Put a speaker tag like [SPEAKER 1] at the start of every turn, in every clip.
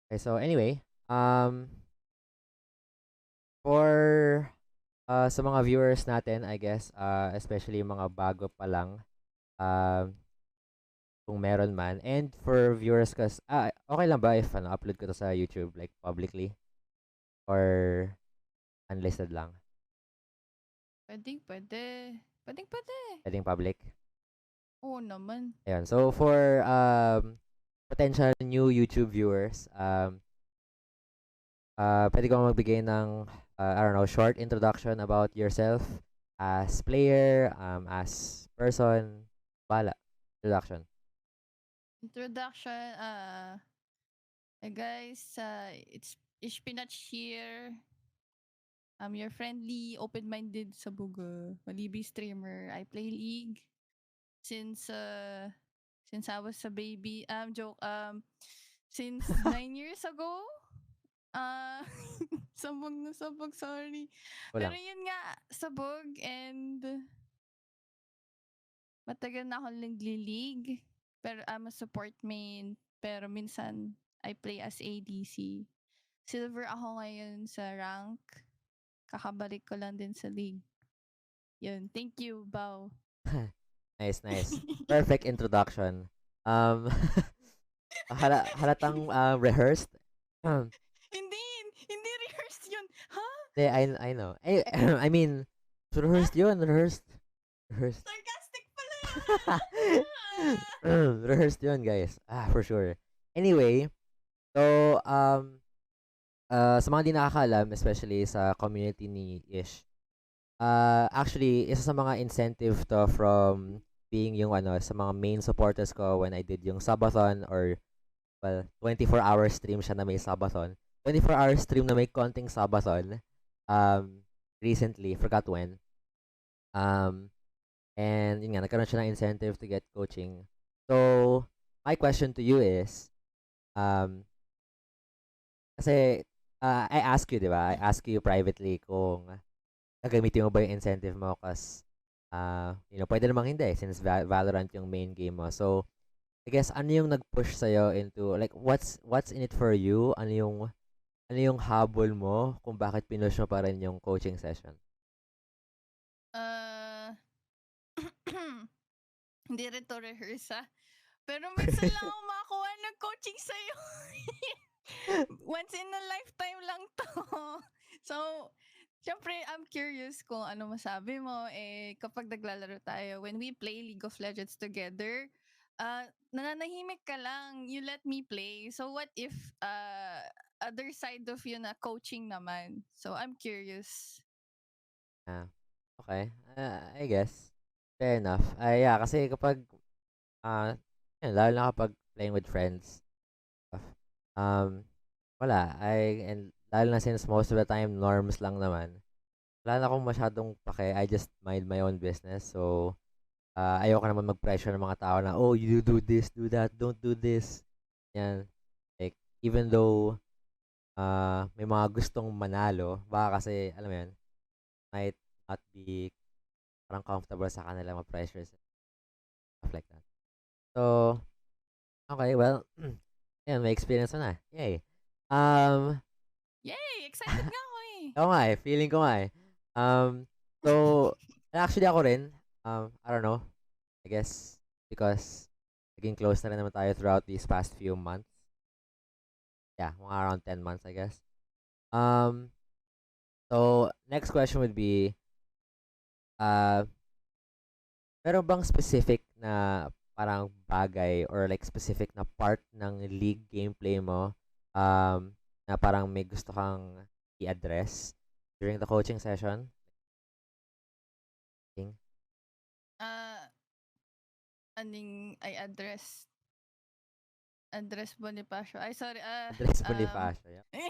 [SPEAKER 1] Okay, so anyway, for sa mga viewers natin, I guess, especially yung mga bago pa lang, um, kung meron man, and for viewers okay lang ba if upload ko to sa YouTube like publicly or unlisted lang?
[SPEAKER 2] Pwede. Pwede.
[SPEAKER 1] Pwedeng public?
[SPEAKER 2] Oo naman.
[SPEAKER 1] Ayun. So for potential new YouTube viewers, pwede ko magbigay ng I don't know, short introduction about yourself as player, as person. Bala. Introduction.
[SPEAKER 2] Introduction, hey guys, it's Ishpinach here. I'm your friendly, open-minded sabuga, malibi streamer. I play League since I was a baby. Joke. Since 9 years ago. Uh, sabog na sabog, sorry. Pero
[SPEAKER 1] Kulang.
[SPEAKER 2] yun nga, sabog and matagal na akong nagli-league. Pero I'm a support main. Pero minsan, I play as ADC. Silver ako ngayon sa rank. Kakabalik ko lang din sa league. Yun. Thank you, Bao.
[SPEAKER 1] Nice, nice. Perfect introduction. Um, halatang rehearsed. Um,
[SPEAKER 2] hindi! Hindi rehearsed yun! Ha?
[SPEAKER 1] I know. I mean, rehearsed yun, rehearsed. Rehearsed.
[SPEAKER 2] Sarcastic pala yun!
[SPEAKER 1] Rehearsed yun, guys. For sure. Anyway, so, sa mga di nakakaalam, especially sa community ni Ish, actually, isa sa mga incentive to from being yung sa mga main supporters ko when I did yung subathon or, well, 24-hour stream siya na may subathon. 24-hour stream na may konting subathon. Recently, forgot when. And yun nga, nagkaroon siya ng incentive to get coaching. So, my question to you is, um, kasi, I ask you, di ba? I ask you privately kung gagamitin mo ba yung incentive mo kasi, pwede namang hindi since Valorant yung main game mo. So, I guess, ano yung nag-push sa'yo into, like, what's in it for you? Ano yung habol mo kung bakit pinush mo pa rin yung coaching session?
[SPEAKER 2] Uh, hindi rin to rehearse, ha? Pero minsan lang ako makakuha ng coaching sa'yo. Once in a lifetime lang to. So, syempre, I'm curious kung ano masabi mo. Kapag naglalaro tayo, when we play League of Legends together, nananahimik ka lang. You let me play. So, what if other side of you na coaching naman? So, I'm curious.
[SPEAKER 1] Ah, okay. I guess. Fair enough. Yeah, kasi kapag, lalo na kapag playing with friends, stuff, um, wala. And lalo na since most of the time, norms lang naman. Wala na akong masyadong pake. I just mind my own business. So, ayoko naman mag-pressure ng mga tao na, oh, you do this, do that, don't do this. Yan. Like, even though, may mga gustong manalo, baka kasi, alam mo yan, might not be parang comfortable sa kanila ma-pressure, stuff like that. So, okay, well, yan, may experience na. Yay. Um,
[SPEAKER 2] Yay! Excited nga ako eh.
[SPEAKER 1] Oo nga eh, feeling ko nga eh. So, actually ako rin, I don't know, I guess, because naging close na rin naman tayo throughout these past few months. Yeah, mga around 10 months, I guess. Um, so, next question would be, uh, meron bang specific na parang bagay or like specific na part ng league gameplay mo na parang may gusto kang i-address during the coaching session? Thing?
[SPEAKER 2] Uh, I address Bonifacio. Ay, sorry.
[SPEAKER 1] Address Bonifacio. Yeah.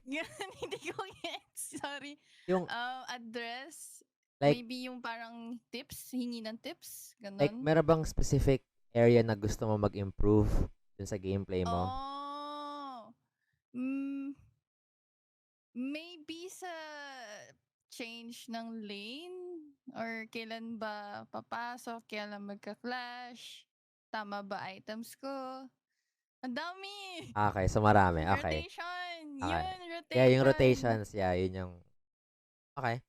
[SPEAKER 2] Ganun, hindi ko gets. Sorry.
[SPEAKER 1] Yung
[SPEAKER 2] Address,
[SPEAKER 1] like
[SPEAKER 2] maybe yung parang tips, hingi ng tips,
[SPEAKER 1] like
[SPEAKER 2] ganun.
[SPEAKER 1] meron bang specific area na gusto mo mag-improve dun sa gameplay mo?
[SPEAKER 2] Oh, mm, maybe sa change ng lane or kailan ba papasok, kailan magka-clash, tama ba items ko. Ang dami!
[SPEAKER 1] Okay, so marami. Okay.
[SPEAKER 2] Rotation!
[SPEAKER 1] Okay.
[SPEAKER 2] Yun,
[SPEAKER 1] Yeah, yung
[SPEAKER 2] rotation!
[SPEAKER 1] rotations, yeah, yun yung okay.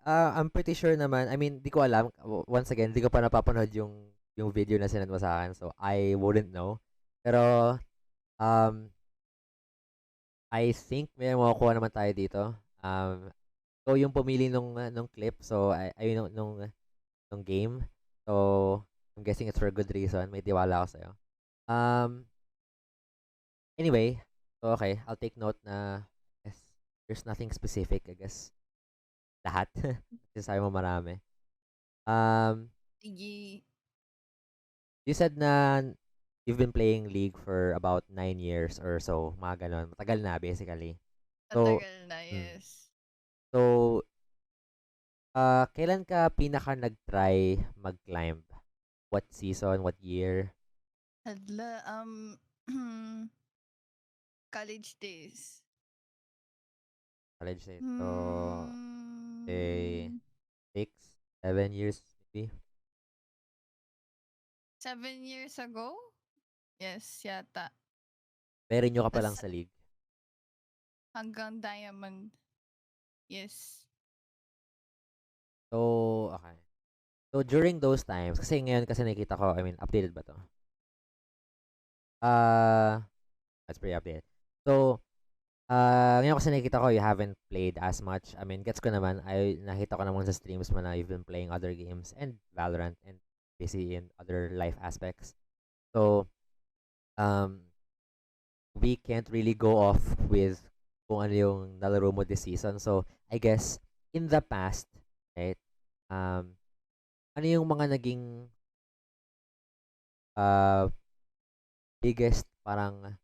[SPEAKER 1] I'm pretty sure naman, I mean, di ko alam. Once again, di ko pa napapanood yung video na sinend mo sa akin, so I wouldn't know. Pero, um, I think may makukuha naman tayo dito. Ikaw yung pumili nung clip, so, ay, nung game. So, I'm guessing it's for a good reason. May tiwala ako sa'yo. Um, anyway, so okay, I'll take note na, yes, there's nothing specific, I guess. Lahat. Kasi sabi mo marami.
[SPEAKER 2] Sige.
[SPEAKER 1] You said na you've been playing League for about 9 years or so, mga ganon. Matagal na, basically. So,
[SPEAKER 2] Matagal na,
[SPEAKER 1] mm.
[SPEAKER 2] yes.
[SPEAKER 1] So, kailan ka pinaka nag-try mag-climb? What season? What year?
[SPEAKER 2] Hadla, college days.
[SPEAKER 1] College days. So, say,
[SPEAKER 2] Hmm,
[SPEAKER 1] 6, 7 years, maybe?
[SPEAKER 2] 7 years ago? Yes, yata.
[SPEAKER 1] Pero nyo ka pa lang
[SPEAKER 2] Tas
[SPEAKER 1] sa League.
[SPEAKER 2] hanggang diamond. Yes.
[SPEAKER 1] So, okay. So, during those times, kasi ngayon kasi nakikita ko, I mean, updated ba to? That's pretty updated. So, ngayon kasi nakikita ko you haven't played as much. I mean, gets ko naman. Nakita ko naman sa streams mo na you've been playing other games and Valorant and busy in other life aspects. So, um, we can't really go off with kung ano yung nalaro mo this season. So, I guess, in the past, right, ano yung mga naging uh, biggest parang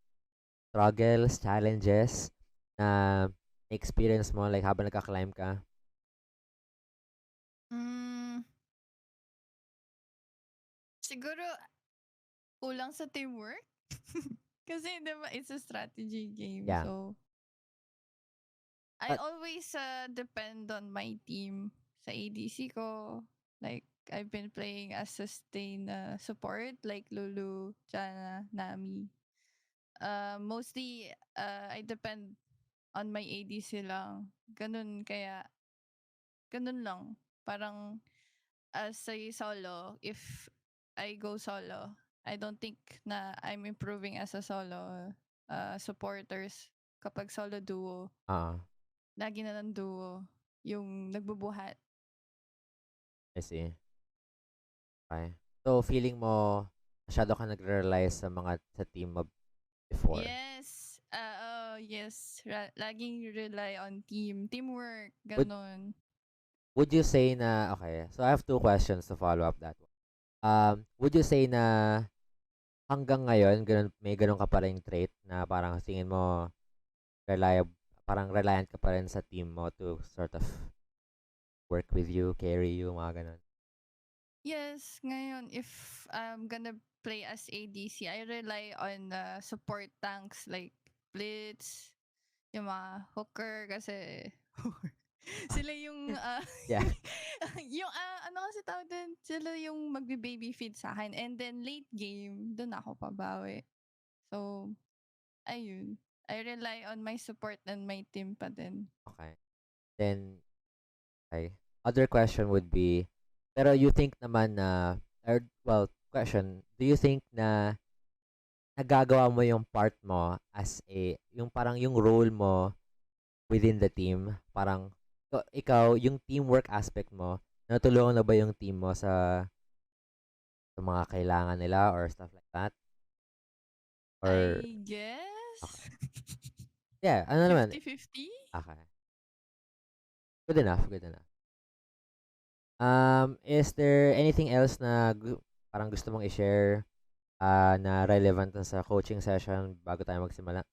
[SPEAKER 1] struggles, challenges na experience mo like habang nagka-climb ka?
[SPEAKER 2] Hmm, siguro kulang sa teamwork. Kasi 'di ba it's a strategy game.
[SPEAKER 1] Yeah.
[SPEAKER 2] So I
[SPEAKER 1] But,
[SPEAKER 2] always depend on my team sa ADC ko. Like I've been playing as sustain support like Lulu, Jana, Nami. Mostly I depend on my ADC lang. Ganun lang. Parang as a solo, if I go solo, I don't think na I'm improving as a solo supporters. Kapag solo duo,
[SPEAKER 1] uh,
[SPEAKER 2] lagi na ng duo yung nagbubuhat.
[SPEAKER 1] I see. Okay. So, feeling mo, masyado ka nagre-rely sa mga sa team mo before.
[SPEAKER 2] Yes. Yes. Laging rely on teamwork,
[SPEAKER 1] Would
[SPEAKER 2] ganon.
[SPEAKER 1] would you say na, okay, so I have two questions to follow up that one. Would you say na hanggang ngayon, may ganun ka pa ring trait na parang tingin mo reliable, parang reliant ka pa rin sa team mo to sort of work with you, carry you, mga ganun?
[SPEAKER 2] Yes, ngayon if I'm gonna play as ADC, I rely on support tanks like Blitz, yung mga hooker kasi sila yung
[SPEAKER 1] Yeah.
[SPEAKER 2] yung ano kasi tawag din, sila yung magbe-baby feed sa akin and then late game doon ako pabawi. So ayun, I rely on my support and my team pa din.
[SPEAKER 1] Okay. Then, okay. Other question would be, pero you think naman na, or, well, question, do you think na nagagawa mo yung part mo as yung parang yung role mo within the team, parang, ikaw, yung teamwork aspect mo, natulungan na ba yung team mo sa mga kailangan nila or stuff like that? Or,
[SPEAKER 2] I
[SPEAKER 1] okay.
[SPEAKER 2] guess
[SPEAKER 1] Yeah, ano naman?
[SPEAKER 2] 50-50.
[SPEAKER 1] Okay. Good enough, good enough. Is there anything else na parang gusto mong i-share na relevant na sa coaching session bago tayo magsimula?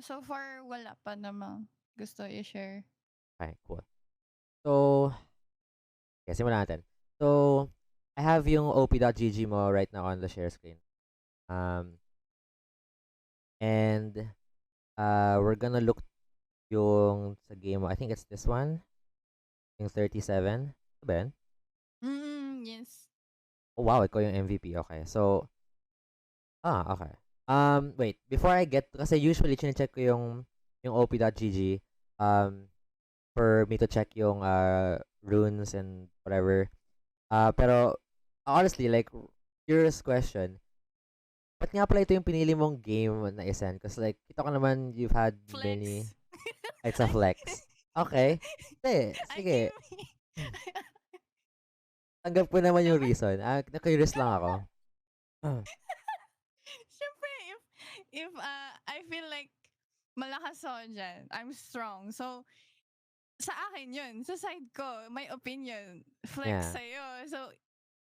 [SPEAKER 2] So far wala pa namang gusto i-share.
[SPEAKER 1] Okay, cool. So, okay, simulan natin. So, I have yung OP.GG mo right now on the share screen. And we're gonna look yung sa game mo. I think it's this one. Yung 37. Ito ba yan?
[SPEAKER 2] Yes.
[SPEAKER 1] Oh, wow, ikaw yung MVP. Okay. So, Okay. Wait, before I get, kasi usually chine-check ko yung OP.GG for me to check yung runes and whatever. Pero honestly, like, curious question. Ba't nga pala ito yung pinili mong game na isend? Kasi like, kita ko naman you've had many.
[SPEAKER 2] Flex.
[SPEAKER 1] It's a flex. Okay. Hindi,
[SPEAKER 2] I
[SPEAKER 1] sige.
[SPEAKER 2] gave me.
[SPEAKER 1] Tanggap ko naman yung
[SPEAKER 2] Siyempre,
[SPEAKER 1] reason. Na-curious lang ako.
[SPEAKER 2] siyempre, if I feel like malakas ako dyan, I'm strong. So, sa akin yun. Sa side ko, my opinion, flex
[SPEAKER 1] Yeah.
[SPEAKER 2] sa'yo. So,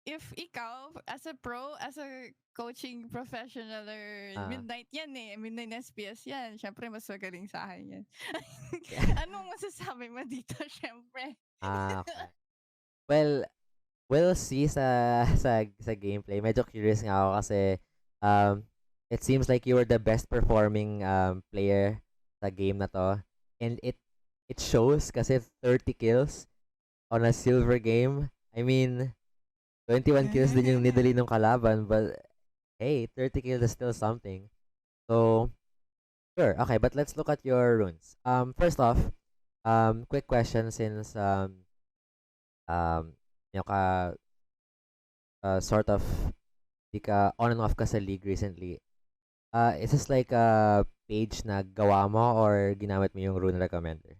[SPEAKER 2] if ikaw, as a pro, as a coaching professional or
[SPEAKER 1] Ah.
[SPEAKER 2] midnight yan eh, midnight SPS yan, syempre mas magaling sa akin yan.
[SPEAKER 1] Yeah.
[SPEAKER 2] Anong masasabi mo dito, syempre?
[SPEAKER 1] Okay. Well, we'll see sa gameplay. Medyo curious nga ako kasi um, it seems like you were the best performing player sa game na to. And it shows kasi 30 kills on a silver game. I mean, 21 kills din yung nidali ng kalaban, but hey, 30 kills is still something. So, sure. Okay, but let's look at your runes. First off, quick question since you know, sort of di ka on and off ka sa league recently. Is this like a page na gawa mo or ginamit mo yung rune recommender?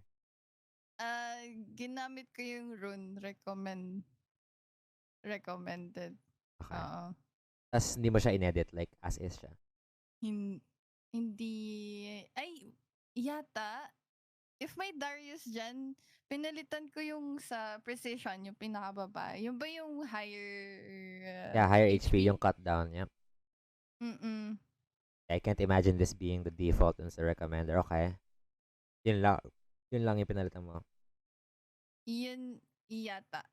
[SPEAKER 2] Ginamit ko yung rune recommended.
[SPEAKER 1] Okay.
[SPEAKER 2] Oo.
[SPEAKER 1] Tas hindi mo siya inedit, like as is siya.
[SPEAKER 2] Hindi, ay, yata, if may Darius dyan, pinalitan ko yung sa precision, yung pinakababa. Yung ba yung higher
[SPEAKER 1] Yeah, higher HP, yung cut down, yeah.
[SPEAKER 2] Mm-mm.
[SPEAKER 1] I can't imagine this being the default in the recommender. Okay. Yun lang. Yun lang yung pinalitan mo.
[SPEAKER 2] Yun yata,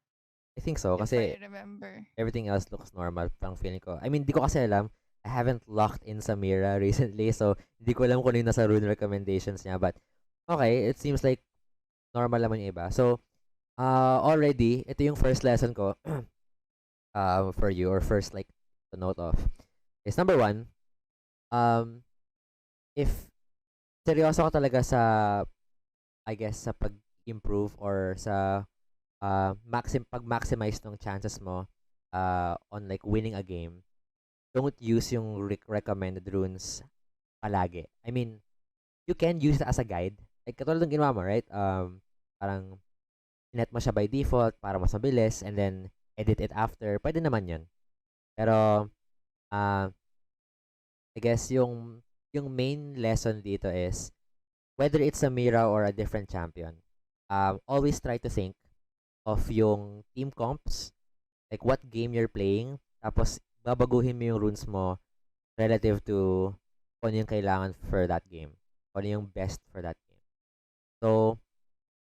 [SPEAKER 1] I think so,
[SPEAKER 2] if
[SPEAKER 1] kasi
[SPEAKER 2] I remember.
[SPEAKER 1] everything else looks normal. Parang feeling ko. I mean, di ko kasi alam. I haven't locked in sa Mira recently, so hindi ko alam kung ano yung nasa rune recommendations niya. But, okay, it seems like normal naman yung iba. So, already, ito yung first lesson ko for you, or first, like, to note of, is number one, if seryoso ka talaga sa, I guess, sa pag-improve or sa pag-maximize ng chances mo on like winning a game, don't use yung recommended runes palagi. I mean, you can use it as a guide. Like, katulad ng ginawa mo, right? Parang, net mo siya by default para mas mabilis and then edit it after. Pwede naman yun. Pero, I guess yung main lesson dito is, whether it's a Mira or a different champion, always try to think of yung team comps, like what game you're playing, tapos babaguhin mo yung runes mo relative to kung ano yung kailangan for that game, kung ano yung best for that game. So,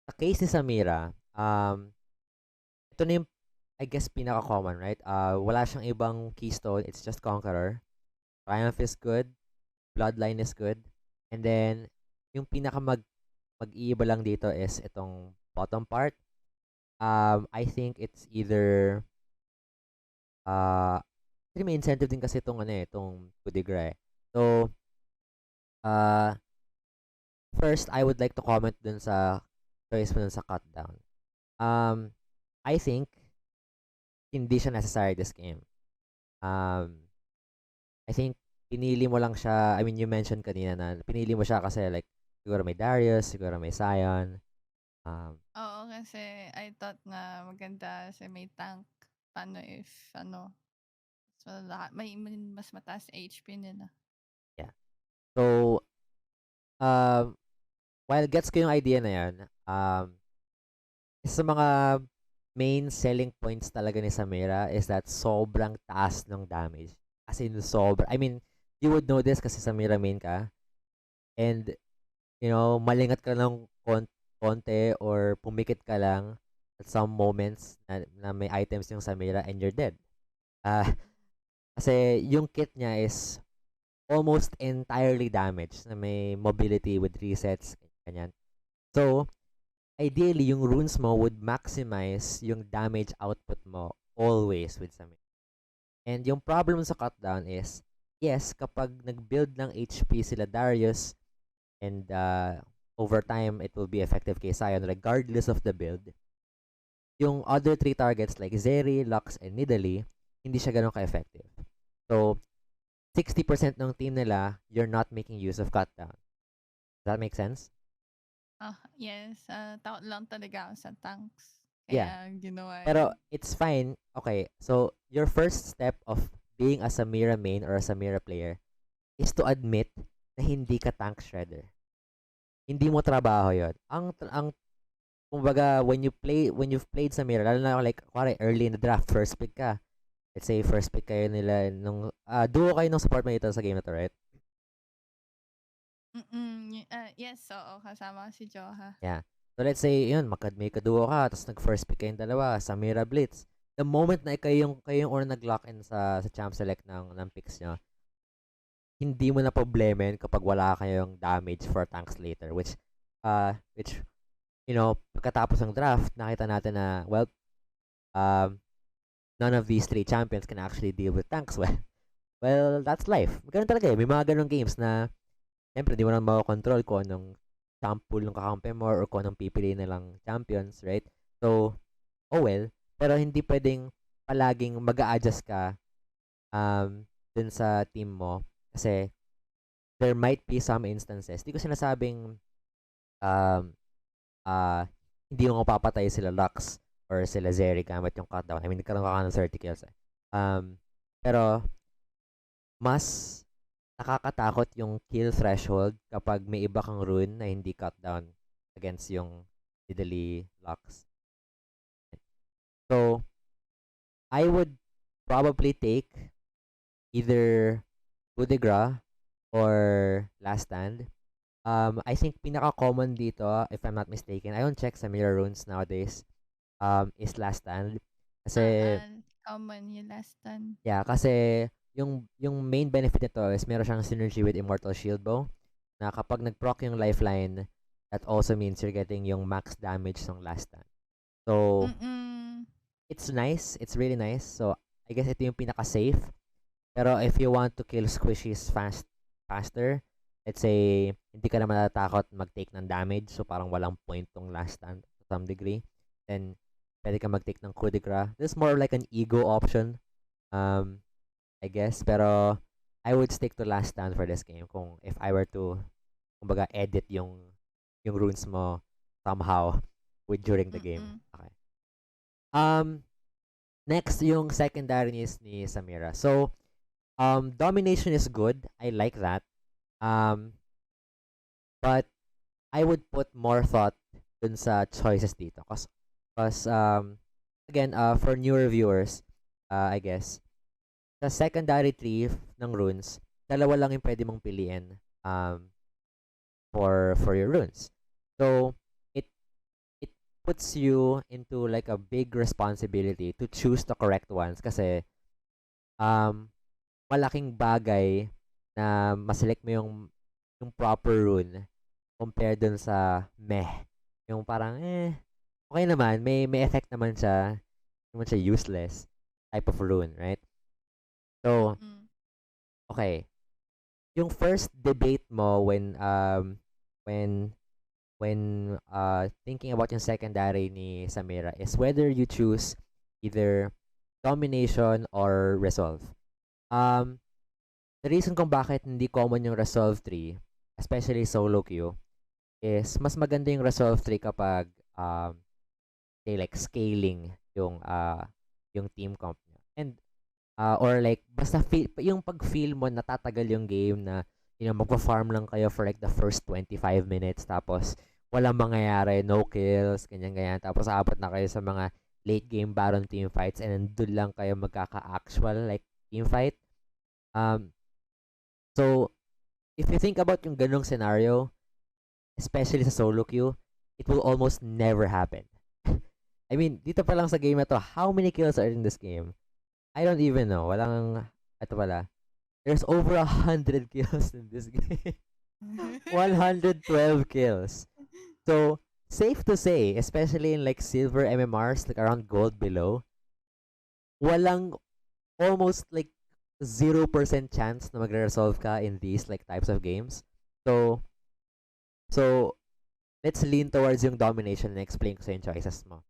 [SPEAKER 1] sa case ni Samira, ito na yung, I guess, pinaka-common, right? Wala siyang ibang keystone, it's just Conqueror. Triumph is good, Bloodline is good, and then, yung mag-iiba lang dito is itong bottom part. I think it's either actually may incentive din kasi itong itong coup de grace. So first I would like to comment dun sa choice mo dun sa cut down. I think hindi siya necessary this game. I think pinili mo lang siya, I mean you mentioned kanina na pinili mo siya kasi like siguro may Darius, siguro may Sion.
[SPEAKER 2] Oo, kasi I thought na maganda kasi may tank. Paano if, may mas mataas HP nila.
[SPEAKER 1] Yeah. So, while gets ko yung idea na yan, isa sa mga main selling points talaga ni Samira is that sobrang taas ng damage. As in, I mean, you would know this kasi Samira main ka. And, you know, malingat ka ng konti or pumikit ka lang at some moments na may items yung Samira and you're dead. Kasi yung kit niya is almost entirely damaged na may mobility with resets, ganyan. So, ideally, yung runes mo would maximize yung damage output mo always with Samira. And yung problem sa cutdown is, yes, kapag nag-build ng HP sila Darius, and over time, it will be effective kay Sion regardless of the build. Yung other three targets like Zeri, Lux, and Nidalee, hindi siya ganun ka-effective. So, 60% ng team nila, you're not making use of cutdown. Does that make sense?
[SPEAKER 2] Yes. Takot lang talaga ako sa tanks.
[SPEAKER 1] Yeah.
[SPEAKER 2] Kaya ginawa
[SPEAKER 1] Pero
[SPEAKER 2] yun.
[SPEAKER 1] it's fine. Okay, so your first step of being a Samira main or a Samira player is to admit na hindi ka tank shredder. Hindi mo trabaho 'yon. Ang kumbaga when you've played Samira, lalo na like kuwari early in the draft, first pick ka. Let's say first pick kayo nila nung duo kayo ng support mate sa game na to, right?
[SPEAKER 2] Yes, oo. Kasama si Joha.
[SPEAKER 1] Yeah. So let's say yun, may kaduo ka, tapos nag-first pick kayong dalawa, Samira Blitz. The moment na kayo yung unang nag-lock in sa champ select ng picks nyo, hindi mo na problema yun kapag wala kayong damage for tanks later, which you know, pagkatapos ng draft, nakita natin na well, none of these three champions can actually deal with tanks well. Well, that's life. Ganun talaga eh. May mga ganung games na siyempre, di mo na makakontrol kung anong champ pool ng kakampi mo or kung anong pipili nilang champions, right? So, oh well. Pero hindi pwedeng palaging mag-a-adjust ka dun sa team mo kasi there might be some instances. Di ko sinasabing um, hindi mo mapapatay sila Lux or sila Zeri gamit yung cutdown. I mean, nagkaroon ka ng 30 kills eh. Pero, mas nakakatakot yung kill threshold kapag may iba kang rune na hindi cut down against yung Nidalee Lux. So, I would probably take either Coup de Grace or Last Stand. I think pinaka-common dito, if I'm not mistaken, I don't check sa mirror runes nowadays, is Last Stand. Kasi,
[SPEAKER 2] common yung Last Stand.
[SPEAKER 1] Yeah, kasi yung main benefit nito is meron siyang synergy with Immortal Shield Bow na kapag nag-proc yung lifeline, that also means you're getting yung max damage ng last stand. So, it's nice. It's really nice. So, I guess ito yung pinaka-safe. Pero if you want to kill squishies faster, let's say, hindi ka na matatakot mag-take ng damage, so parang walang point tong last stand to some degree, then pwede ka mag-take ng Coup de Grace. This is more like an ego option. I guess. Pero, I would stick to last stand for this game kung if I were to, kumbaga, edit yung runes mo somehow during the game. Okay. Next, yung secondary ni Samira. So, domination is good. I like that. But, I would put more thought dun sa choices dito. Cause again, for newer viewers, I guess, sa secondary tree ng runes, dalawa lang yung pwede mong piliin for your runes. So, it puts you into like a big responsibility to choose the correct ones kasi malaking bagay na maselect mo yung proper rune compared dun sa meh. Yung parang okay naman, may effect naman siya, naman siya useless type of rune, right? So, okay. Yung first debate mo when thinking about yung secondary ni Samira is whether you choose either domination or resolve. The reason kung bakit hindi common yung resolve 3, especially solo queue, is mas maganda yung resolve 3 kapag say like scaling yung team comp niya. And or like basta yung pag-feel mo natatagal yung game na magpa-farm lang kayo for like the first 25 minutes tapos walang mangyayari, no kills, ganyan tapos aabot na kayo sa mga late game Baron team fights and then doon lang kayo magkaka-actual like team fight. So if you think about yung ganung scenario, especially sa solo queue, it will almost never happen. I mean, dito pa lang sa game na to, how many kills are in this game? I don't even know. Ito pala. There's over 100 kills in this game. 112 kills. So, safe to say, especially in like silver MMRs, like around gold below, walang almost like 0% chance na magre-resolve ka in these like types of games. So, so let's lean towards yung domination and explain ko sa yung choices mo.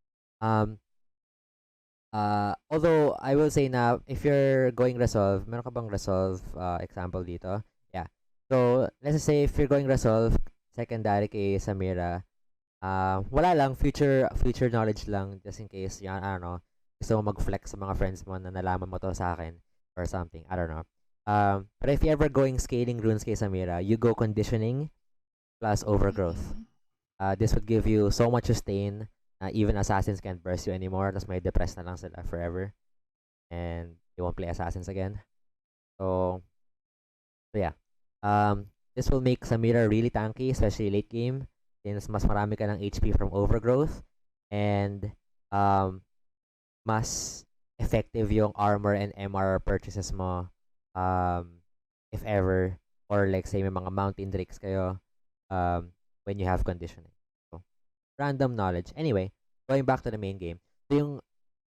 [SPEAKER 1] Although I will say na if you're going resolve, meron ka bang resolve example dito? Yeah. So, let's just say if you're going resolve, secondary kay Samira, wala lang, future knowledge lang, just in case, yan, I don't know, gusto mo mag-flex sa mga friends mo na nalaman mo to sa akin, or something, I don't know. But if you ever going scaling runes kay Samira, you go conditioning plus overgrowth. This would give you so much sustain, even assassins can't burst you anymore, tapos may depress na lang sila forever, and you won't play assassins again. So yeah. This will make Samira really tanky, especially late game, since mas marami ka ng HP from overgrowth, and mas effective yung armor and MR purchases mo, if ever, or like say may mga mountain drakes kayo, when you have conditioning. So, random knowledge. Anyway, going back to the main game. So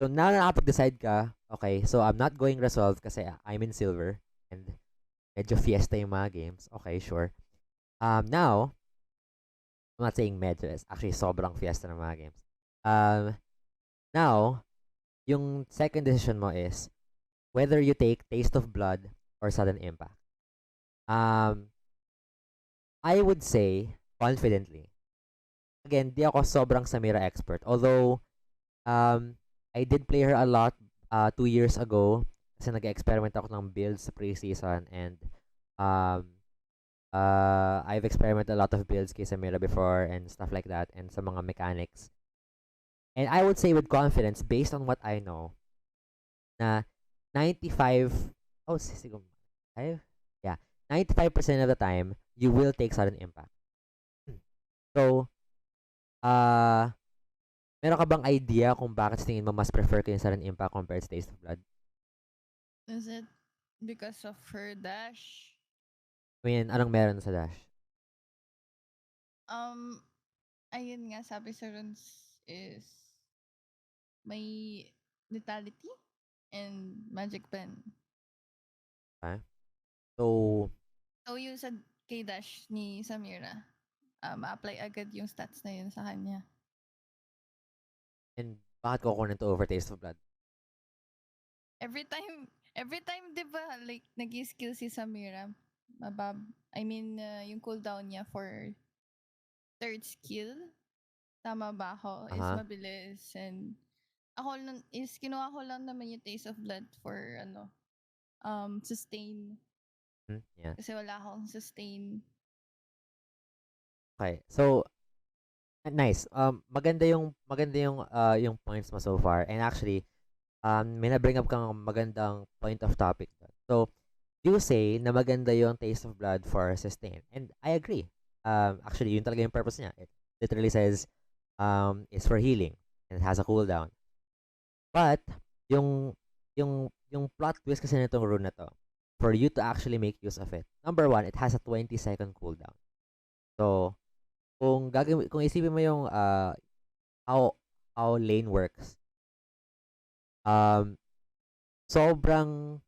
[SPEAKER 1] now na nakapag-decide ka, okay, so I'm not going resolve kasi I'm in silver, and medyo fiesta yung mga games. Okay, sure. Now, I'm not saying medyo, it's actually sobrang fiesta ng mga games. Now, yung second decision mo is whether you take Taste of Blood or Sudden Impact. I would say, confidently, again, di ako sobrang Samira expert. Although, I did play her a lot 2 years ago kasi nag-experiment ako ng builds sa pre-season, and I've experimented a lot of builds kay Samira before and stuff like that, and sa mga mechanics. And I would say with confidence, based on what I know, na 95, oh, siguro, 5? Yeah, 95% of the time, you will take Sudden Impact. So, meron ka bang idea kung bakit sa tingin mo mas prefer ko yung Sudden Impact compared sa Taste of Blood?
[SPEAKER 2] Is it because of her dash?
[SPEAKER 1] I mean, anong meron sa dash?
[SPEAKER 2] Ayun nga, sabi sa runes is may lethality and magic pen.
[SPEAKER 1] Okay. So
[SPEAKER 2] yung sa K-dash ni Samira, ma-apply agad yung stats na yun sa kanya.
[SPEAKER 1] and bakit ko kunin to over Taste of Blood?
[SPEAKER 2] Every time, di ba, like, nag-skill si Samira, yung cooldown niya for third skill, tama ba ako, is mabilis. And kinuha ko lang naman yung Taste of Blood for, sustain.
[SPEAKER 1] Yeah.
[SPEAKER 2] Kasi wala akong sustain.
[SPEAKER 1] Okay. So, nice. Maganda yung points mo so far. And actually, may na-bring up kang magandang point of topic. So, you say na maganda yung Taste of Blood for sustain. And I agree. Actually, yun talaga yung purpose niya. It literally says, it's for healing. And it has a cooldown. But, yung plot twist kasi nitong rune na to, for you to actually make use of it. Number one, it has a 20-second cooldown. So, kung isipin mo yung how lane works, sobrang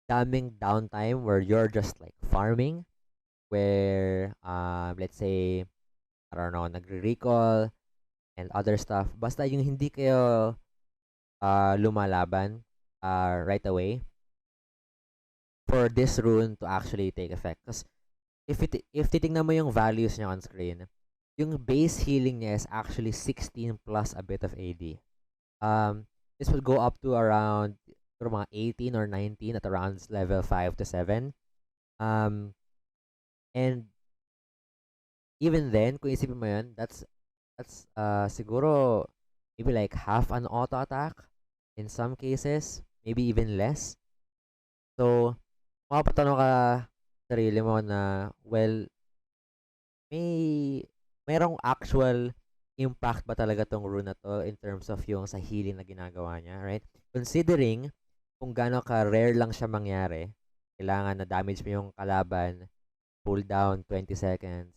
[SPEAKER 1] daming downtime where you're just like farming, where let's say, I don't know, nagre-recall and other stuff. Basta yung hindi kayo lumalaban right away for this rune to actually take effect. Because if titingnan mo yung values niya on screen, yung base healing niya is actually 16 plus a bit of AD. This will go up to around mga 18 or 19 at around level 5 to 7. And even then, kung isipin mo yun, that's siguro maybe like half an auto attack in some cases, maybe even less. So, mapapatanong ka sarili mo na, well, merong actual impact ba talaga tong rune na to in terms of yung sa healing na ginagawa niya, right? Considering kung gaano ka rare lang siya mangyari, kailangan na damage mo yung kalaban, pull down 20 seconds,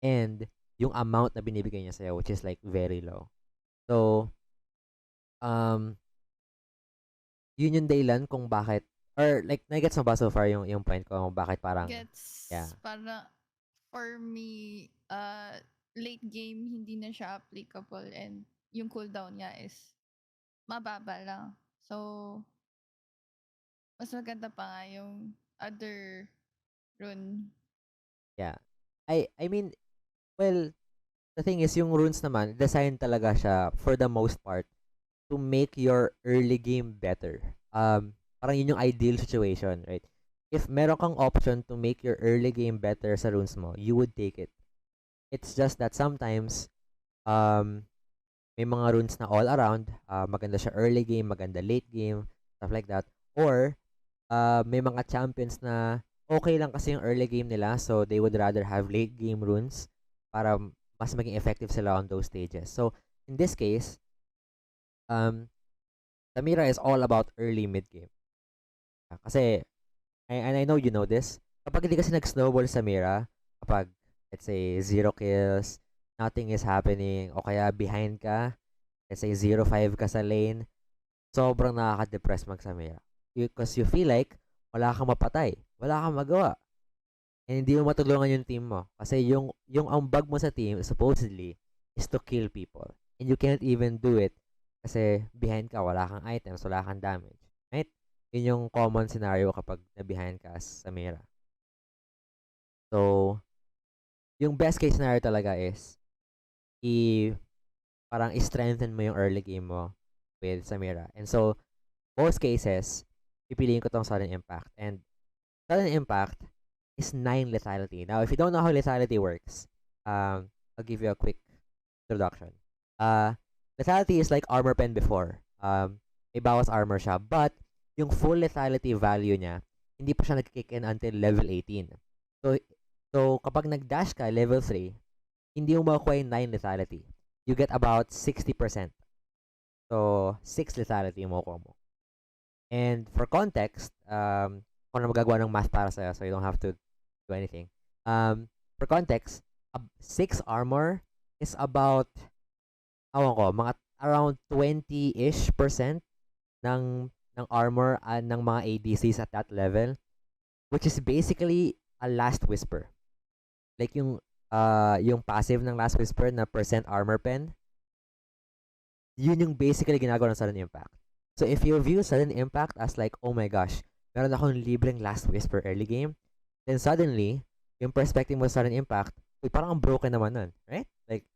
[SPEAKER 1] and yung amount na binibigay niya sa'yo, which is like very low. So, yun yung dahilan kung bakit Or like, nagets mo ba so far yung point ko bakit parang, yeah,
[SPEAKER 2] Gets, para for me, late game hindi na siya applicable and yung cooldown niya is mababa lang. So, mas maganda pa nga yung other rune.
[SPEAKER 1] yeah. I mean, well, the thing is, yung runes naman, design talaga siya for the most part to make your early game better. Parang yun yung ideal situation, right? If meron kang option to make your early game better sa runes mo, you would take it. It's just that sometimes, um, may mga runes na all around, maganda siya early game, maganda late game, stuff like that. Or, may mga champions na okay lang kasi yung early game nila, so they would rather have late game runes para mas maging effective sila on those stages. So, in this case, um, Samira is all about early mid game. Kasi, and I know you know this, kapag hindi kasi nag-snowball Samira, kapag, let's say, 0 kills, nothing is happening, o kaya behind ka, let's say 0-5 ka sa lane, sobrang nakaka-depress mag-Samira. Because you feel like, wala kang mapatay, wala kang magawa, and hindi mo matulungan yung team mo. Kasi yung ambag mo sa team, supposedly, is to kill people. And you can't even do it kasi behind ka, wala kang items, wala kang damage. Right? Yun yung common scenario kapag na-behind ka sa Mira. So, yung best case scenario talaga is parang i-strengthen mo yung early game mo with Samira. And so, most cases, pipiliin ko tong sudden impact. And sudden impact is 9 lethality. Now, if you don't know how lethality works, I'll give you a quick introduction. Lethality is like armor pen before. May bawas armor siya, but yung full lethality value niya, hindi pa siya nag-kick in until level 18. So kapag nag-dash ka, level 3, hindi mo makukuha yung 9 lethality. You get about 60%. So, 6 lethality yung makukuha mo. And for context, ako na magagawa ng math para sa'yo, so you don't have to do anything. For context, 6 armor is about, mga around 20-ish% ng armor ng mga ADCs at that level, which is basically a last whisper. Like yung passive ng last whisper na percent armor pen, yun yung basically ginagawa ng sudden impact. So if you view sudden impact as like, oh my gosh, meron akong libreng last whisper early game, then suddenly, yung perspective mo sa sudden impact, parang ang broken naman nun, right? Like,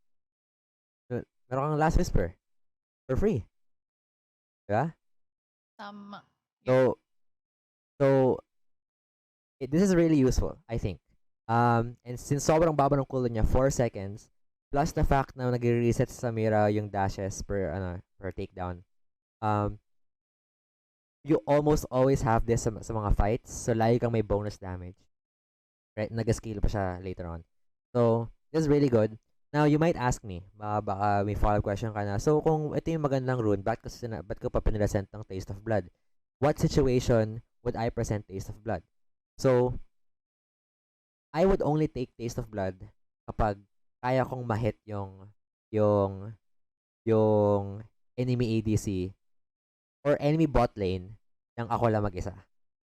[SPEAKER 1] meron kang last whisper for free. Diba?
[SPEAKER 2] Tama.
[SPEAKER 1] So this is really useful, I think. And since sobrang baba ng cooldown niya, 4 seconds, plus the fact na nag-reset sa Samira yung dashes per takedown, you almost always have this sa mga fights, so lagi kang may bonus damage. Right? Nag-skill pa siya later on. So, this is really good. Now, you might ask me, baka may follow-up question ka na, so kung ito yung magandang rune, ba't ko pa pinresent ng Taste of Blood? What situation would I present Taste of Blood? So, I would only take Taste of Blood kapag kaya kong ma-hit yung enemy ADC or enemy bot lane nang ako lang mag-isa.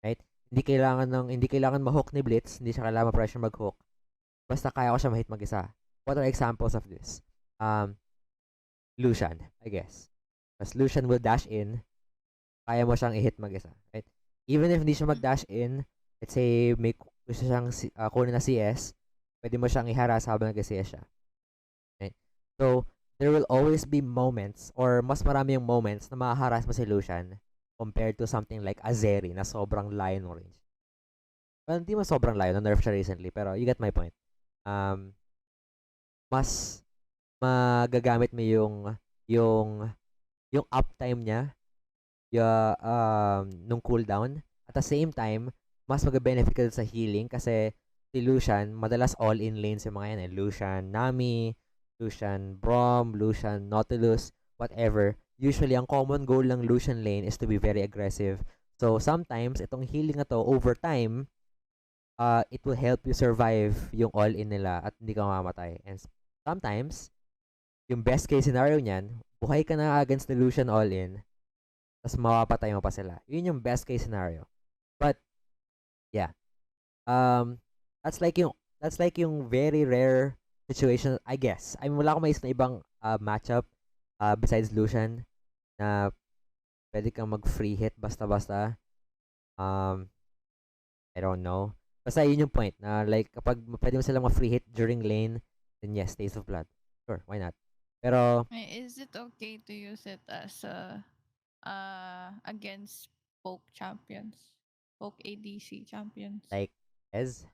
[SPEAKER 1] Right? Hindi kailangan ma-hook ni Blitz, hindi siya kailangan ma-pressure mag-hook. Basta kaya ko siya ma-hit mag-isa. What are examples of this? Lucian, I guess. Because Lucian will dash in, kaya mo siyang i-hit mag-isa. Right? Even if hindi siya mag-dash in, let's say may gusto siyang kunin na CS, pwede mo siyang i-harass habang nag-CS siya. Right? So, there will always be moments, or mas marami yung moments na ma-harass mo si Lucian compared to something like Azeri na sobrang layo ng range. Well, hindi mo sobrang layo, na-nerf siya recently, pero you get my point. Mas magagamit mo yung uptime niya, nung cooldown. At the same time, mas mag-benefit ka sa healing kasi si Lucian, madalas all-in lanes yung mga yan. Lucian Nami, Lucian Braum, Lucian Nautilus, whatever. Usually, ang common goal ng Lucian lane is to be very aggressive. So, sometimes, itong healing na to, over time, it will help you survive yung all-in nila at hindi ka mamamatay. And sometimes, yung best case scenario niyan, buhay ka na against the Lucian all-in, tapos mapapatay mo pa sila. Yun yung best case scenario. But yeah, um, that's like yung very rare situation, I guess. I mean, wala akong maisip na ibang matchup besides Lucian na pwede kang mag-free hit basta-basta. Um, I don't know. Basta yun yung point na like kapag pwede mo silang ma-free hit during lane, then yes, Taste of Blood. Sure, why not? Pero
[SPEAKER 2] Is it okay to use it as against poke champions? Poke ADC champions?
[SPEAKER 1] like Ez,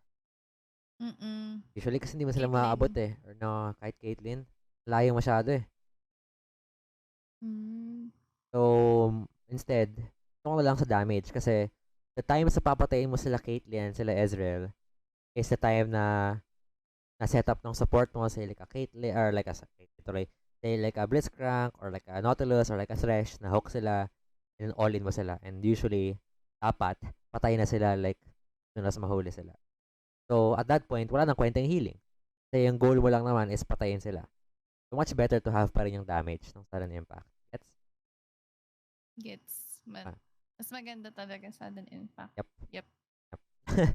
[SPEAKER 2] Mm-mm.
[SPEAKER 1] usually kasi hindi mo sila maaabot
[SPEAKER 2] Caitlyn.
[SPEAKER 1] eh. Or no, kahit Caitlyn, layo masyado eh.
[SPEAKER 2] Mm.
[SPEAKER 1] So, instead, ito na lang sa damage kasi the time sa papatayin mo sila Caitlyn, sila Ezreal, is the time na na-set up ng support mo, say like a Caitlyn, or like a, tuloy, say like a Blitzcrank, or like a Nautilus, or like a Thresh, na hook sila, and then all-in mo sila. And usually, dapat, patay na sila like, soon as mahuli sila. So, at that point, wala nang kwentang healing. Kasi yung goal mo lang naman is patayin sila. So, much better to have pa rin yung damage ng sudden impact.
[SPEAKER 2] Gets.
[SPEAKER 1] Ah.
[SPEAKER 2] Mas maganda talaga sudden impact.
[SPEAKER 1] Yep.
[SPEAKER 2] Yep.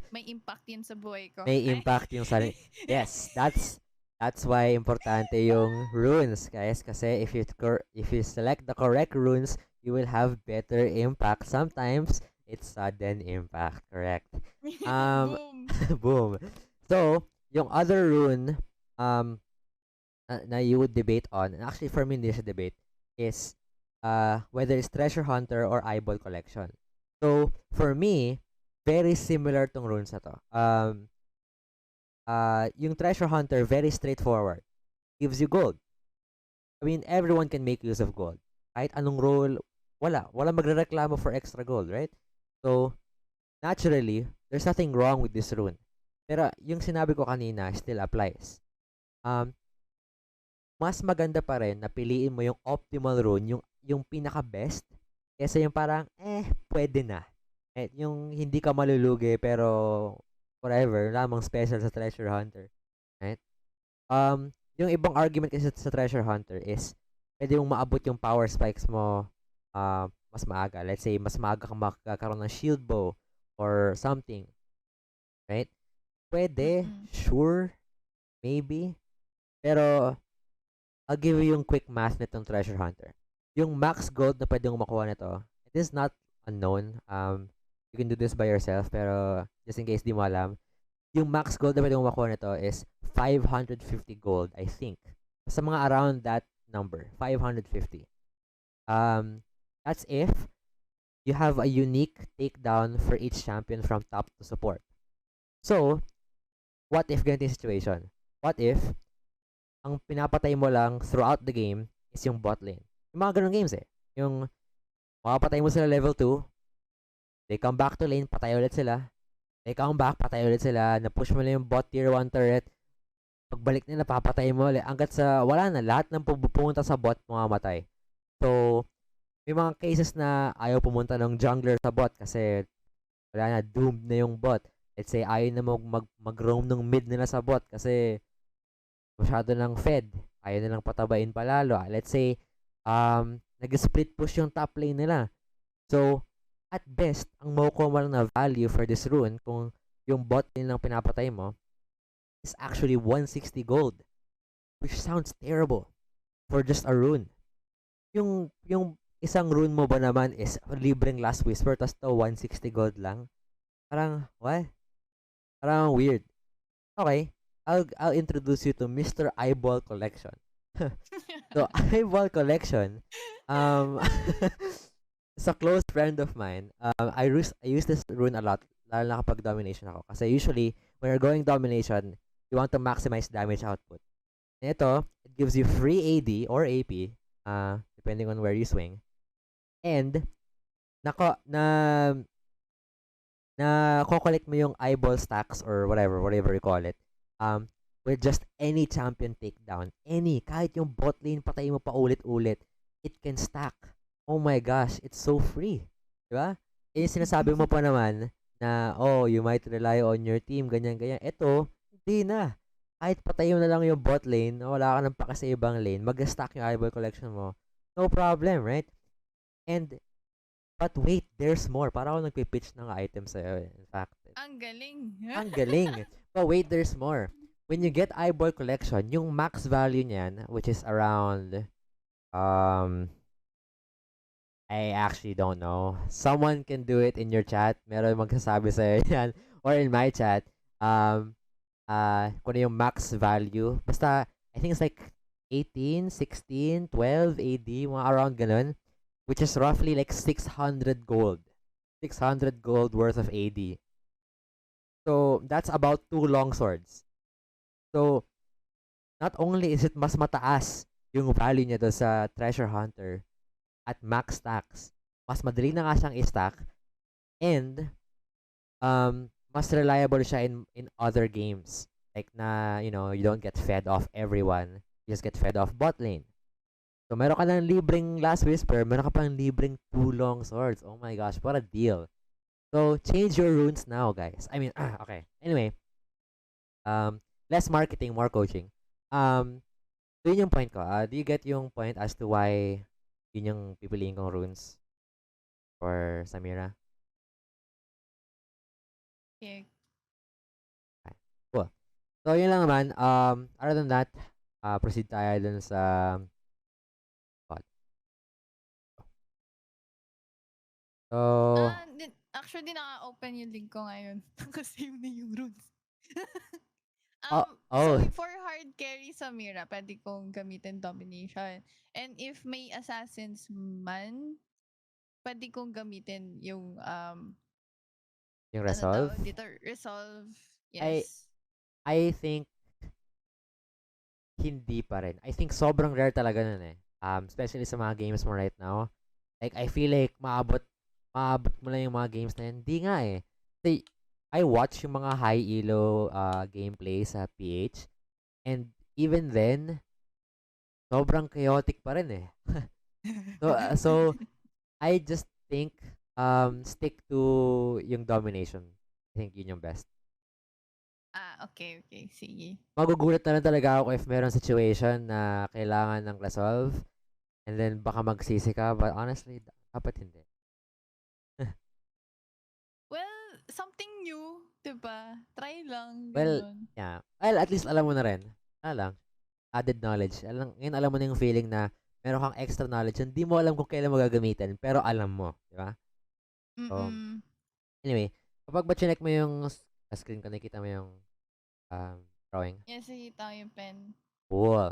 [SPEAKER 2] May impact yun sa buhay ko.
[SPEAKER 1] May impact yung sudden. Yes, that's why importante yung runes, guys. Kasi if you select the correct runes, you will have better impact. Sometimes it's sudden impact, correct?
[SPEAKER 2] Boom.
[SPEAKER 1] Boom. So, yung other rune na you would debate on, and actually for me hindi siya debate, is whether it's Treasure Hunter or Eyeball Collection. So, for me, very similar tong runes na to. Yung Treasure Hunter, very straightforward. Gives you gold. I mean, everyone can make use of gold. Kahit anong role, wala magrereklamo for extra gold, right? So, naturally, there's nothing wrong with this rune. Pero, yung sinabi ko kanina still applies. Mas maganda pa rin na piliin mo yung optimal rune, yung pinaka-best, kesa yung parang, pwede na. Yung hindi ka malulugi, pero, whatever, lamang special sa Treasure Hunter. Right? Yung ibang argument kasi sa Treasure Hunter is, pwede mong maabot yung power spikes mo mas maaga. Let's say, mas maaga kang makakaroon ng shield bow or something. Right? Pwede, sure, maybe. Pero, I'll give you yung quick math nitong Treasure Hunter. Yung max gold na pwede mong makuha nito, it is not unknown. You can do this by yourself, pero just in case di mo alam, yung max gold na pwede mong makuha nito is 550 gold, I think. Sa mga around that number, 550. That's if you have a unique takedown for each champion from top to support. So, what if ganito yung situation? What if ang pinapatay mo lang throughout the game is yung bot lane? Yung mga ganun games eh. Yung makapatay mo sila level 2, they come back to lane, patay ulit sila. They come back, patay ulit sila. Na-push mo na yung bot tier 1 turret. Pagbalik nila, papatay mo ulit. Hanggat sa, wala na, lahat ng pumunta sa bot, mamamatay. So, may mga cases na ayaw pumunta ng jungler sa bot kasi wala na, doomed na yung bot. Let's say, ayaw na mag-roam ng mid nila sa bot kasi masyado ng fed. Ayaw nilang patabain palalo. Let's say, nag-split push yung top lane nila. So, at best, ang makukuha mo lang na value for this rune kung yung bot lane lang pinapatay mo is actually 160 gold. Which sounds terrible for just a rune. Yung isang rune mo ba naman is libreng Last Whisper tas to 160 gold lang? Parang, what? Parang weird. Okay. I'll introduce you to Mr. Eyeball Collection. So, Eyeball Collection, is a close friend of mine. I use this rune a lot, lalo na kapag domination ako. Kasi usually, when you're going domination, you want to maximize damage output. And ito, it gives you free AD or AP, depending on where you swing. And, na collect mo yung eyeball stacks or whatever you call it. With just any champion takedown. Kahit yung bot lane patay mo pa ulit-ulit, it can stack. Oh my gosh, it's so free. Diba? Yung sinasabi mo pa naman na, you might rely on your team, ganyan-ganyan. Ito, hindi na. Kahit patay mo na lang yung bot lane, wala ka nang paka sa ibang lane, mag-stack yung eyeball collection mo. No problem, right? And, But wait, there's more. Para ako nagpipitch ng item sa'yo. In fact,
[SPEAKER 2] Ang galing.
[SPEAKER 1] ang galing. But wait, there's more. When you get eyeball collection, yung max value niyan, which is around, um, I actually don't know. Someone can do it in your chat. Meron magsasabi sa'yo yan. Or in my chat. Kung ano yung max value. Basta, I think it's like 18, 16, 12 AD, mga around ganun. Which is roughly like 600 gold. 600 gold worth of AD. So, that's about 2 long swords. So, not only is it mas mataas yung value niya doon sa treasure hunter at max stacks, mas madali na nga siyang i-stack, and mas reliable siya in other games. Like na, you don't get fed off everyone. You just get fed off bot lane. So, meron ka ng libreng Last Whisper, meron ka pang libreng 2 long swords. Oh my gosh, what a deal. So, change your runes now, guys. I mean, okay. Anyway, less marketing, more coaching. Yun yung point ko. Do you get yung point as to why yun yung pipiliin kong runes for Samira?
[SPEAKER 2] Okay.
[SPEAKER 1] Okay. Cool. So, yun lang naman. Other than that, proceed tayo dun sa pod. So,
[SPEAKER 2] Actually, naka-open yung link ko ngayon. Nakasave na yung runes.
[SPEAKER 1] oh,
[SPEAKER 2] So, for hard carry sa Mira, pwede kong gamitin domination. And if may assassins man, pwede kong gamitin yung
[SPEAKER 1] yung resolve?
[SPEAKER 2] dito, resolve. Yes.
[SPEAKER 1] I think hindi pa rin. I think sobrang rare talaga nun eh. Especially sa mga games mo right now. Like, I feel like maabot mo lang yung mga games na yun. Hindi nga eh. Kasi, I watch yung mga high elo gameplay sa PH. And even then, sobrang chaotic pa rin eh. So, I just think, stick to yung domination. I think yun yung best.
[SPEAKER 2] Okay. Sige.
[SPEAKER 1] Magugulat na lang talaga ako if meron situation na kailangan ng resolve. And then, baka magsisi ka. But honestly, dapat hindi.
[SPEAKER 2] Well, something new, diba? Try lang.
[SPEAKER 1] Well,
[SPEAKER 2] Ganun.
[SPEAKER 1] yeah. Well, at least alam mo na rin. Lang. Added knowledge. Ngayon alam mo na yung feeling na meron kang extra knowledge. Hindi mo alam kung kailan mo gagamitin, pero alam mo. Di ba? So, anyway, kapag ba chinek mo yung screen ko, nakita mo yung drawing?
[SPEAKER 2] Yes, nakita ko yung pen.
[SPEAKER 1] Cool.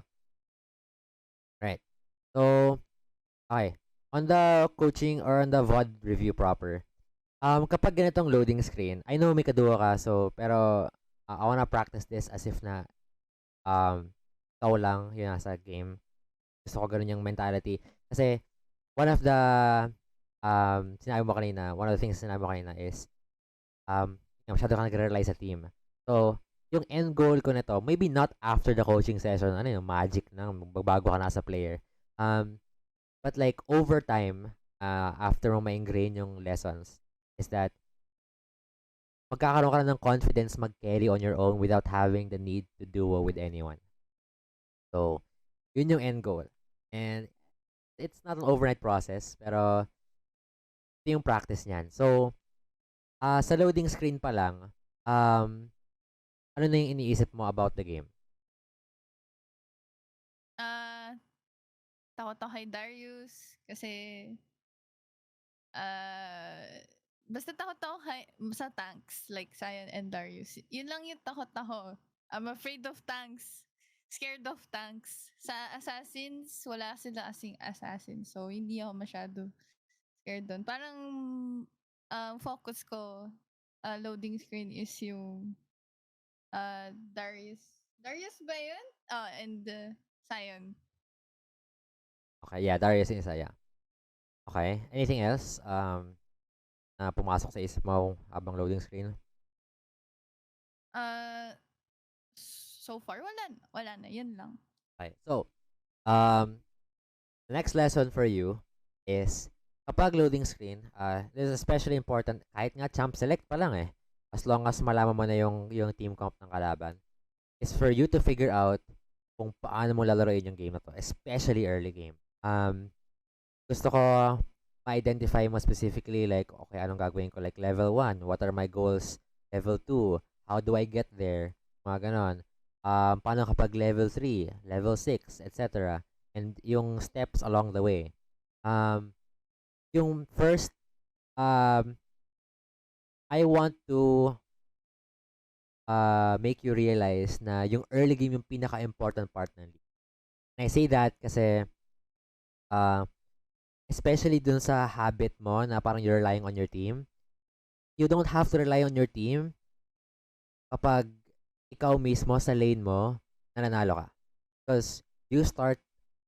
[SPEAKER 1] Right. So, okay. On the coaching or on the VOD review proper, kapag ganitong loading screen, I know may kaduwa ka, so, pero, I wanna practice this as if na, ikaw lang yung nasa game. Gusto ko ganun yung mentality. Kasi, one of the, sinabi mo kanina, one of the things sinabi mo kanina is, masyado ka nag-rely sa team. So, yung end goal ko nito, maybe not after the coaching session, magic na, magbabago ka na as a player. But like, over time, after mo ma-ingrain yung lessons, is that magkakaroon ka na ng confidence mag-carry on your own without having the need to duo with anyone. So, yun yung end goal. And it's not an overnight process, pero ito yung practice niyan. So, sa loading screen pa lang, ano na yung iniisip mo about the game?
[SPEAKER 2] Takot ako kay Darius kasi basta takot ako sa tanks like Sion and Darius. Yun lang yung takot ako. I'm afraid of tanks. Scared of tanks. Sa assassins, wala sila kasing assassin. So, hindi ako masyado scared doon. Parang focus ko loading screen is yung Darius. Darius ba yun? And Sion.
[SPEAKER 1] Okay, yeah, Darius and Isaiah. Okay, anything else na pumasok sa isip mo habang loading screen?
[SPEAKER 2] So far, wala na. Yun lang.
[SPEAKER 1] Okay, so, the next lesson for you is, kapag loading screen, this is especially important, kahit nga champ select pa lang eh, as long as malaman mo na yung team comp ng kalaban, is for you to figure out kung paano mo lalaroin yung game na to, especially early game. Gusto ko ma-identify mo specifically like, okay, anong gagawin ko? Like, level 1, what are my goals? Level 2, how do I get there? Mga ganon. Paano kapag level 3, level 6, etc. And yung steps along the way. Yung first, I want to make you realize na yung early game yung pinaka-important part ng league. And I say that kasi especially dun sa habit mo na parang you're relying on your team. You don't have to rely on your team kapag ikaw mismo sa lane mo nananalo ka. Because you start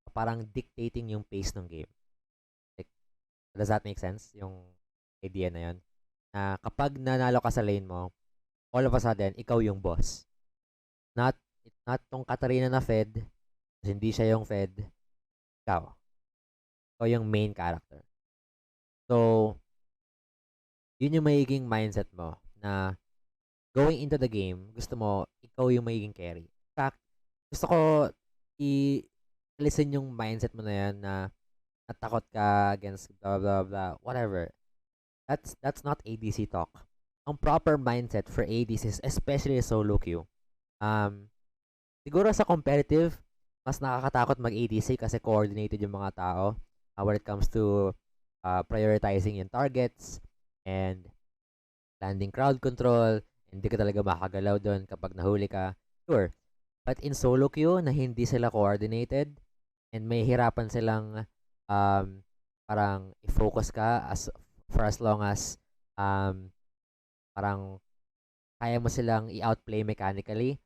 [SPEAKER 1] parang dictating yung pace ng game. Like, does that make sense? Yung idea na yun? Na kapag nanalo ka sa lane mo, all of a sudden, ikaw yung boss. It's not tong Katarina na fed, hindi siya yung fed, ikaw. Ikaw yung main character. So, yun yung magiging mindset mo na going into the game, gusto mo, ikaw yung magiging carry. In fact, gusto ko i-listen yung mindset mo na yan na natakot ka against blah blah blah, whatever. That's not ADC talk. Ang proper mindset for ADCs, especially solo queue, siguro sa competitive, mas nakakatakot mag-ADC kasi coordinated yung mga tao when it comes to prioritizing yung targets and landing crowd control. Hindi ka talaga makagalaw doon kapag nahuli ka. Sure. But in solo queue na hindi sila coordinated and may hirapan silang parang i-focus ka for as long as parang kaya mo silang i-outplay mechanically,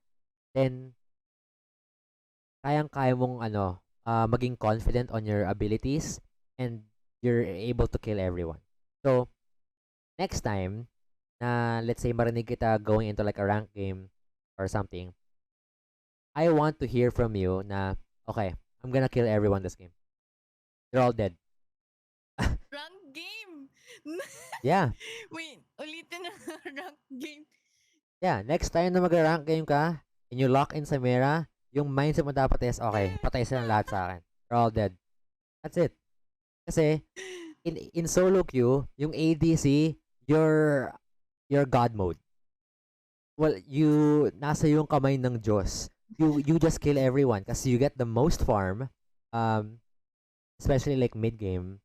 [SPEAKER 1] then kayang-kaya mong maging confident on your abilities and you're able to kill everyone. So, next time na let's say marinig kita going into like a rank game or something, I want to hear from you na, okay, I'm gonna kill everyone this game. They're all dead.
[SPEAKER 2] Rank game!
[SPEAKER 1] Yeah.
[SPEAKER 2] Wait, ulitin na rank game.
[SPEAKER 1] Yeah, next time na mag-rank game ka and you lock in sa Mira, yung mindset mo dapat is, okay, patay silang lahat sa akin. They're all dead. That's it. Kasi, in solo queue, yung ADC, your God mode. Well, nasa yung kamay ng Diyos. You just kill everyone kasi you get the most farm, especially like mid-game.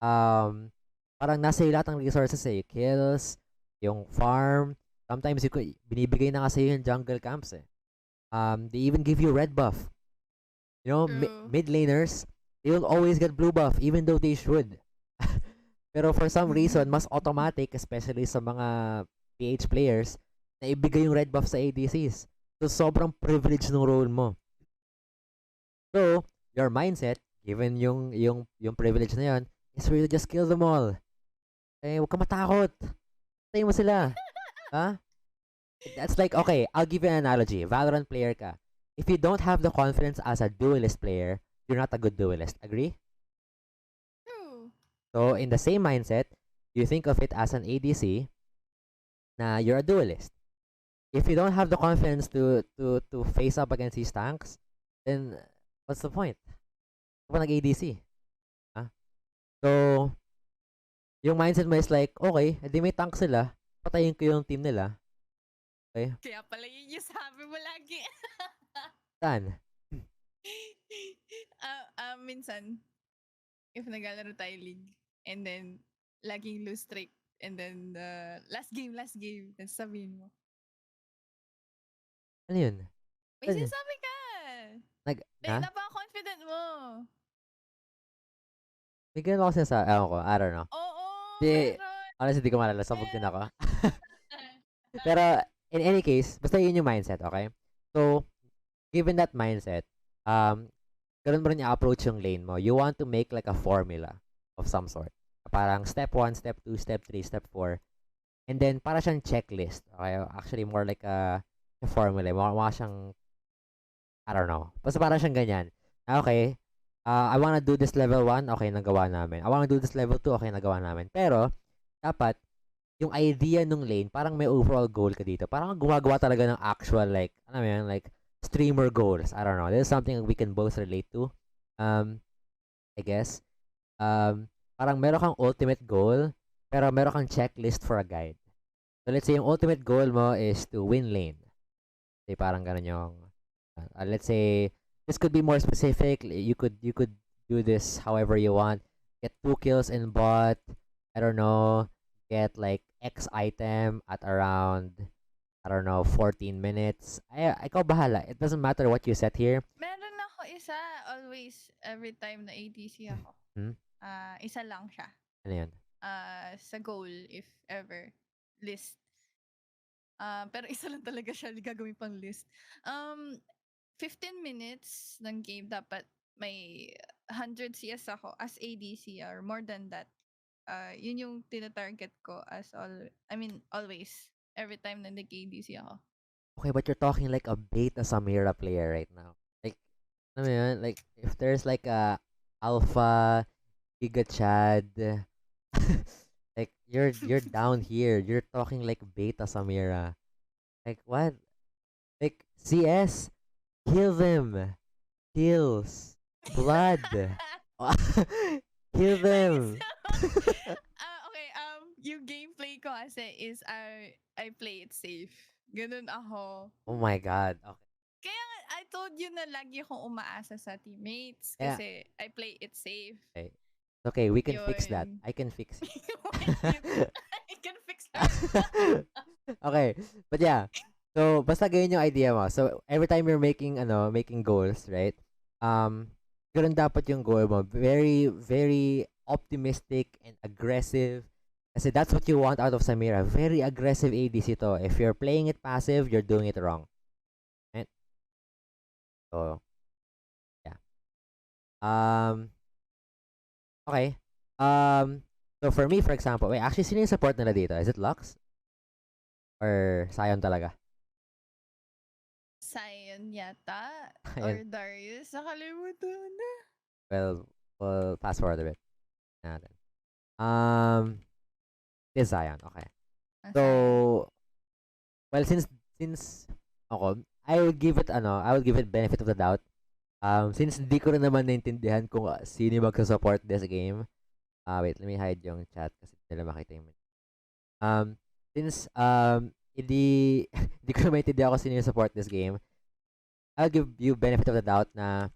[SPEAKER 1] Parang nasa yung lahat ng resources eh. Kills, yung farm, sometimes binibigay na kasi yung jungle camps eh. They even give you red buff. You know, mid laners, they will always get blue buff even though they should. Pero for some reason, mas automatic, especially sa mga PH players, na ibigay yung red buff sa ADCs. So, sobrang privilege ng role mo. So, your mindset, given yung privilege na yun, is really just kill them all. Eh, huwag ka matakot. Patay mo sila. Huh? That's like, okay, I'll give you an analogy. Valorant player ka. If you don't have the confidence as a duelist player, you're not a good duelist. Agree?
[SPEAKER 2] True.
[SPEAKER 1] So, in the same mindset, you think of it as an ADC na you're a duelist. If you don't have the confidence to face up against these tanks, then what's the point? Kapag nag-ADC. Huh? So, yung mindset mo is like, okay, edi may tank sila, patayin ko yung team nila. Okay?
[SPEAKER 2] Kaya pala yun yung sabi mo lagi.
[SPEAKER 1] Saan?
[SPEAKER 2] Minsan, if naglalaro tayo league, and then, laging lose streak, and then, last game, then sabihin mo.
[SPEAKER 1] Ano yun?
[SPEAKER 2] May sinasabi ka! Napaka-confident mo!
[SPEAKER 1] May ganun ako sinasabi. Ewan ko, I don't know.
[SPEAKER 2] Oo,
[SPEAKER 1] Honestly, di ko malala. Sabog din ako. Pero, in any case, basta yun yung mindset, okay? So, given that mindset, ganun mo rin i-approach yung lane mo. You want to make like a formula of some sort. Parang step 1, step 2, step 3, step 4. And then, para siyang checklist. Okay? Actually, more like a formula. Mukha siyang, I don't know. Basta para siyang ganyan. Okay, I wanna do this level 1, okay, nagawa namin. I wanna do this level 2, okay, nagawa namin. Pero, dapat, yung idea nung lane, parang may overall goal ka dito. Parang gumagawa talaga ng actual, like, ano yan, like, streamer goals. I don't know. This is something we can both relate to. I guess. parang meron kang ultimate goal, pero meron kang checklist for a guide. So, let's say yung ultimate goal mo is to win lane. Say, parang ganun yung, let's say, this could be more specific. You could do this however you want. Get 2 kills in bot. I don't know. Get like X item at around, I don't know, 14 minutes. Ikaw bahala. It doesn't matter what you set here.
[SPEAKER 2] Meron ako isa, always, every time na ADC ako.
[SPEAKER 1] Hmm?
[SPEAKER 2] Isa lang siya.
[SPEAKER 1] Ano yun?
[SPEAKER 2] Sa goal, if ever. List. Pero isa lang talaga siya, gagawin pang list. 15 minutes ng game, dapat may 100 CS ako as ADC or more than that. Yun yung tina-target ko always. Every time na nag-ADC ako.
[SPEAKER 1] Okay, but you're talking like a beta Samira player right now. Like, ano mo yun? Like, if there's like a alpha, Giga Chad, like, you're down here. You're talking like beta Samira. Like, what? Like, CS, kill them. Kills. Blood. Kill them.
[SPEAKER 2] Okay, yung gameplay ko kasi is I play it safe. Ganun ako.
[SPEAKER 1] Oh my God. Okay.
[SPEAKER 2] Kaya nga, I told you na lagi akong umaasa sa teammates
[SPEAKER 1] Yeah.
[SPEAKER 2] kasi I play it safe.
[SPEAKER 1] Okay. Okay, we can fix that.
[SPEAKER 2] Yun.
[SPEAKER 1] I can fix it.
[SPEAKER 2] I can fix that.
[SPEAKER 1] Okay. But yeah. So, basta ganyan yung idea mo. So, every time you're making goals, right? Ganun dapat yung goal mo. Very, very optimistic and aggressive. Kasi that's what you want out of Samira. Very aggressive ADC to. If you're playing it passive, you're doing it wrong. Right? So, yeah. Okay. So for me, for example, wait, actually, sino yung support nila dito? Is it Lux? Or Sion talaga?
[SPEAKER 2] Sion yata.
[SPEAKER 1] Ayun.
[SPEAKER 2] Or Darius. Nakalimutan na.
[SPEAKER 1] Well, we'll fast forward a bit. Natin. This Zion. Okay. So, well, since ako, I will give it benefit of the doubt. Since hindi ko rin naman naintindihan kung sino yung magsa-support this game. Wait, let me hide yung chat kasi hindi nila makita yung since hindi hindi ko naman naintindihan kung sino yung support this game. I'll give you benefit of the doubt na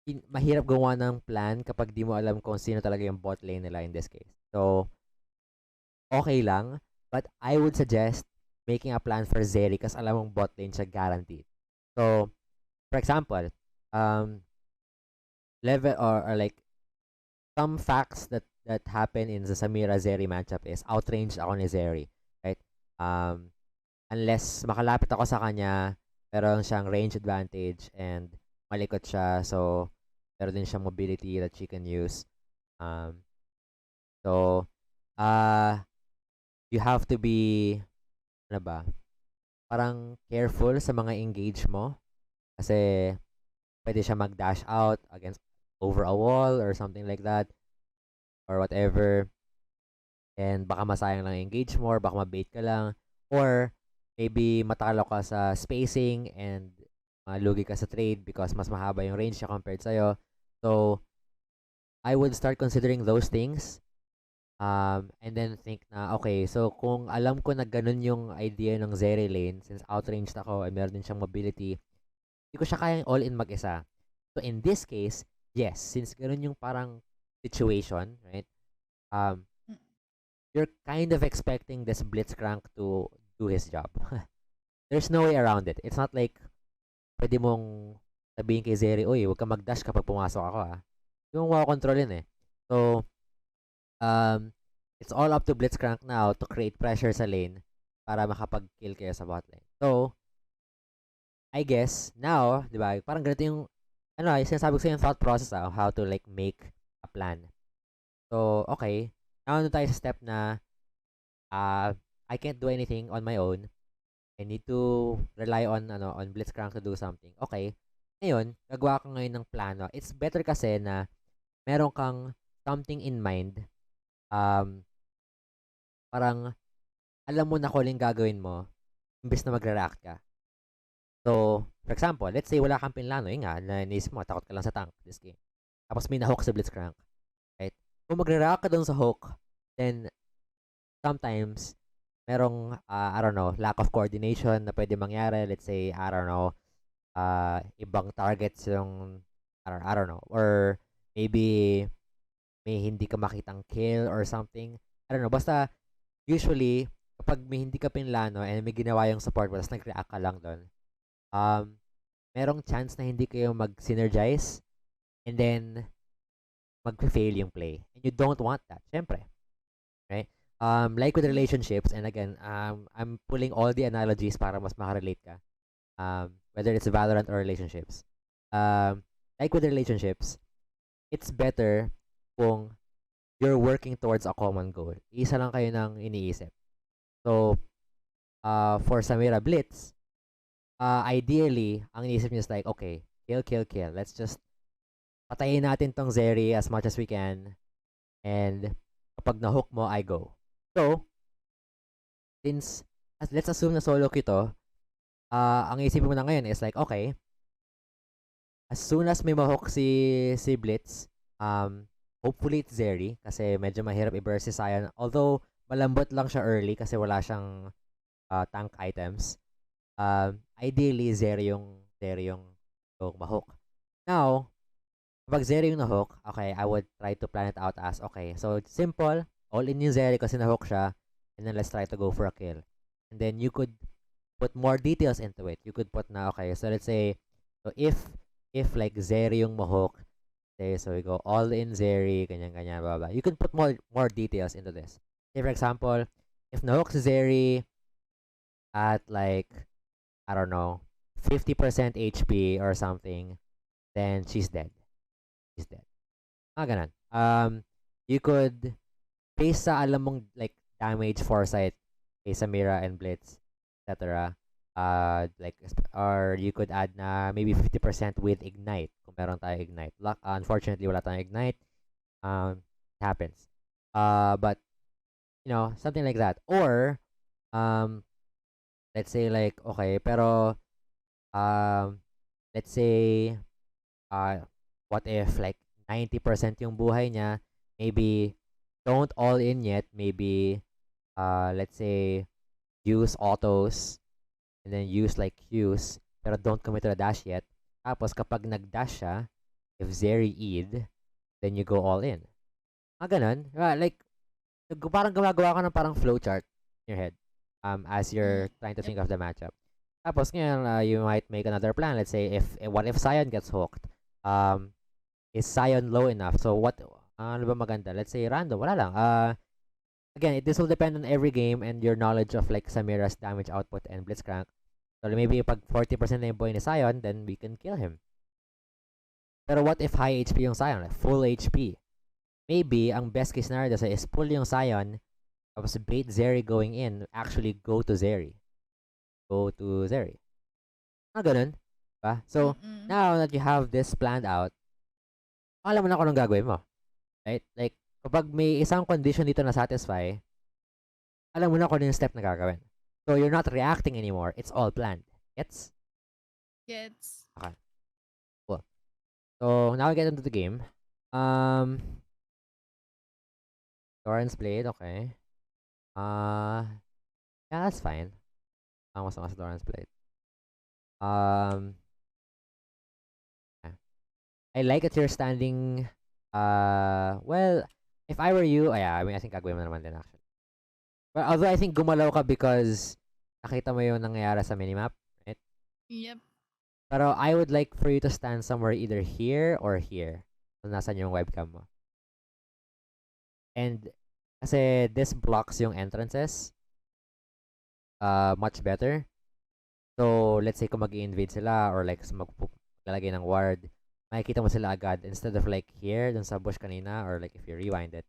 [SPEAKER 1] mahirap gawa ng plan kapag di mo alam kung sino talaga yung bot lane nila in this case. So, okay lang. But I would suggest making a plan for Zeri kasi alam mong bot lane siya guaranteed. So, for example, level or like some facts that happen in the Samira Zeri matchup is outranged ako ni Zeri. Right? Unless makalapit ako sa kanya, meron siyang range advantage and malikot siya. So, meron din siyang mobility that she can use. So, you have to be, ano ba, parang careful sa mga engage mo. Kasi, pwede siya mag-dash out over a wall or something like that. Or whatever. And baka masayang lang engage mo, or baka mabait ka lang. Or, maybe matalo ka sa spacing and malugi ka sa trade because mas mahaba yung range niya compared sa'yo. So, I would start considering those things. And then think na, okay, so kung alam ko na ganun yung idea ng Zeri lane, since outranged ako and meron din siyang mobility, hindi ko siya kayang all-in mag-isa. So, in this case, yes, since ganun yung parang situation, right? You're kind of expecting this Blitzcrank to do his job. There's no way around it. It's not like pwede mong sabihin kay Zeri, uy, huwag ka mag-dash kapag pumasok ako, ha. Yung makakontrolin eh. So, it's all up to Blitzcrank now to create pressure sa lane para makapag-kill kayo sa bot lane. So, I guess, now, di ba, parang ganito yung, sinasabi ko sa yung thought process of how to like make a plan. So, okay. Now, tayo sa step na, I can't do anything on my own. I need to rely on Blitzcrank to do something. Okay. Ngayon, gagawa ko ngayon ng plano. It's better kasi na meron kang something in mind. Parang alam mo na kung yung gagawin mo imbes na magre-react ka. So, for example, let's say wala kang pinlano. Yun nga, naisip mo, takot ka lang sa tank this game. tapos may na-hook sa Blitzcrank, right? Kung magre-react ka dun sa hook, then sometimes merong I don't know, lack of coordination na pwede mangyari. Let's say, I don't know, ibang targets yung I don't know, or maybe may hindi ka makitang kill or something. I don't know, basta usually kapag may hindi ka pinlano and may ginawa yung support mo tapos nag-react ka lang doon, um, merong chance na hindi kayo mag-synergize and then mag-fail yung play. And you don't want that, syempre. Right? Like with
[SPEAKER 2] Yep.
[SPEAKER 1] relationships, and again, I'm pulling all the analogies para mas makarelate ka. Whether it's Valorant or relationships. Like with relationships, it's better kung you're working towards a common goal. Isa lang kayo ng iniisip. So, for Samira Blitz, ideally, ang iniisip niya is like, okay, kill, kill, kill. Let's just patayin natin tong Zeri as much as we can. And kapag na-hook mo, I go. So, since, let's assume na solo Q to, ang isipin mo na ngayon is like, okay, as soon as may ma-hook si Blitz, hopefully it's Zeri, kasi medyo mahirap i-burst si Sion. Although, malambot lang siya early kasi wala siyang tank items. Ideally, Zeri yung ma-hook. Now, kapag Zeri yung na-hook, okay, I would try to plan it out as, okay, so simple, all in yung Zeri kasi na-hook siya, and then let's try to go for a kill. And then you could put more details into it. You could put na, okay, so let's say, so if like Zeri yung ma-hook, say, so we go all in Zeri, ganyan, blah, blah. You can put more details into this. Say, for example, if na-hook si Zeri at like, I don't know, 50% HP or something, then she's dead. She's dead. Ganon. You could, based sa alam mong like damage foresight kay Samira and Blitz, etc. Like, or you could add na maybe 50% with Ignite kung meron tayo Ignite. Unfortunately, wala tayong Ignite. It happens. But you know, something like that. Or let's say like, okay, pero let's say what if like 90% yung buhay niya, maybe don't all in yet, maybe let's say use autos and then use like Qs, pero don't commit to the dash yet. Tapos kapag nag-dash siya, if Zeri Eid, then you go all in. Ganon. Like, parang gumagawa ka ng parang flowchart in your head as you're trying to think of the matchup. Tapos ngayon, you might make another plan. Let's say, what if Sion gets hooked? Is Sion low enough? So, ano ba maganda? Let's say, random. Wala lang. Again, this will depend on every game and your knowledge of like Samira's damage output and Blitzcrank. So maybe pag 40% na yung buhay ni Sion, then we can kill him. Pero what if high HP yung Sion? Like full HP. Maybe, ang best case scenario is pull yung Sion, tapos bait Zeri going in, actually go to Zeri. Go to Zeri. Ganun. Diba? So, now that you have this planned out, alam mo na kung anong gagawin mo. Right? Like, kapag may isang condition dito na satisfy, alam mo na kung ano yung step na gagawin. So, you're not reacting anymore. It's all planned. Gets?
[SPEAKER 2] Gets.
[SPEAKER 1] Okay. Cool. So, now we get into the game. Doran's Blade, okay. Yeah, that's fine. Mas Doran's Blade. Okay. I like that you're standing, well, if I were you, yeah, I mean, I think gagawin mo naman din actually. But although I think gumalaw ka because nakita mo yung nangyayari sa minimap, right?
[SPEAKER 2] Yep.
[SPEAKER 1] Pero I would like for you to stand somewhere either here or here. So, nasan yung webcam mo. And, kasi this blocks yung entrances much better. So, let's say kung mag-invade sila or like maglalagay ng ward, makikita mo sila agad instead of like here, dun sa bush kanina, or like if you rewind it,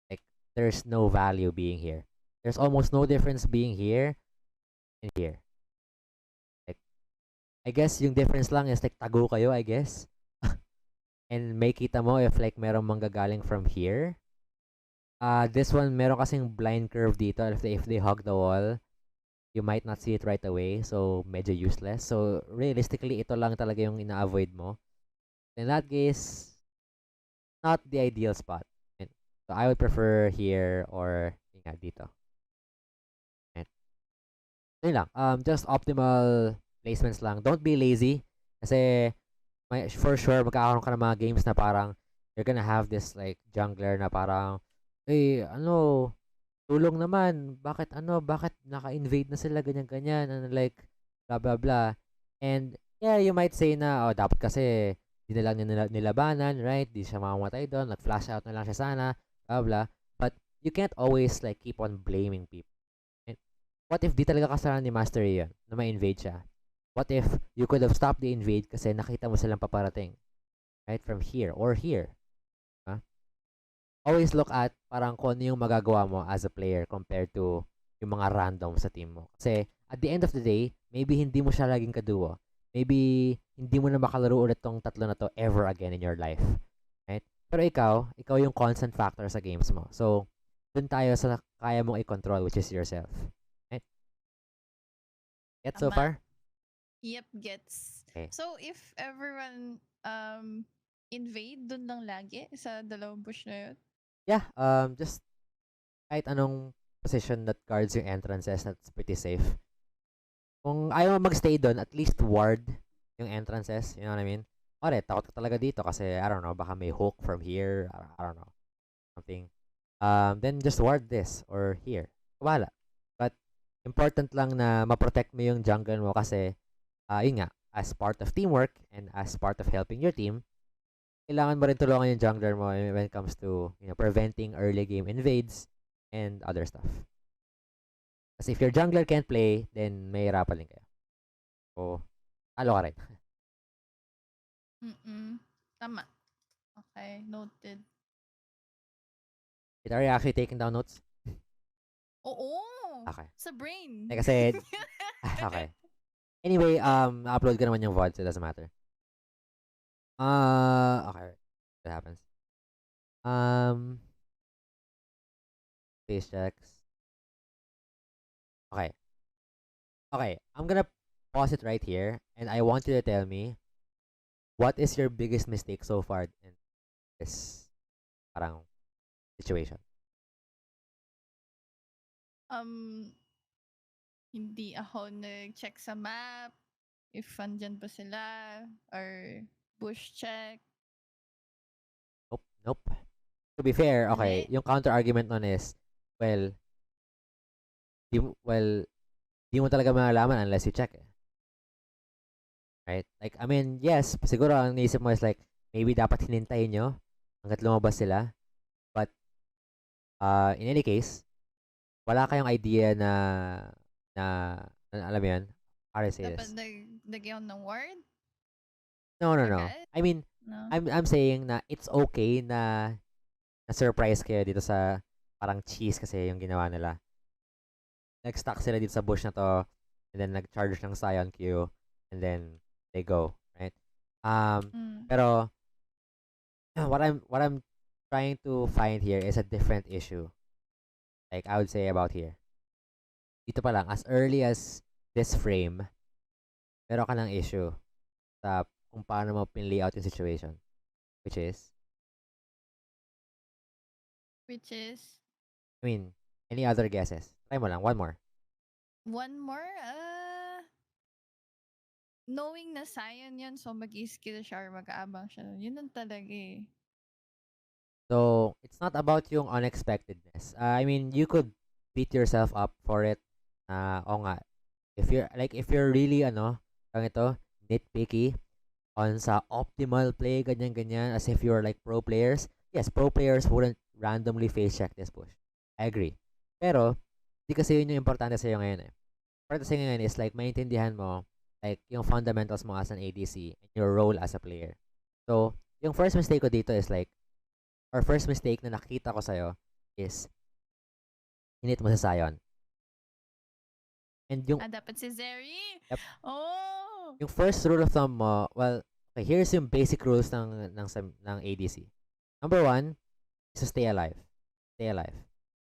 [SPEAKER 1] like there's no value being here. There's almost no difference being here and here. Like, I guess yung difference lang is like tago kayo, I guess. And may kita mo if like merong manggagaling from here. This one, meron kasing blind curve dito. If they hug the wall, you might not see it right away. So, medyo useless. So, realistically, ito lang talaga yung ina-avoid mo. In that case, not the ideal spot. And so I would prefer here or yun nga, dito. And yun lang. Just optimal placements lang. Don't be lazy. Kasi for sure magkakaroon ka ng mga games na parang you're gonna have this like jungler na parang ano, tulong naman. Bakit naka-invade na sila ganyan-ganyan and like blah blah blah. And yeah, you might say na dapat kasi di na lang nilabanan, right? Di siya mamamatay doon, nag-flash out na lang siya sana, blah blah. But you can't always like keep on blaming people. And what if di talaga kasalanan ni Master yun na ma-invade siya? What if you could have stopped the invade kasi nakita mo silang paparating, right? From here or here. Huh? Always look at parang kung ano yung magagawa mo as a player compared to yung mga random sa team mo. Kasi at the end of the day, maybe hindi mo siya laging kaduo. Maybe hindi mo na makalaro ulit tong tatlo na to ever again in your life. Right? Pero ikaw yung constant factor sa games mo. So, dun tayo sa kaya mong i-control, which is yourself. Right? Get so
[SPEAKER 2] Tama.
[SPEAKER 1] far?
[SPEAKER 2] Yep, gets.
[SPEAKER 1] Okay.
[SPEAKER 2] So, if everyone invade dun lang lagi sa dalawang bush na yun?
[SPEAKER 1] Yeah, just kahit anong position that guards yung entrances, that's pretty safe. Kung ayaw mo magstay doon, at least ward yung entrances, you know what I mean? Pare, takot ka talaga dito kasi, I don't know, baka may hook from here, I don't know, something. Then just ward this or here. Wala. But, important lang na ma-protect mo yung jungle mo kasi, yun nga, as part of teamwork and as part of helping your team, kailangan mo rin tulungan yung jungler mo when it comes to, preventing early game invades and other stuff. Kasi if your jungler can't play, then may hirapan din kayo. So, talo ka rin.
[SPEAKER 2] Tama. Okay, noted.
[SPEAKER 1] Are you actually taking down notes?
[SPEAKER 2] Oo!
[SPEAKER 1] Okay.
[SPEAKER 2] Sa brain.
[SPEAKER 1] Kasi, okay. Anyway, upload ko naman yung VOD, so it doesn't matter. Okay. What happens? Space checks. Okay. Okay, I'm gonna pause it right here, and I want you to tell me what is your biggest mistake so far in this parang situation.
[SPEAKER 2] Hindi ako nag-check sa map if andyan ba sila or bush check.
[SPEAKER 1] Nope. To be fair, okay,
[SPEAKER 2] Mali.
[SPEAKER 1] yung counter argument nun is, well, di mo talaga malalaman unless you check. Right? Like, I mean, yes, siguro ang naisip mo is like, maybe dapat hinintayin nyo hanggat lumabas sila. But, in any case, wala kayong idea na alam mo yun, how to say
[SPEAKER 2] Dapat
[SPEAKER 1] this?
[SPEAKER 2] nagyan ng word?
[SPEAKER 1] No.
[SPEAKER 2] Agad?
[SPEAKER 1] I mean,
[SPEAKER 2] No.
[SPEAKER 1] I'm saying na it's okay na surprise kayo dito sa parang cheese kasi yung ginawa nila. Nag-stuck sila dito sa bush na to, and then nag-charge ng Scion Q, and then they go, right? Pero what I'm trying to find here is a different issue. Like I would say about here. Dito pa lang, as early as this frame, meron ka ng issue sa kung paano mo pin-layout yung situation. Which is? I mean, any other guesses? Try mo lang, one more.
[SPEAKER 2] One more? Knowing na Scion yun, so mag-skill siya or mag-aabang siya. Yun ang talaga eh.
[SPEAKER 1] So, it's not about yung unexpectedness. I mean, you could beat yourself up for it. O nga, if you're really, nitpicky on sa optimal play, ganyan, as if you're like pro players, yes, pro players wouldn't randomly face check this push. I agree. Pero, di kasi yun yung importante sa'yo ngayon eh. Importante sa'yo ngayon is like, maintindihan mo, like, yung fundamentals mo as an ADC and your role as a player. So, yung first mistake ko dito is like, or first mistake na nakita ko sa'yo is, hinit mo sa Scion. And yung...
[SPEAKER 2] dapat si Zeri?
[SPEAKER 1] Yep.
[SPEAKER 2] Oh!
[SPEAKER 1] Yung first rule of thumb mo, well, okay, here's yung basic rules ng ADC. Number 1 is to stay alive. Stay alive.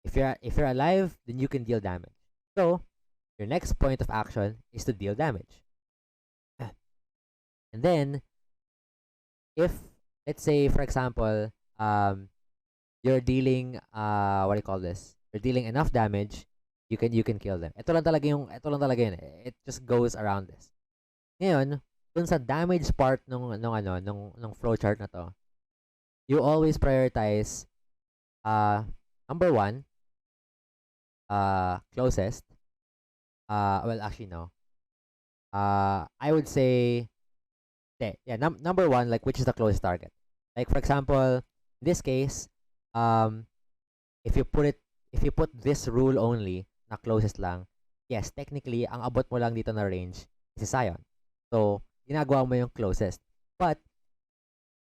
[SPEAKER 1] If you're alive, then you can deal damage. So, your next point of action is to deal damage. And then, if, let's say, for example, you're dealing what do you call this? You're dealing enough damage, you can kill them. Ito lang talaga yun. It just goes around this. Ngayon, dun sa damage part nung flowchart na to, you always prioritize number one, closest. Well, actually no. I would say yeah, number one, like which is the closest target. Like for example, in this case, um, if you put it, if you put this rule only na closest lang, yes, technically, ang abot mo lang dito na range is si Sion. So, ginagawa mo yung closest. But,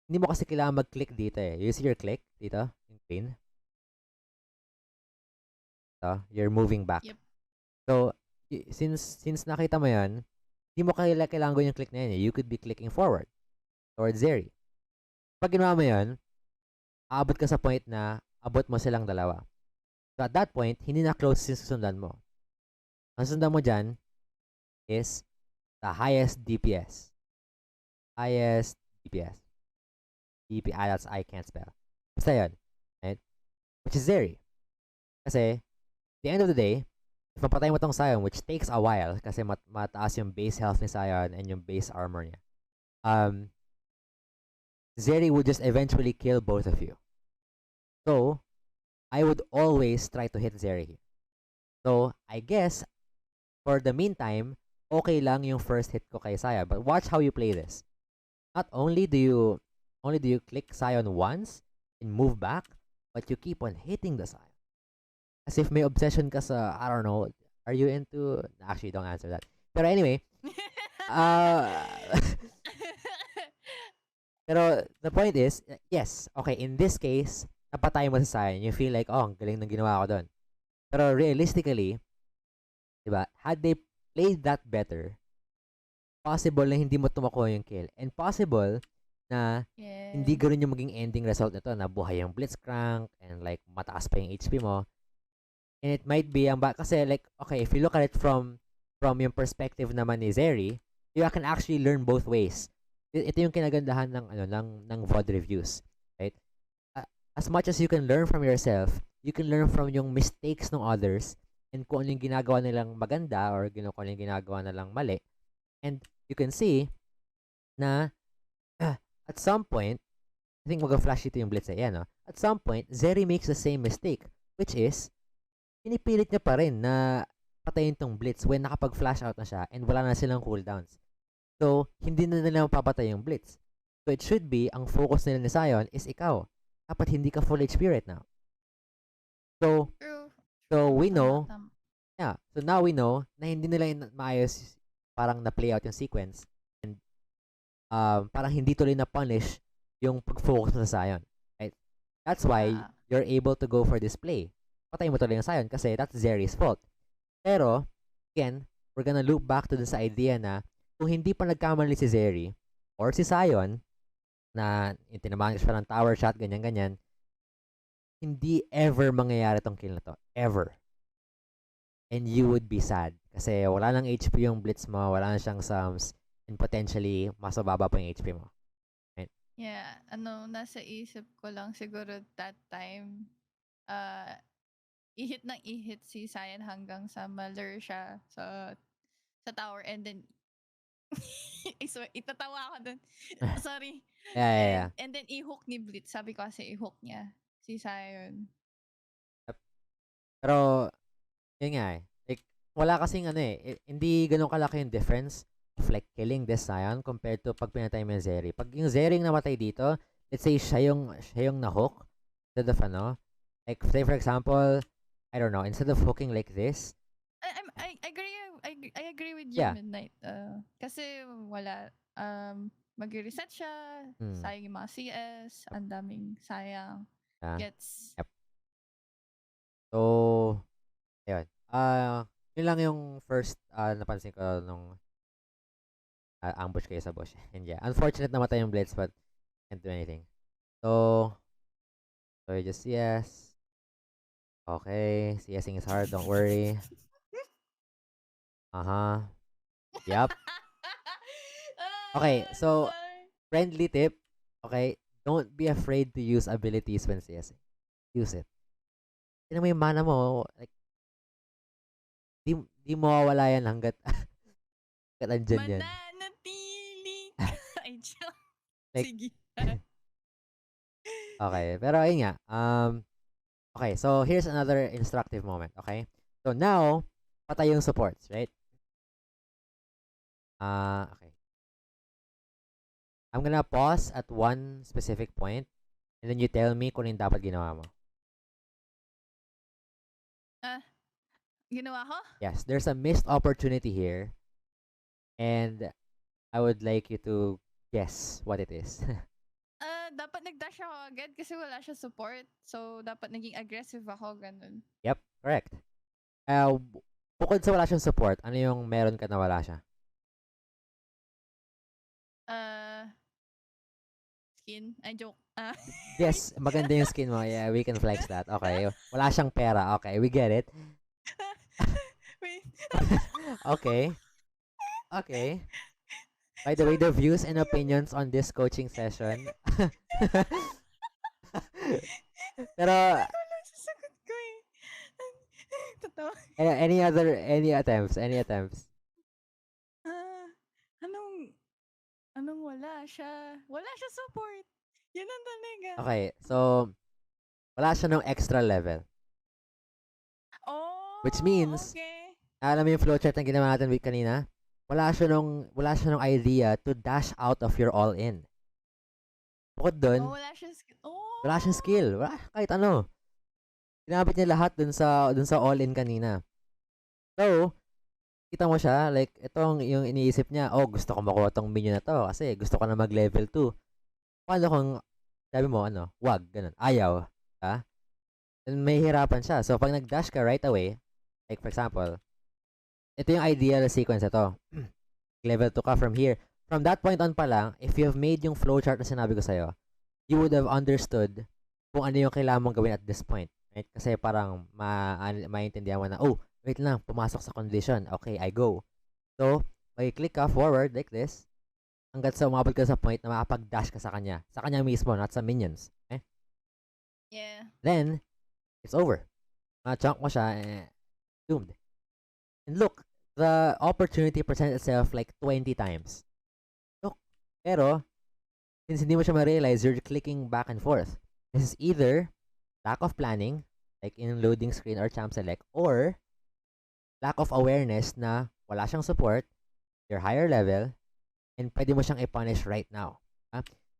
[SPEAKER 1] hindi mo kasi kailangan mag-click dito eh. You see your click dito? Yung pin? So, you're moving back.
[SPEAKER 2] Yep.
[SPEAKER 1] So, since nakita mo yan, hindi mo kailangan gawin yung click na yan eh. You could be clicking forward towards Zeri. Pag ginawa mo yan, aabot ka sa point na abot mo silang dalawa. So at that point, hindi na close yung susundan mo. Ang susundan mo dyan is the highest DPS. Highest DPS. That's I can't spell. Basta yun. Right? Which is Zeri. Kasi, at the end of the day, if mapatay mo tong Sion, which takes a while, kasi mataas yung base health ni Sion and yung base armor niya, Zeri would just eventually kill both of you. So, I would always try to hit Zeri here. So, I guess, for the meantime, okay lang yung first hit ko kay Sion. But watch how you play this. Not only do you click Sion once and move back, but you keep on hitting the Sion. As if may obsession ka sa, I don't know, are you into... Actually, don't answer that. Pero anyway, pero the point is, yes, okay, in this case, napatay mo si Sion, you feel like, oh, ang galing ng ginawa ko doon. Pero realistically, diba, had they played that better, possible na hindi mo tumakuha yung kill. And possible na hindi ganoon yung maging ending result nito, na buhay yung Blitzcrank and like mataas pa yung HP mo. And it might be kasi like, okay, if you look at it from yung perspective naman ni Zeri, you can actually learn both ways. Ito yung kinagandahan ng VOD reviews, right? As much as you can learn from yourself, you can learn from yung mistakes ng others and kung ano yung ginagawa nilang maganda or kung ano yung ginagawa nilang mali. And you can see na at some point, I think mag-flash ito yung blitz eh. Yan, no? At some point, Zeri makes the same mistake, which is, pinipilit niya pa rin na patayin tong blitz when nakapag-flash out na siya and wala na silang cooldowns. So, hindi na nila mapapatay yung blitz. So, it should be, ang focus nila ni Sion is ikaw. Dapat hindi ka full HP right now. So, we know, so now we know na hindi nila maayos parang na-play out yung sequence and parang hindi tuloy na-punish yung pag-focus mo sa Sion. Right? That's why you're able to go for this play. Patay mo tuloy yung Sion kasi that's Zeri's fault. Pero, again, we're gonna loop back to this idea na kung hindi pa nagkamali si Zeri or si Sion na tinamaan siya ng tower shot, ganyan-ganyan, hindi ever mangyayari tong kill na to. Ever. And you would be sad. Kasi wala nang HP yung blitz mo, wala na siyang sums, and potentially, mas mababa pa yung HP mo. Right?
[SPEAKER 2] Yeah, nasa isip ko lang siguro that time, ihit si Sion hanggang sa malure siya sa tower and then itatawa ako dun. Sorry.
[SPEAKER 1] Yeah.
[SPEAKER 2] And then i-hook ni Blitz. Sabi ko kasi i-hook niya si Sion.
[SPEAKER 1] Pero, yun nga eh. Like, wala kasing hindi ganun kalaki yung difference of like killing this Sion compared to pag pinatay mo yung Zeri. Pag yung Zeri yung namatay dito, let's say siya yung na-hook instead of like say for example, I don't know, instead of hooking like this,
[SPEAKER 2] I agree with you, Midnight. Kasi wala, mag-reset siya, sayang yung mga CS, ang daming sayang. Gets.
[SPEAKER 1] Yep. So, ayun. Yun lang yung first napansin ko nung ambush kayo sa bush. And yeah, unfortunate namatay yung blitz but can't do anything. So you just CS. Okay, CSing is hard, don't worry. Yep. Okay, so friendly tip. Okay, don't be afraid to use abilities when CS. Use it. Tignan mo yung mana mo, like, di mawawala yan hanggat, hanggat andyan yan.
[SPEAKER 2] Mananatili ka. Ay, joke.
[SPEAKER 1] Like,
[SPEAKER 2] Sige.
[SPEAKER 1] okay, pero ayun nga, okay, so here's another instructive moment, okay? So now, patay yung supports, right? Okay. I'm gonna pause at one specific point, and then you tell me kung yung dapat ginawa mo.
[SPEAKER 2] Ginawa ko?
[SPEAKER 1] Yes, there's a missed opportunity here, and I would like you to guess what it is.
[SPEAKER 2] Dapat nag-dash ako agad kasi wala siya support. So, dapat naging aggressive ako, ganun.
[SPEAKER 1] Yep, correct. Bukod sa wala siyang support, ano yung meron ka na wala siya?
[SPEAKER 2] Skin? Ay, joke.
[SPEAKER 1] Yes, maganda yung skin mo. Yeah, we can flex that. Okay. Wala siyang pera. Okay, we get it.
[SPEAKER 2] Wait.
[SPEAKER 1] Okay. Okay. By the way, the views and opinions on this coaching session. Pero,
[SPEAKER 2] Ikaw lang sasagot ko eh. Totoo.
[SPEAKER 1] any attempts? Any attempts?
[SPEAKER 2] Anong wala siya? Wala siya support. Yun ang talaga.
[SPEAKER 1] Okay, so, wala siya ng extra level.
[SPEAKER 2] Oh,
[SPEAKER 1] Which means,
[SPEAKER 2] okay.
[SPEAKER 1] alam mo yung flowchart na ginawa natin week kanina? Wala siya nung idea to dash out of your all-in. Bukod dun,
[SPEAKER 2] wala siyang skill. Oh!
[SPEAKER 1] wala siyang skill. Wala, kahit ano. Ginamit niya lahat dun sa all-in kanina. So, kita mo siya, like, itong yung iniisip niya, oh, gusto ko makuha tong minion na to kasi gusto ko na mag-level 2. Paano kung, sabi mo, wag, ganun, ayaw, ha? Then may hirapan siya. So, pag nag-dash ka right away, like, for example, ito yung ideal sequence ito. Level 2 ka from here. From that point on pa lang, if you've made yung flowchart na sinabi ko sa'yo, you would have understood kung ano yung kailangan mong gawin at this point. Right? Kasi parang maintindihan mo na, oh, wait lang, pumasok sa condition. Okay, I go. So, mag-click ka forward like this, hanggat sa umabot ka sa point na makapag-dash ka sa kanya. Sa kanya mismo, not sa minions. Okay?
[SPEAKER 2] Yeah.
[SPEAKER 1] Then, it's over. Ma-chunk mo siya, doomed. And look, the opportunity presents itself like 20 times. Look, pero, since hindi mo siya ma-realize, you're clicking back and forth. This is either lack of planning, like in loading screen or champ select, or lack of awareness na wala siyang support, you're higher level, and pwede mo siyang i-punish right now.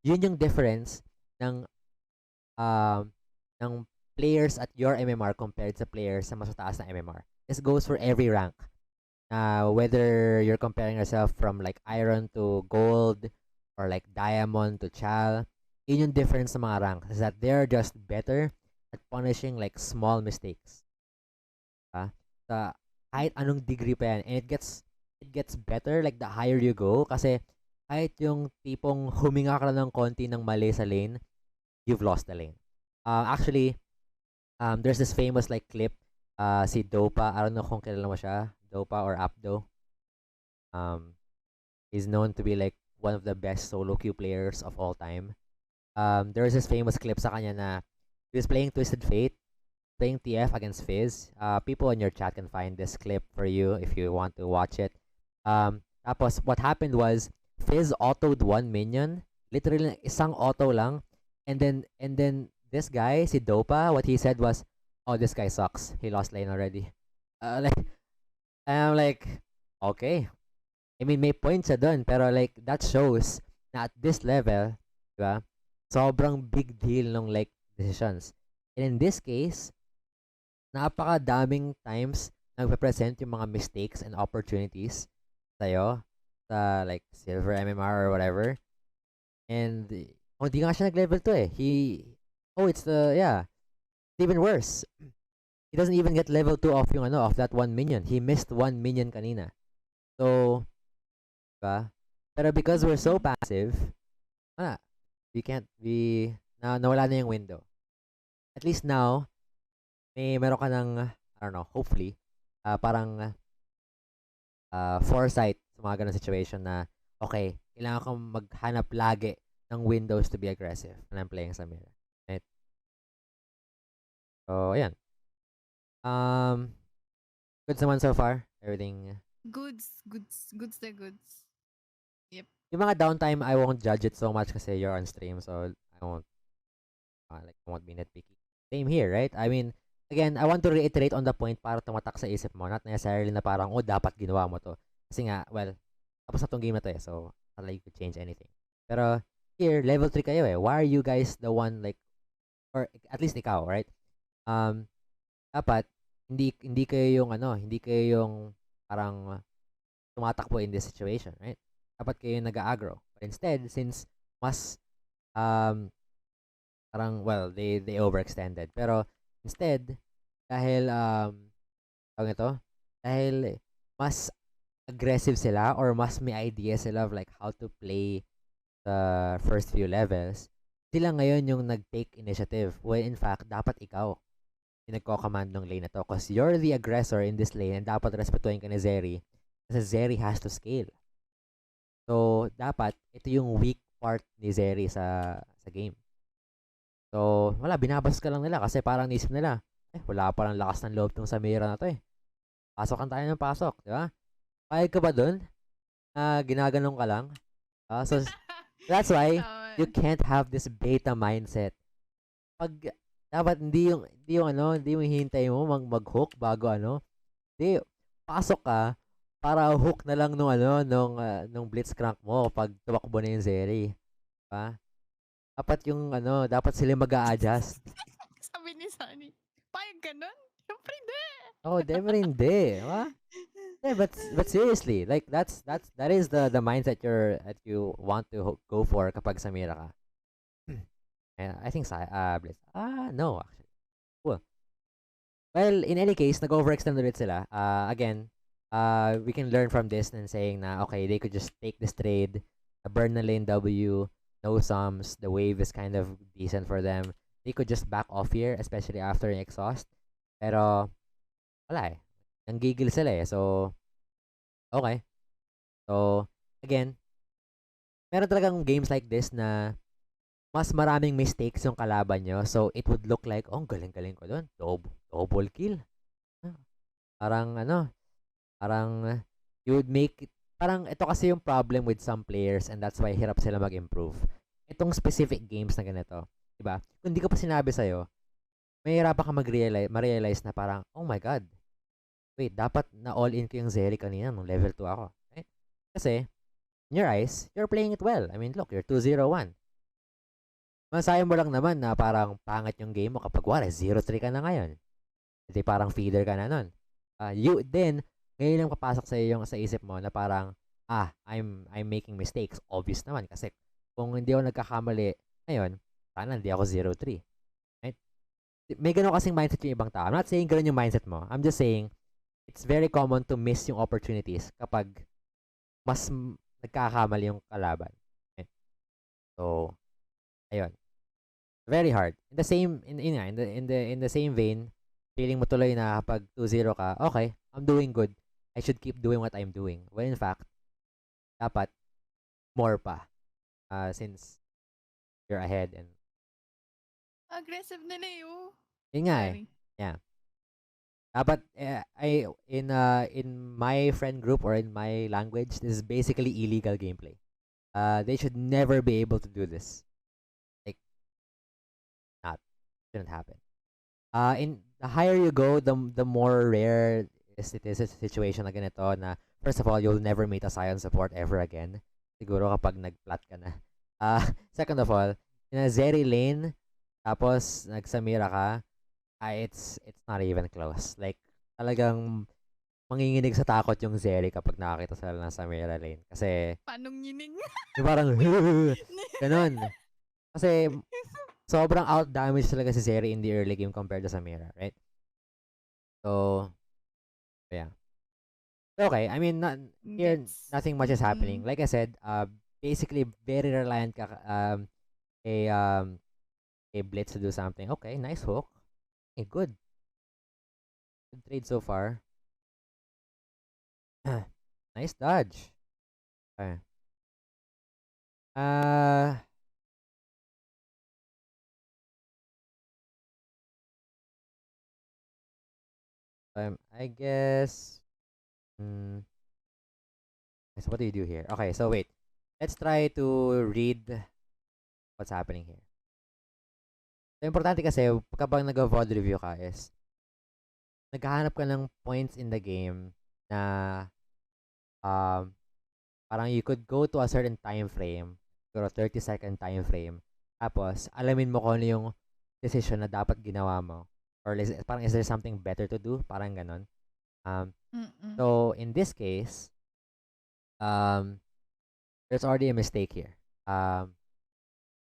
[SPEAKER 1] Yun yung difference ng players at your MMR compared sa players sa mas mataas na MMR. This goes for every rank. Whether you're comparing yourself from like iron to gold or like diamond to chal, yun yung difference sa mga ranks is that they're just better at punishing like small mistakes. Sa kahit anong degree pa yan. And it gets better like the higher you go kasi kahit yung tipong huminga ka lang ng konti ng mali sa lane, you've lost the lane. Actually, there's this famous like clip, si Dopa, I don't know kung kilala mo siya, Dopa or Apdo. He's known to be like one of the best solo queue players of all time. There was this famous clip sa kanya na he was playing Twisted Fate, playing TF against Fizz. People in your chat can find this clip for you if you want to watch it. Tapos, what happened was, Fizz autoed one minion, literally isang auto lang, and then this guy, si Dopa, what he said was, oh, this guy sucks. He lost lane already. I'm like, okay. I mean, may point siya dun, pero like, that shows na at this level, diba, sobrang big deal nung like decisions. And in this case, napakadaming times nagpe-present yung mga mistakes and opportunities sa'yo sa like silver MMR or whatever. And di nga siya nag-level 2 eh. It's even worse. He doesn't even get level 2 off yung of that one minion. He missed one minion kanina. So, diba? Pero because we're so passive, nawala na yung window. At least now, meron ka ng, I don't know, hopefully, parang foresight sa mga ganun situation na, okay, kailangan kong maghanap lagi ng windows to be aggressive when I'm playing Samira. Right? So, ayan. Good naman so far. Everything.
[SPEAKER 2] Goods. Goods the goods. Yep.
[SPEAKER 1] Yung mga downtime, I won't judge it so much kasi you're on stream, so I won't be nitpicky. Same here, right? I mean, again, I want to reiterate on the point para tumatak sa isip mo, not necessarily na parang, oh, dapat ginawa mo to. Kasi nga, well, tapos na tong game na to eh, so not like you could change anything. Pero, here, level 3 kayo eh. Why are you guys the one, like, or at least ikaw, right? Dapat, hindi kayo yung, hindi kayo yung parang tumatakbo in this situation, right? Dapat kayo yung nag-aggro. But instead, since mas, parang, well, they overextended. Pero, instead, dahil, tawag ito, dahil mas aggressive sila or mas may idea sila of like how to play the first few levels, sila ngayon yung nag-take initiative. When in fact, dapat ikaw yung nagko-command ng lane na to. Because you're the aggressor in this lane and dapat respetuhin ka ni Zeri. Kasi Zeri has to scale. So, dapat, ito yung weak part ni Zeri sa game. So, wala, binabas ka lang nila kasi parang nisip nila, wala pa lang lakas ng loob tong Samira na to eh. Pasokan tayo ng pasok, di ba? Payag ka ba dun? Ginaganong ka lang? So, that's why you can't have this beta mindset. Pag, dapat hindi yung hintay mo mag-hook bago hindi, pasok ka para hook na lang nung blitzcrank mo pag tumakbo na yung Zeri. Diba? Dapat sila mag-a-adjust.
[SPEAKER 2] Sabi ni Sunny, payag ka nun? Siyempre hindi.
[SPEAKER 1] Oh, never hindi. Diba? Yeah, but seriously, like that is the mindset you want to go for kapag Samira ka. And I think Blitz. No actually. Cool. Well, in any case, nag-overextend ulit sila. Again, we can learn from this and saying na okay, they could just take this trade, burn na lane W, no sums, the wave is kind of decent for them. They could just back off here, especially after an exhaust. Pero wala eh. Nanggigil sila eh. So, okay. So, again, meron talagang games like this na mas maraming mistakes yung kalaban nyo. So, it would look like, oh, galing-galing ko doon. Double kill. Parang, parang, you would make it, parang, ito kasi yung problem with some players and that's why hirap sila mag-improve. Itong specific games na ganito, diba? Kung di ko pa sinabi sa'yo, may hirapan ka ma-realize na parang, oh my God, wait, dapat na all-in ko yung Zeri kanina nung level 2 ako. Right? Kasi, in your eyes, you're playing it well. I mean, look, you're 2-0-1. Masasabi mo lang naman na parang pangit yung game mo kapag wala, 0-3 ka na ngayon. Hindi parang feeder ka na nun. Ngayon lang papasok sa isip mo na parang, I'm making mistakes. Obvious naman kasi kung hindi ako nagkakamali ngayon, sana hindi ako 0-3. Right? May ganun kasing mindset yung ibang tao. I'm not saying ganun yung mindset mo. I'm just saying, it's very common to miss yung opportunities kapag mas nagkakamali yung kalaban. Okay? So, ayun. Very hard. In the same vein, feeling mo tuloy na kapag 2-0 ka, okay, I'm doing good. I should keep doing what I'm doing. When in fact, dapat more pa. Since you're ahead and
[SPEAKER 2] aggressive nila yun.
[SPEAKER 1] yun nga eh. Yeah. Dapat in my friend group or in my language, this is basically illegal gameplay. They should never be able to do this. Like, shouldn't happen. In the higher you go, the more rare it is a situation na ganito na first of all, you'll never meet a Scion support ever again. Siguro kapag nag-plat ka na. Second of all, in a Zeri lane, tapos nag-Samira ka, it's not even close. Like, talagang manginginig sa takot yung Zeri kapag nakakita sila ng Samira lane. Kasi,
[SPEAKER 2] Panong nyinig?
[SPEAKER 1] yung parang, ganun. Kasi, sobrang out-damage talaga si Zeri in the early game compared to Samira, right? So, yeah. Okay, I mean, here, nothing much is happening. Like I said, basically, very reliant ka, a blitz to do something. Okay, nice hook. Okay, good. Good trade so far. Nice dodge. Okay. I guess. Hmm. So what do you do here? Okay, so wait. Let's try to read what's happening here. So, importante kasi, kapag nag-VOD review ka is, naghahanap ka ng points in the game na um, parang you could go to a certain time frame, siguro 30-second time frame, tapos alamin mo kung ano yung decision na dapat ginawa mo. Or parang is there something better to do? Parang ganon. So, in this case, there's already a mistake here.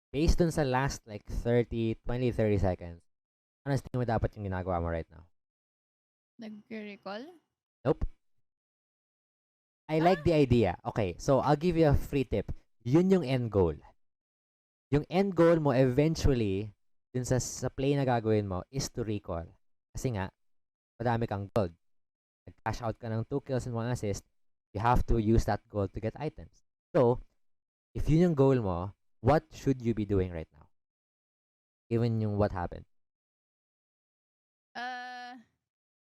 [SPEAKER 1] Based dun sa last like 30 seconds, ano sa tingin mo dapat yung ginagawa mo right now?
[SPEAKER 2] Nag-recall?
[SPEAKER 1] Nope. I like the idea. Okay, so I'll give you a free tip. Yun yung end goal. Yung end goal mo eventually, dun sa play na gagawin mo, is to recall. Kasi nga, madami kang gold. Nag-cash out ka ng 2 kills and 1 assist, you have to use that gold to get items. So, if yun yung goal mo, what should you be doing right now? Given yung what happened.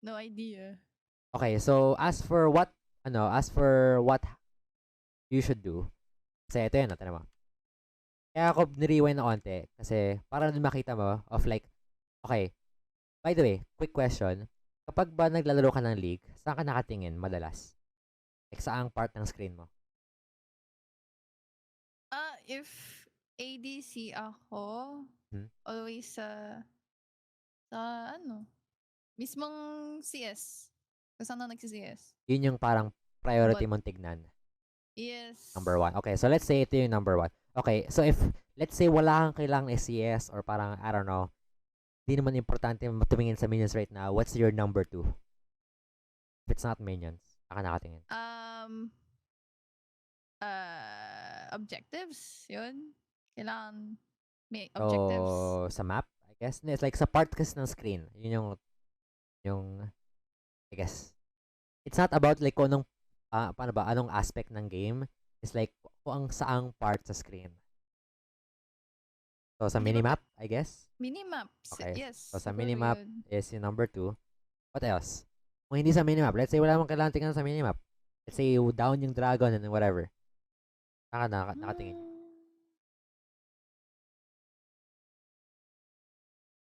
[SPEAKER 2] No idea.
[SPEAKER 1] Okay, so as for what you should do, kasi ito yun, natin mo. Kaya ako nirewind na konti, kasi para din makita mo of like, okay, by the way, quick question, kapag ba naglalaro ka ng league, saan ka nakatingin madalas? Like, saang part ng screen mo?
[SPEAKER 2] If ADC ako, always sa mismong CS. Kung saan na nagsi-CS.
[SPEAKER 1] Yun yung parang priority mong tignan.
[SPEAKER 2] Yes.
[SPEAKER 1] Number 1. Okay, so let's say ito yung number 1. Okay, so if, let's say wala kang kailangan CS or parang, I don't know, di naman importante tumingin sa minions right now, what's your number 2? If it's not minions, saan ka nakatingin?
[SPEAKER 2] Objectives, yun. Kailangan may objectives.
[SPEAKER 1] So, sa map, I guess. It's like sa part kasi ng screen. Yun yung, I guess. It's not about like kung anong, paano ba, anong aspect ng game. It's like kung ang saang part sa screen. So, sa minimap, I guess.
[SPEAKER 2] Minimap,
[SPEAKER 1] okay.
[SPEAKER 2] Yes.
[SPEAKER 1] So, sa minimap is yung number 2. What else? Kung hindi sa minimap, let's say wala mong kailangan tingnan sa minimap. Let's say down yung dragon and whatever. Nakatingin.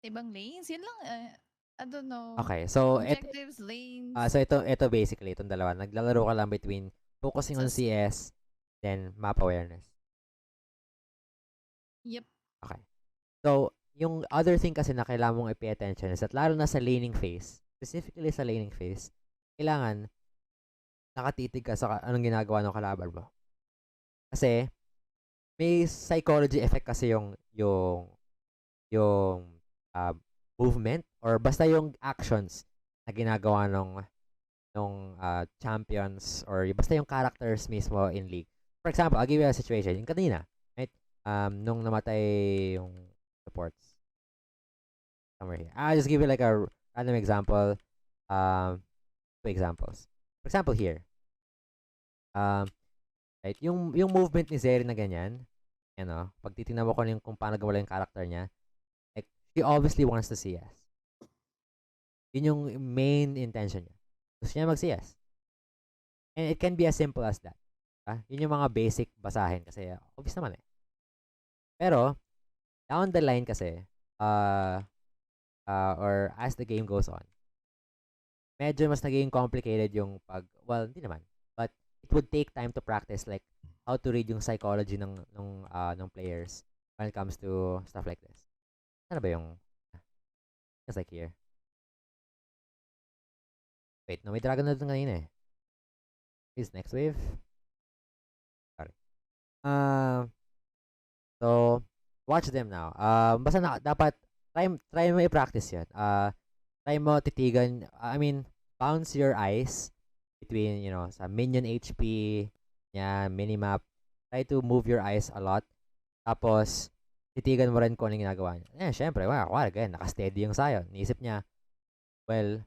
[SPEAKER 2] Ibang lanes? Yun lang. I don't know.
[SPEAKER 1] Okay, so
[SPEAKER 2] objectives, lanes.
[SPEAKER 1] So ito basically, itong dalawa. Naglalaro ka lang between focusing on CS, then map awareness.
[SPEAKER 2] Yep.
[SPEAKER 1] Okay. So, yung other thing kasi na kailangan mong i-pay attention is that lalo na sa laning phase, specifically sa laning phase, kailangan nakatitig ka sa anong ginagawa ng kalaban mo. Kasi, may psychology effect kasi yung movement or basta yung actions na ginagawa ng champions or basta yung characters mismo in league. For example, I'll give you a situation. Yung kanina, right? Nung namatay yung supports. Somewhere here. I'll just give you like a random example. 2 examples. For example, here. Right? Yung movement ni Zeri na ganyan, pag titingnan mo kung paano gawala yung character niya, like, she obviously wants to CS. Yun yung main intention niya. Gusto niya mag-CS. And it can be as simple as that. Yun yung mga basic basahin kasi obvious naman eh. Pero, down the line kasi, or as the game goes on, medyo mas naging complicated yung hindi naman, but it would take time to practice like how to read yung psychology ng players when it comes to stuff like this. Ano ba yung just like here. Wait, no, may dragon na doon kanina eh. Is next wave? Sorry. So, watch them now. Basta dapat try mo i-practice 'yan. Try mo titigan, bounce your eyes between, sa minion HP, minimap. Try to move your eyes a lot. Tapos, titigan mo rin kung anong ginagawa niya. Syempre, again, naka-steady yung Sion. Niisip niya, well,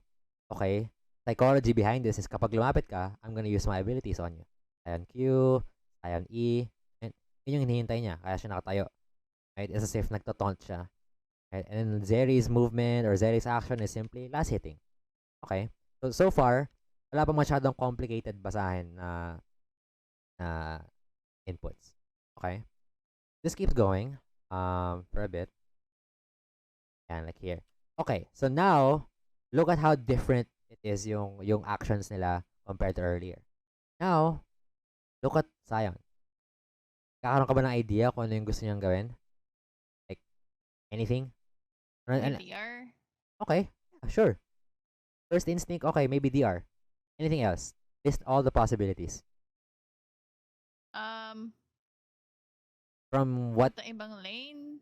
[SPEAKER 1] okay, psychology behind this is kapag lumapit ka, I'm gonna use my abilities on you. Sion Q, Sion E, and yun yung hinihintay niya. Kaya siya nakatayo. Right? It's as if nagtotaunt siya. Right? And then Zeri's movement or Zeri's action is simply last hitting. Okay? So far, wala pa masyadong complicated basahin na inputs. Okay? This keeps going for a bit. Yan, like here. Okay, so now, look at how different it is yung actions nila compared to earlier. Now, look at Zion. Kakaroon ka ba ng idea kung ano yung gusto niyang gawin? Like, anything?
[SPEAKER 2] DR.
[SPEAKER 1] Okay, yeah, sure. First instinct, okay, maybe DR. Anything else? List all the possibilities. From what?
[SPEAKER 2] Punta ibang lane.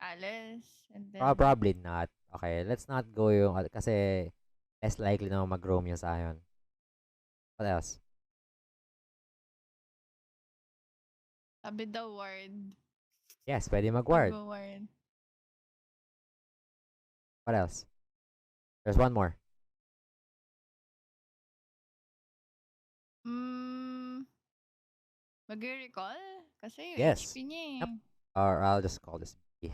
[SPEAKER 2] Alice. And then...
[SPEAKER 1] Probably not. Okay, let's not go yung... Kasi less likely na mag-roam yung Zion. What else?
[SPEAKER 2] Sabi daw ward.
[SPEAKER 1] Yes, pwede mag-ward.
[SPEAKER 2] Ward.
[SPEAKER 1] What else? There's one more.
[SPEAKER 2] Mag-recall? Kasi yung
[SPEAKER 1] Yes.
[SPEAKER 2] HP niya eh.
[SPEAKER 1] Yep. Or I'll just call this B.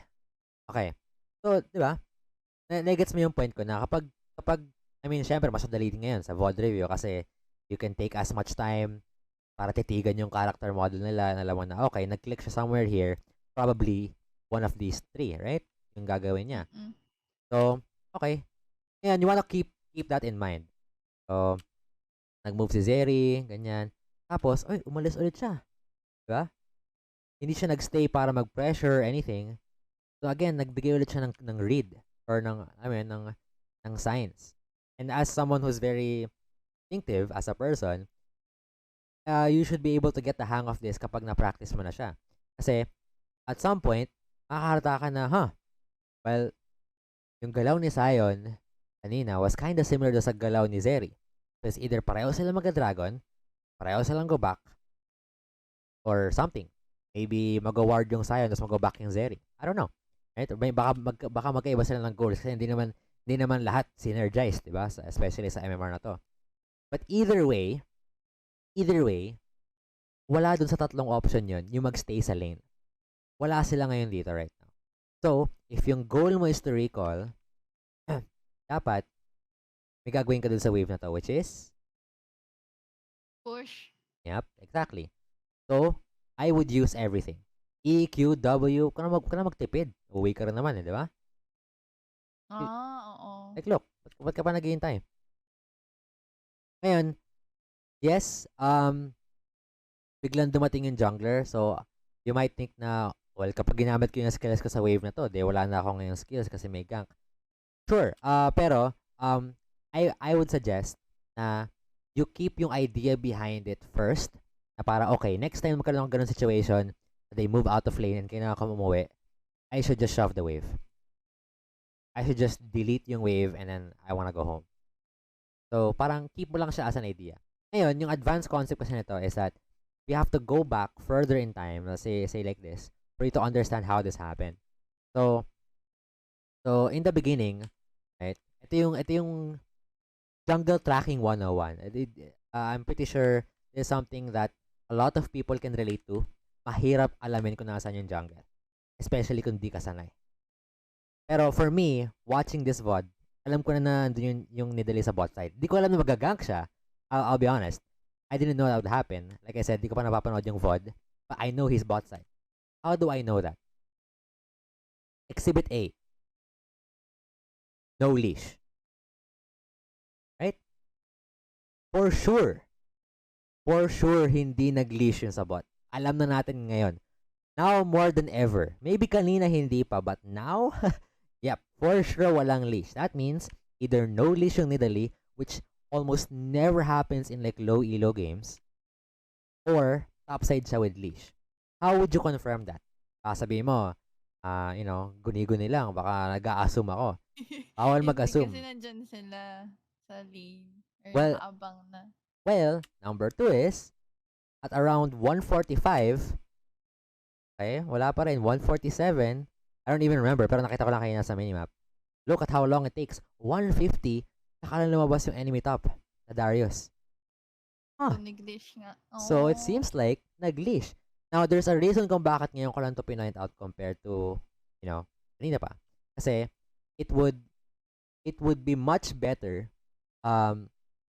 [SPEAKER 1] Okay. So, di ba? Na-gets mo yung point ko na kapag, I mean, syempre, mas madali din ngayon sa VOD review kasi you can take as much time para titigan yung character model nila. Alam mo na, okay, nag-click siya somewhere here. Probably one of these three, right? Yung gagawin niya. So, okay. Ayan, you wanna keep that in mind. So, nag-move si Zeri, ganyan. Tapos, umalis ulit siya. Diba? Hindi siya nagstay para mag-pressure or anything. So, again, nagbigay ulit siya ng read or ng signs. And as someone who's very instinctive as a person, you should be able to get the hang of this kapag na-practice mo na siya. Kasi, at some point, makakarata ka na, well, yung galaw ni Zion kanina was kinda similar sa galaw ni Zeri. Because either pareho sila mag-dragon, pareho silang go back, or something. Maybe mag-ward yung Zion, tapos mag-go back yung Zeri. I don't know. Right? Baka magkaiba sila ng goals kasi hindi naman lahat synergized, di ba? Especially sa MMR na to. But either way, wala dun sa tatlong option yun, yung magstay sa lane. Wala sila ngayon dito right now. So, if yung goal mo is to recall, dapat may gagawin ka dun sa wave na to, which is?
[SPEAKER 2] Push.
[SPEAKER 1] Yep, exactly. So, I would use everything. E, Q, W, ka na magtipid. Uwi ka rin naman, di ba?
[SPEAKER 2] Oo.
[SPEAKER 1] Like, look, ba't ka pa naghihintay? Ngayon, yes, biglang dumating yung jungler, so, you might think na, well, kapag ginamit ko yung skills ko sa wave na to, wala na ako ngayong skills kasi may gank. Sure, pero, I would suggest na you keep yung idea behind it first, na para, okay, next time magkaroon ng ganun situation, they move out of lane and kailangan ka umuwi, I should just shove the wave. I should just delete yung wave and then I wanna go home. So, parang keep mo lang siya as an idea. Ngayon, yung advanced concept kasi nito is that we have to go back further in time, say like this, for you to understand how this happened. So in the beginning, right, ito yung jungle tracking 101. I'm pretty sure it's something that a lot of people can relate to. Mahirap alamin kung nasaan yung jungle. Especially kung di ka sanay. Pero for me, watching this VOD, alam ko na nandun yung nidali sa bot side. Di ko alam na magagank siya. I'll be honest. I didn't know that would happen. Like I said, di ko pa napapanood yung VOD. But I know he's bot side. How do I know that? Exhibit A. No leash. Right? For sure, hindi nag-leash yung sa bot. Alam na natin ngayon. Now, more than ever. Maybe kanina hindi pa, but now, yep, for sure walang leash. That means, either no leash yung Nidalee, which almost never happens in like low elo games, or topside siya with leash. How would you confirm that? Sabihin mo, guni-guni lang, baka nag-a-assume ako. Bawal mag-assume.
[SPEAKER 2] Kasi nandyan sila sa lane. Or
[SPEAKER 1] Well,
[SPEAKER 2] nakaabang na.
[SPEAKER 1] Well, number 2 is, at around 145, okay, wala pa rin, 147, I don't even remember, pero nakita ko lang kanina sa minimap. Look at how long it takes. 150, saka lang lumabas yung enemy top na Darius.
[SPEAKER 2] So, nag-leash nga.
[SPEAKER 1] So, it seems like nag-leash. Now, there's a reason kung bakit ngayon ko lang to pinoint out compared to, kanina pa. Kasi, it would be much better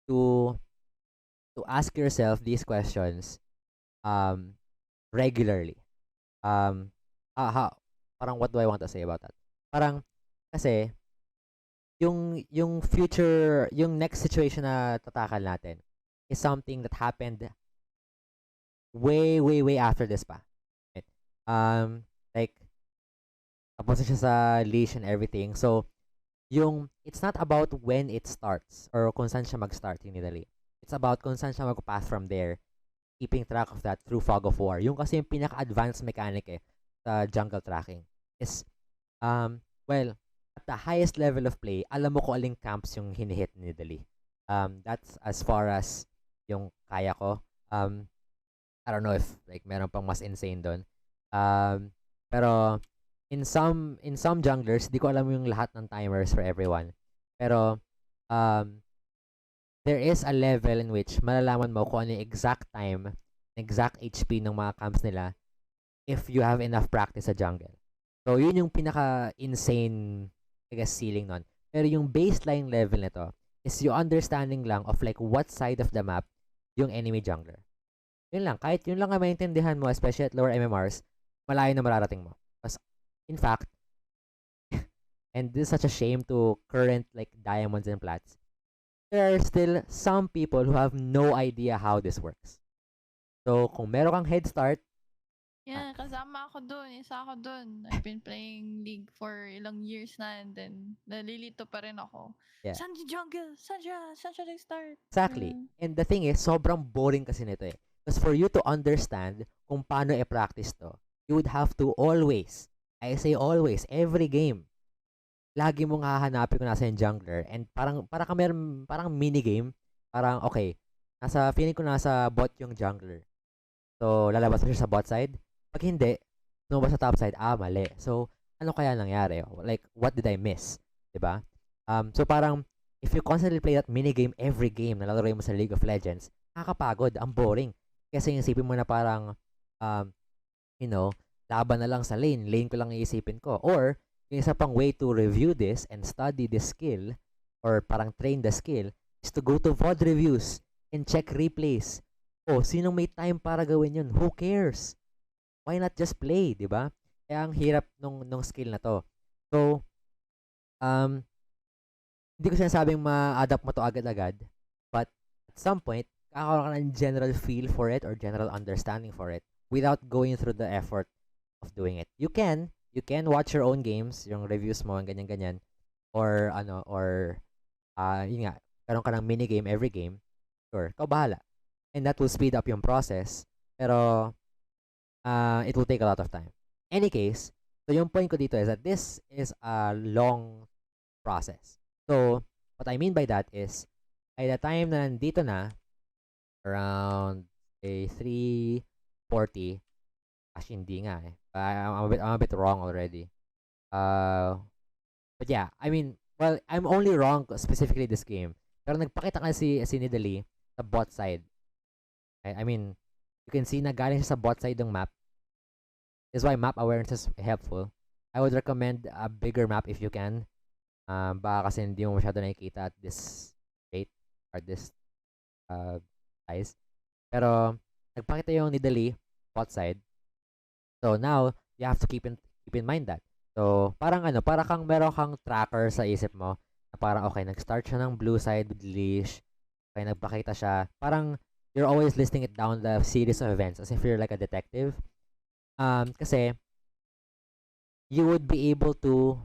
[SPEAKER 1] to ask yourself these questions um regularly. Um how, parang what do I want to say about that? Parang kasi yung next situation na tatakal natin is something that happened way way way after this pa. Right? Like tapos na siya sa leash and everything. So it's not about when it starts or kung saan siya mag-start yung Nidalee. It's about kung saan siya mag-path from there, keeping track of that through Fog of War. Yung kasi yung pinaka-advanced mechanic sa jungle tracking is, well, at the highest level of play, alam mo kung aling camps yung hinihit ni Nidalee. That's as far as yung kaya ko. I don't know if like meron pang mas insane doon. Pero in some junglers, di ko alam yung lahat ng timers for everyone. Pero um there is a level in which malalaman mo kung ano yung exact time, exact HP ng mga camps nila if you have enough practice sa jungle. So yun yung pinaka-insane, I guess, ceiling nun. Pero yung baseline level nito is yung understanding lang of like what side of the map yung enemy jungler. Yun lang. Kahit yun lang ang maintindihan mo, especially at lower MMRs, malayo na mararating mo. Because, in fact, and this is such a shame to current like diamonds and plats, there are still some people who have no idea how this works. So, kung meron kang head start,
[SPEAKER 2] Yeah, kasama ako dun. Isa ako dun. I've been playing League for ilang years na and then nalilito pa rin ako.
[SPEAKER 1] yeah,
[SPEAKER 2] Saan yung jungle? Saan siya? Saan siya nag-start?
[SPEAKER 1] exactly. And the thing is, sobrang boring kasi nito eh. Because for you to understand kung paano i-practice to, you would have to always, I say always, every game, lagi mong hahanapin kung nasa yung jungler and parang mini game, parang okay, feeling ko nasa bot yung jungler. So, lalabas na siya sa bot side. Pag hindi, lumabas sa top side, mali. So, ano kaya nangyari? Like, what did I miss? 'Di ba? So parang, if you constantly play that minigame every game na lalaro mo sa League of Legends, nakakapagod, ang boring. Kasi isipin mo na parang, um, you know, laban na lang sa lane. Lane ko lang iisipin ko. Or, yung isa pang way to review this and study this skill, or parang train the skill, is to go to VOD reviews and check replays. Oh, sinong may time para gawin yun? Who cares? Why not just play, di ba? Kaya ang hirap nung skill na to. So, um, hindi ko sinasabing ma-adapt mo to agad-agad, but at some point, kakaroon ka ng general feel for it or general understanding for it without going through the effort of doing it. You can watch your own games, yung reviews mo, ganyan-ganyan, or yun nga, karoon ka ng minigame every game, sure, ikaw bahala. And that will speed up yung process. Pero, it will take a lot of time. Any case, so yung point ko dito is that this is a long process. So, what I mean by that is, by the time na nandito na, around, say, 3:40, actually, hindi nga eh. I'm a bit wrong already. But yeah, I mean, well, I'm only wrong specifically this game. Pero nagpakita kasi si Nidalee sa bot side. I mean, you can see na galing siya sa bot side ng map. This is why map awareness is helpful. I would recommend a bigger map if you can. Baka kasi hindi mo masyado nakikita at this rate or this size. Pero, nagpakita yung Nidalee bot side. So, now, you have to keep in mind that. So, parang meron kang tracker sa isip mo na parang, okay, nag-start siya ng blue side with leash. Okay, nagpakita siya. Parang, you're always listing it down the series of events as if you're like a detective. Kasi you would be able to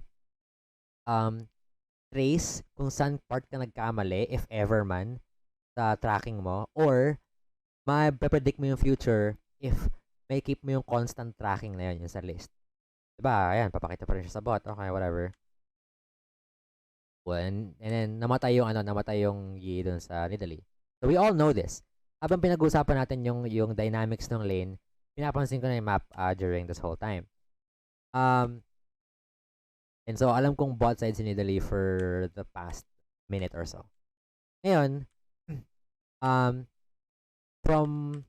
[SPEAKER 1] trace kung saan part ka nagkamali, if ever man, sa tracking mo, or ma-predict mo yung future if may keep mo yung constant tracking na yun, yung sa list. Diba? Ayan, papakita pa rin siya sa bot. Okay, whatever. And then, namatay yung Yi dun sa Nidalee. So, we all know this. Habang pinag-uusapan natin yung dynamics ng lane, pinapansin ko na yung map during this whole time. And so, alam kong bot side si Nidalee for the past minute or so. Ngayon, from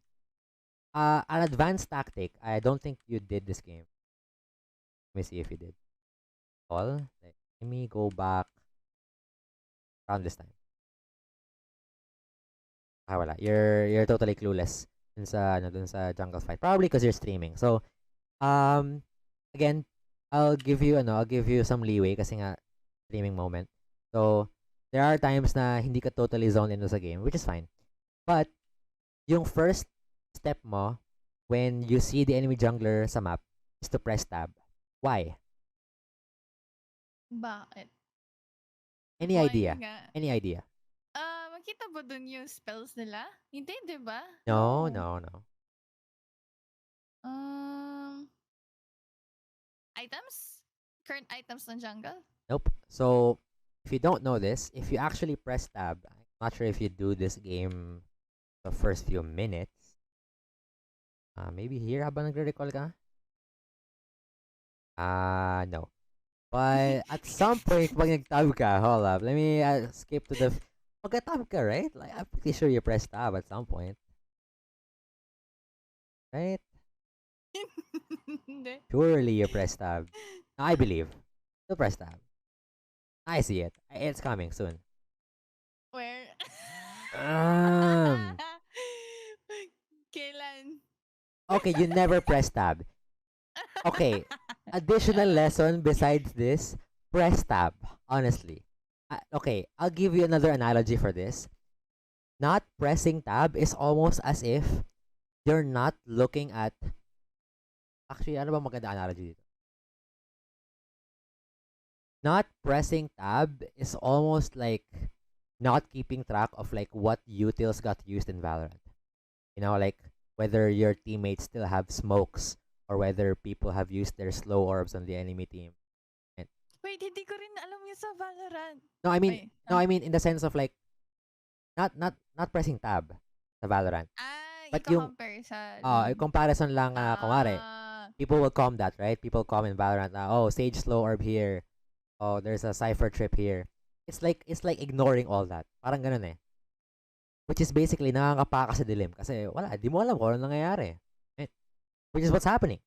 [SPEAKER 1] an advanced tactic, I don't think you did this game. Let me see if you did. Let me go back around this time. wala. You're totally clueless dun sa jungle fight. Probably because you're streaming. So, um, again, I'll give you some leeway kasi nga streaming moment. So, there are times na hindi ka totally zoned into sa game, which is fine. But, yung first step mo when you see the enemy jungler sa map is to press tab. Why?
[SPEAKER 2] Bakit?
[SPEAKER 1] Any
[SPEAKER 2] Why
[SPEAKER 1] idea?
[SPEAKER 2] nga?
[SPEAKER 1] Any idea?
[SPEAKER 2] Makita ba dun yung spells nila? Hindi, di ba?
[SPEAKER 1] No.
[SPEAKER 2] Items? Current items ng jungle?
[SPEAKER 1] Nope. So, if you don't know this, if you actually press tab, I'm not sure if you do this game the first few minutes. Maybe here habang nagre-recall ka? No. But at some point, pag nag-tab ka, hold up, let me skip to the... Pagka-tab ka, right? Like, I'm pretty sure you press tab at some point. Right?
[SPEAKER 2] Hindi.
[SPEAKER 1] Surely you press tab. I believe. You press tab. I see it. It's coming soon.
[SPEAKER 2] Where? Kailan?
[SPEAKER 1] Okay, you never press tab. Okay, additional lesson besides this, press tab, honestly. Okay, I'll give you another analogy for this. Not pressing tab is almost as if you're not looking at... Actually, ano ba maganda analogy dito? Not pressing tab is almost like not keeping track of like what utils got used in Valorant. You know, like whether your teammates still have smokes or whether people have used their slow orbs on the enemy team.
[SPEAKER 2] Wait, hindi ko rin alam yun sa Valorant.
[SPEAKER 1] No, I mean in the sense of like not pressing tab sa Valorant. But yung
[SPEAKER 2] comparison.
[SPEAKER 1] comparison lang kumare. People will com that, right? People com in Valorant oh, Sage slow orb here. Oh, there's a Cypher trip here. It's like ignoring all that. Parang ganun eh. Which is basically nakakapaka sa dilim kasi wala, di mo alam kung ano nangyayari. Right? Which is what's happening.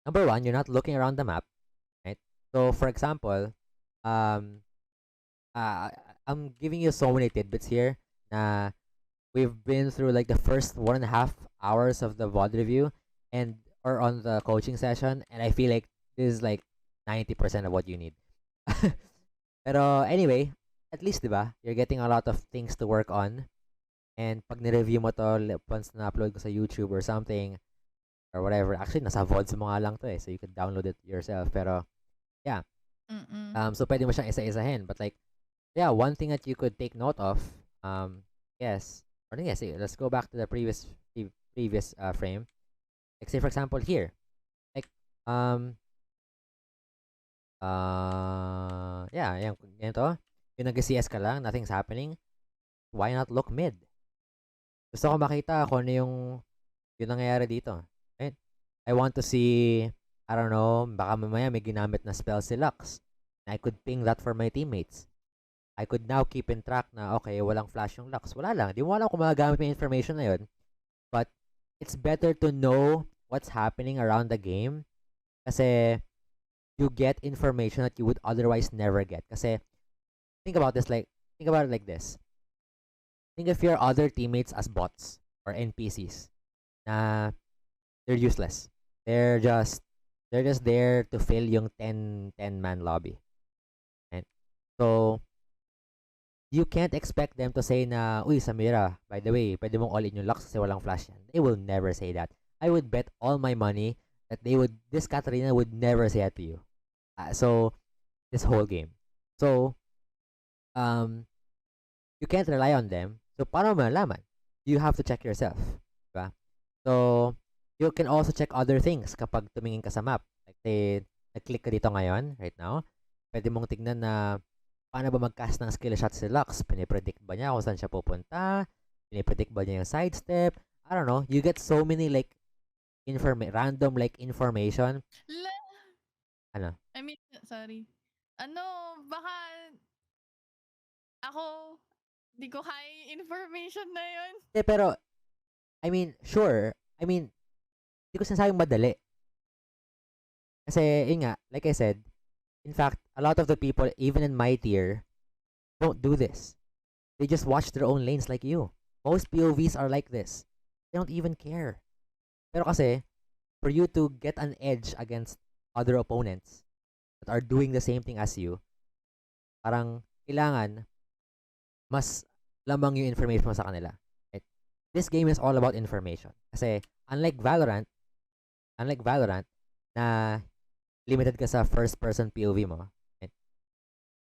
[SPEAKER 1] Number one, you're not looking around the map. Right? So, for example, I'm giving you so many tidbits here na we've been through like the first 1.5 hours of the VOD review or on the coaching session, and I feel like this is like 90% of what you need. Pero anyway, at least, diba, you're getting a lot of things to work on. And pag ni-review mo to, once na-upload ko sa YouTube or something, or whatever, actually, nasa VODs mo nga lang to eh, so you could download it yourself. Pero, yeah. So pwede mo siyang isa-isahin. But like, yeah, one thing that you could take note of, yes, let's go back to the previous frame. Like, say, for example, here. Like, yeah, yan, ganito. Yung nag-CS ka lang, nothing's happening. Why not look mid? Gusto ko makita kung ano yung nangyayari dito. Right? I want to see, I don't know, baka mamaya may ginamit na spell si Lux. I could ping that for my teammates. I could now keep in track na, okay, walang flash yung Lux. Wala lang. Di mo alam kung magagamit mo yung information na yun. But, it's better to know what's happening around the game kasi you get information that you would otherwise never get. Kasi, think about it like this. Think of your other teammates as bots or NPCs na they're useless. They're just there to fill yung 10-man lobby. And so you can't expect them to say na, uy, Samira, by the way, pwede mong all-in yung Lux kasi walang flash yan. They will never say that. I would bet all my money that this Katarina would never say that to you. So, this whole game. So, you can't rely on them. So, paano mo malalaman? You have to check yourself. Diba? So, you can also check other things kapag tumingin ka sa map. Like, say, nag-click ka dito ngayon, right now. Pwede mong tignan na paano ba mag-cast ng skill shot si Lux. Pinipredict ba niya kung saan siya pupunta? Pinipredict ba niya yung sidestep? I don't know. You get so many like random like information. Ano?
[SPEAKER 2] I mean, sorry. Baka ako, di ko kaya information na yun.
[SPEAKER 1] Pero, I mean, sure. I mean, di ko sinasabing madali. Kasi, yun nga, like I said, in fact, a lot of the people, even in my tier, don't do this. They just watch their own lanes like you. Most POVs are like this. They don't even care. Pero kasi, for you to get an edge against other opponents that are doing the same thing as you, parang kailangan mas lamang yung information mo sa kanila. Right? This game is all about information. Kasi unlike Valorant na limited ka sa first person POV mo, right?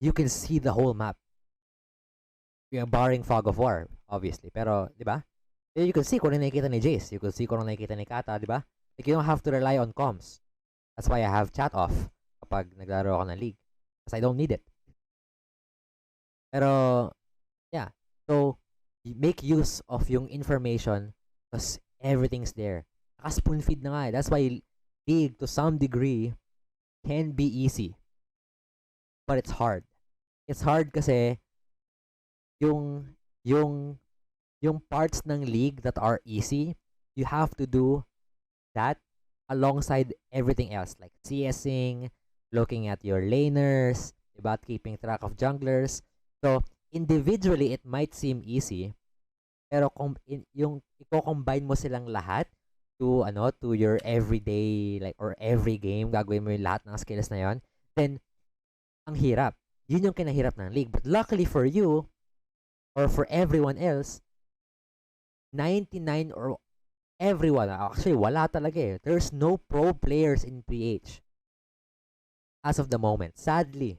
[SPEAKER 1] You can see the whole map. Yung barring Fog of War, obviously. Pero, di ba? You can see kung ano nakikita ni Jace. You can see kung ano nakikita ni Kata, di ba? Like, you don't have to rely on comms. That's why I have chat off kapag naglaro ako ng League. Because I don't need it. Pero, yeah. So, make use of yung information because everything's there. Naka-spoon feed na nga eh. That's why League, to some degree, can be easy. But it's hard. It's hard kasi yung parts ng League that are easy, you have to do that alongside everything else, like CSing, looking at your laners, diba, keeping track of junglers. So, individually, it might seem easy, pero yung i-combine mo silang lahat to your everyday, like, or every game, gagawin mo yung lahat ng skills na yon, then, ang hirap. Yun yung kinahirap ng League. But luckily for you, or for everyone else, 99 or everyone, actually wala talaga eh. There's no pro players in PH as of the moment, sadly.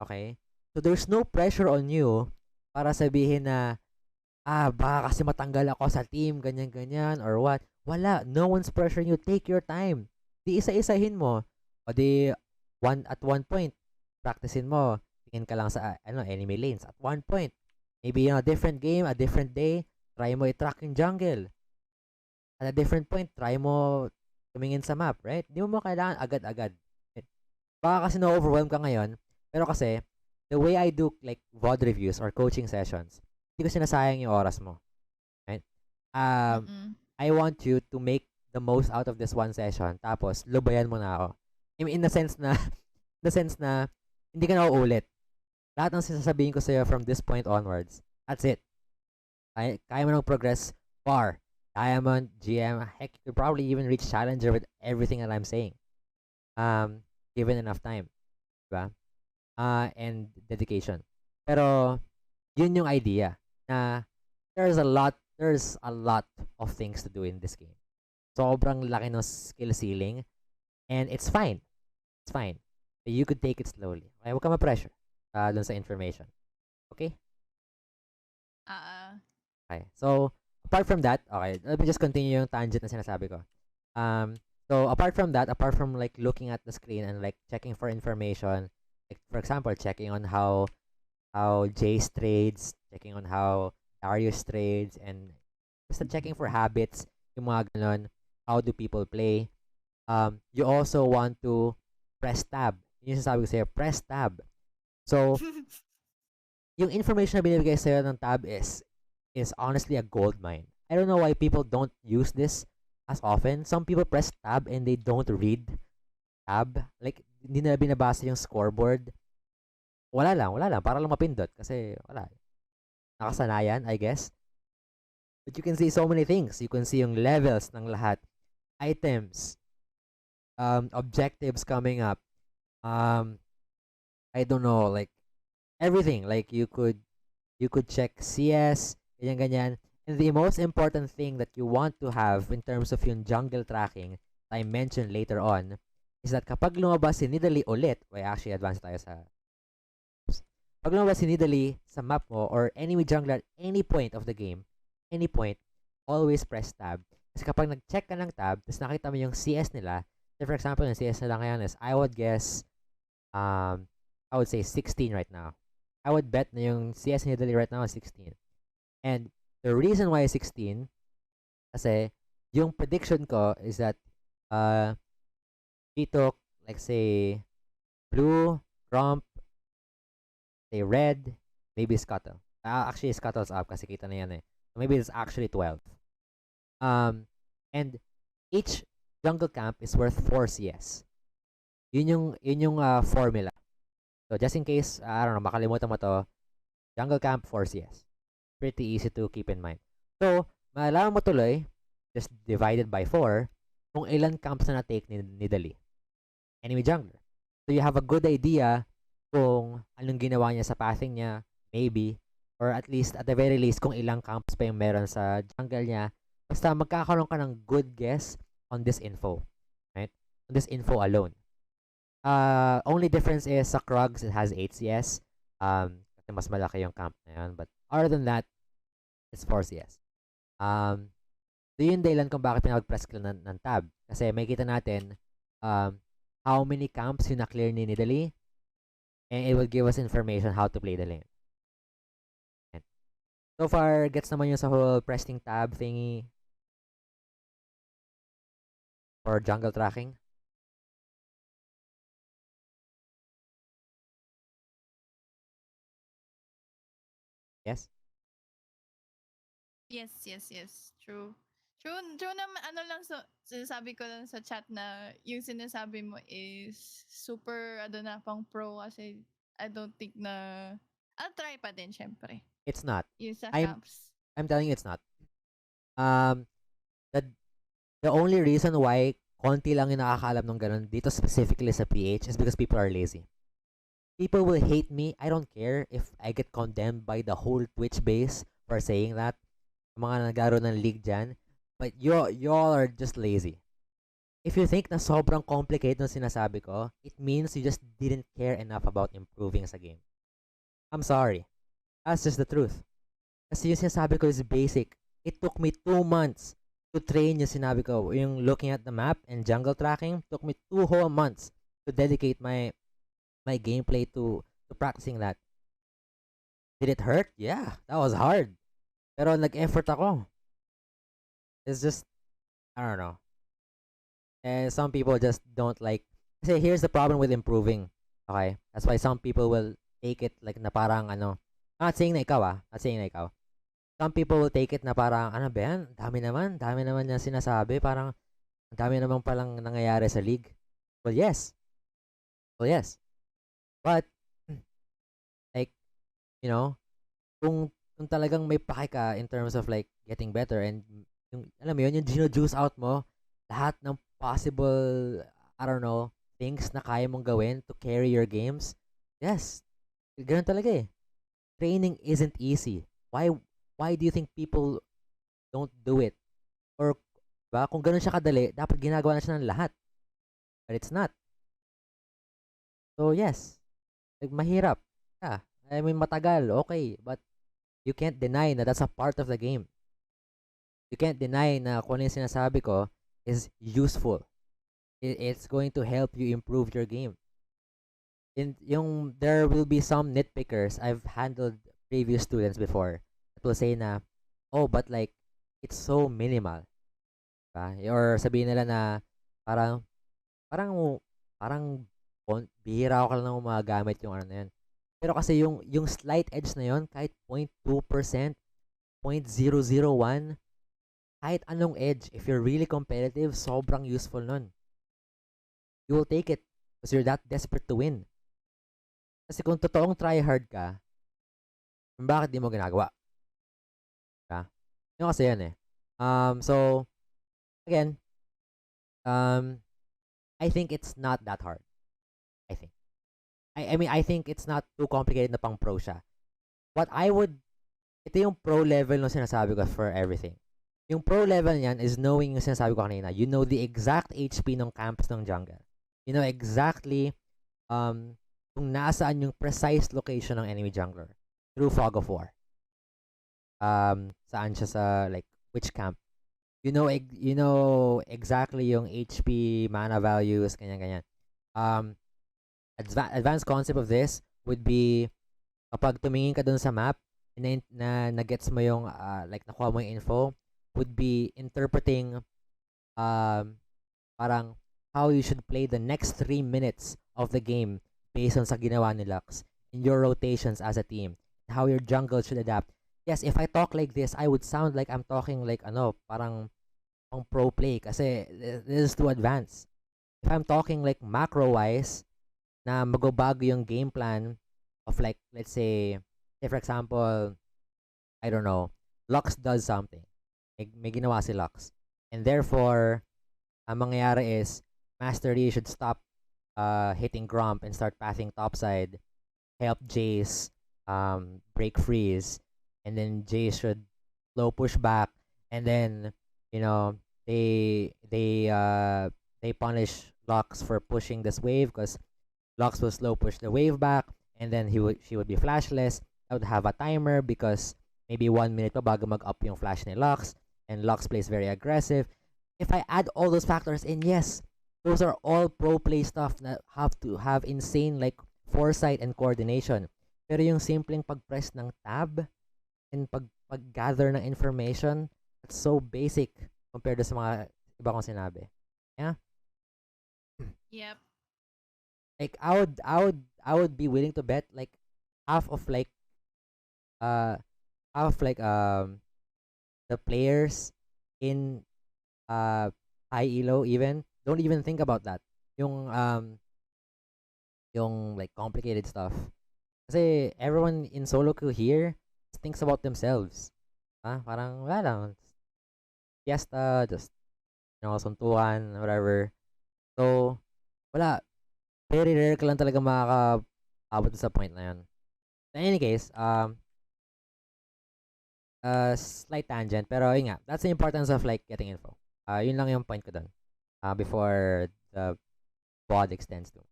[SPEAKER 1] Okay? So there's no pressure on you para sabihin na baka kasi matanggal ako sa team, ganyan-ganyan, or what. Wala. No one's pressuring you. Take your time. Di isa-isahin mo. O di, at one point, practicein mo. Tingin ka lang sa enemy lanes. At one point, maybe a different game, a different day, try mo i-track yung jungle. At a different point, try mo tumingin sa map, right? Di mo kailangan agad-agad. Right? Baka kasi na-overwhelm ka ngayon, pero kasi, the way I do like VOD reviews or coaching sessions, hindi ko sinasayang yung oras mo. Right? I want you to make the most out of this one session, tapos lubayan mo na ako. In the sense na, hindi ka na uulit. Lahat ng sasabihin ko sa'yo from this point onwards, that's it. Kaya mo nang progress far. Diamond, GM, heck, you could probably even reach Challenger with everything that I'm saying. Given enough time. Diba? And dedication. Pero, yun yung idea na there's a lot of things to do in this game. Sobrang laki ng skill ceiling and it's fine. It's fine. You could take it slowly. Okay, huwag ka ma-pressure dun sa information. Okay? Okay. So, apart from that, okay, let me just continue yung tangent na sinasabi ko. So, apart from that, apart from like looking at the screen and like checking for information, like for example, checking on how Jace trades, checking on how Darius trades, and just checking for habits, yung mga ganon, how do people play. You also want to press tab. Yung sinasabi ko sa'yo, press tab. So, yung information na binibigay sa'yo ng tab is honestly a gold mine. I don't know why people don't use this as often. Some people press tab and they don't read tab. Like, hindi na binabasa yung scoreboard. Wala lang. Para lang mapindot. Kasi, wala. Nakasanayan, I guess. But you can see so many things. You can see yung levels ng lahat. Items. Objectives coming up. I don't know, like, everything. Like, you could check CS, ganyan. And the most important thing that you want to have in terms of yung jungle tracking I mentioned later on is that kapag lumabas si Nidalee ulit, actually advance tayo sa pag lumabas si Nidalee sa map mo or enemy jungler at any point of the game, always press tab. Kasi kapag nag-check ka ng tab, tapos nakita mo yung CS nila, so for example, yung CS nila ngayon is, I would guess, I would say 16 right now. I would bet na yung CS ni Nidalee right now is 16. And the reason why 16, kasi yung prediction ko is that he took, like say, blue, Crump, say red, maybe Scuttle. Actually, Scuttle's up kasi kita na yan eh. So maybe it's actually 12. And each jungle camp is worth 4 CS. Yun yung formula. So just in case, I don't know, makalimutan mo to, jungle camp 4 CS. pretty easy to keep in mind. So, malalaman mo tuloy, just divided by 4, kung ilan camps na na-take ni Dali. Enemy jungler. So, you have a good idea kung anong ginawa niya sa pathing niya, maybe, or at least, at the very least, kung ilang camps pa yung meron sa jungle niya. Basta magkakaroon ka ng good guess on this info. Right? On this info alone. Only difference is sa Krugs, it has 8 CS. Kasi mas malaki yung camp na yun. But other than that, it's 4 CS. So yun dahilan kung bakit pinag-press kill ng tab. Kasi may kita natin how many camps yung na-clear ni Nidalee, and it will give us information how to play the lane. And so far, gets naman yung sa whole pressing tab thingy for jungle tracking. Yes?
[SPEAKER 2] Yes. True. True naman, ano lang, so, sinasabi ko lang sa chat na yung sinasabi mo is super, pang pro kasi I don't think na, I'll try pa din, syempre.
[SPEAKER 1] It's not.
[SPEAKER 2] Yung sa
[SPEAKER 1] I'm
[SPEAKER 2] camps.
[SPEAKER 1] telling you it's not. The only reason why konti lang yung nakakaalam ng ganun dito specifically sa PH is because people are lazy. People will hate me. I don't care if I get condemned by the whole Twitch base for saying that. Mga naglaro ng league dyan. But y'all are just lazy. If you think na sobrang complicated ng sinasabi ko, it means you just didn't care enough about improving sa game. I'm sorry. That's just the truth. Kasi yung sinasabi ko is basic. It took me 2 months to train yung sinabi ko. Yung looking at the map and jungle tracking took me 2 whole months to dedicate my gameplay to practicing that. Did it hurt? Yeah, that was hard. Pero nag-effort ako. It's just, I don't know. And some people just don't like. Kasi here's the problem with improving. Okay? That's why some people will take it like na parang ano. I'm not saying na ikaw Not saying na ikaw. Some people will take it na parang, ano ba yan? Dami naman yung sinasabi. Parang, ang dami naman palang nangyayari sa league. Well, yes. But, like, you know, kung talagang may pake ka in terms of like getting better and yung, alam mo yun, yung gino-juice out mo, lahat ng possible, I don't know, things na kaya mong gawin to carry your games, yes, ganun talaga eh. Training isn't easy. Why do you think people don't do it? Or, ba, kung ganun siya kadali, dapat ginagawa na siya ng lahat. But it's not. So, yes, like, mahirap. Yeah, I mean, matagal, okay, but you can't deny na that's a part of the game. You can't deny na kung ano yung sinasabi ko is useful. It's going to help you improve your game. There will be some nitpickers. I've handled previous students before that will say na, oh, but like, it's so minimal. Diba? Or sabihin nila na, parang bihira ako lang gumagamit yung ano na yun. Pero kasi yung slight edge na yun, kahit 0.2%, 0.001, kahit anong edge, if you're really competitive, sobrang useful nun. You will take it because you're that desperate to win. Kasi kung totoong tryhard ka, bakit di mo ginagawa? Diba? Yung kasi yan eh. So, again, I think it's not that hard. I think. I mean, I think it's not too complicated na pang pro siya. Ito yung pro level ng sinasabi ko for everything. Yung pro level niyan is knowing yung sinasabi ko kanina. You know the exact HP ng camps ng jungle. You know exactly kung nasaan yung precise location ng enemy jungler through Fog of War. Saan siya sa, like, which camp. You know exactly yung HP, mana values, ganyan. Advanced concept of this would be kapag tumingin ka dun sa map na gets mo yung like nakuha mo yung info, would be interpreting parang how you should play the next 3 minutes of the game based on sa ginawa ni Lux and your rotations as a team, how your jungle should adapt. Yes, if I talk like this, I would sound like I'm talking like parang pang pro play kasi this is too advanced. If I'm talking like macro wise na magbabago yung game plan of like, let's say for example, I don't know, Lux does something. May ginawa si Lux. And therefore, ang mangyayari is, Master Yi should stop hitting Grump and start pathing topside, help Jace break freeze, and then Jace should slow push back, and then, you know, they punish Lux for pushing this wave because Lux will slow push the wave back, and then she would be flashless. I would have a timer because maybe 1 minute pa bago mag-up yung flash ni Lux, and Lux plays very aggressive. If I add all those factors in, yes, those are all pro play stuff that have to have insane like foresight and coordination. Pero yung simpleng pag-press ng tab and pag-gather ng information, that's so basic compared to sa mga iba kong sinabi. Yeah?
[SPEAKER 2] Yep.
[SPEAKER 1] Like I would be willing to bet like half of like uh half of like the players in high elo even don't even think about that. Yung like complicated stuff. Kasi everyone in SoloQ here thinks about themselves. Parang wala lang. Fiesta, just, suntukan, whatever. So, wala. Very rare ka lang talaga makaka-abot sa point na yun. In any case, slight tangent, pero yun nga, that's the importance of like getting info. Yun lang yung point ko dun. Before the pod extends to.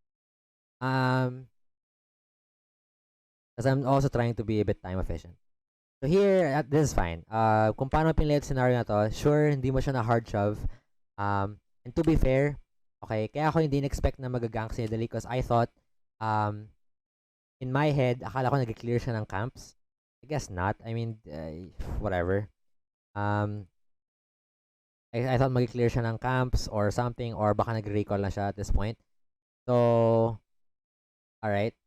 [SPEAKER 1] Because I'm also trying to be a bit time efficient. So here, this is fine. Kung paano pinlayot scenario na to, sure, hindi mo siya na hard shove. And to be fair, okay, kaya ako hindi in-expect na magagank si Nidalee because I thought, in my head, akala ko nag-clear siya ng camps. I guess not. I mean, whatever. I thought mag-clear siya ng camps or something, or baka nag-recall na siya at this point. So, alright.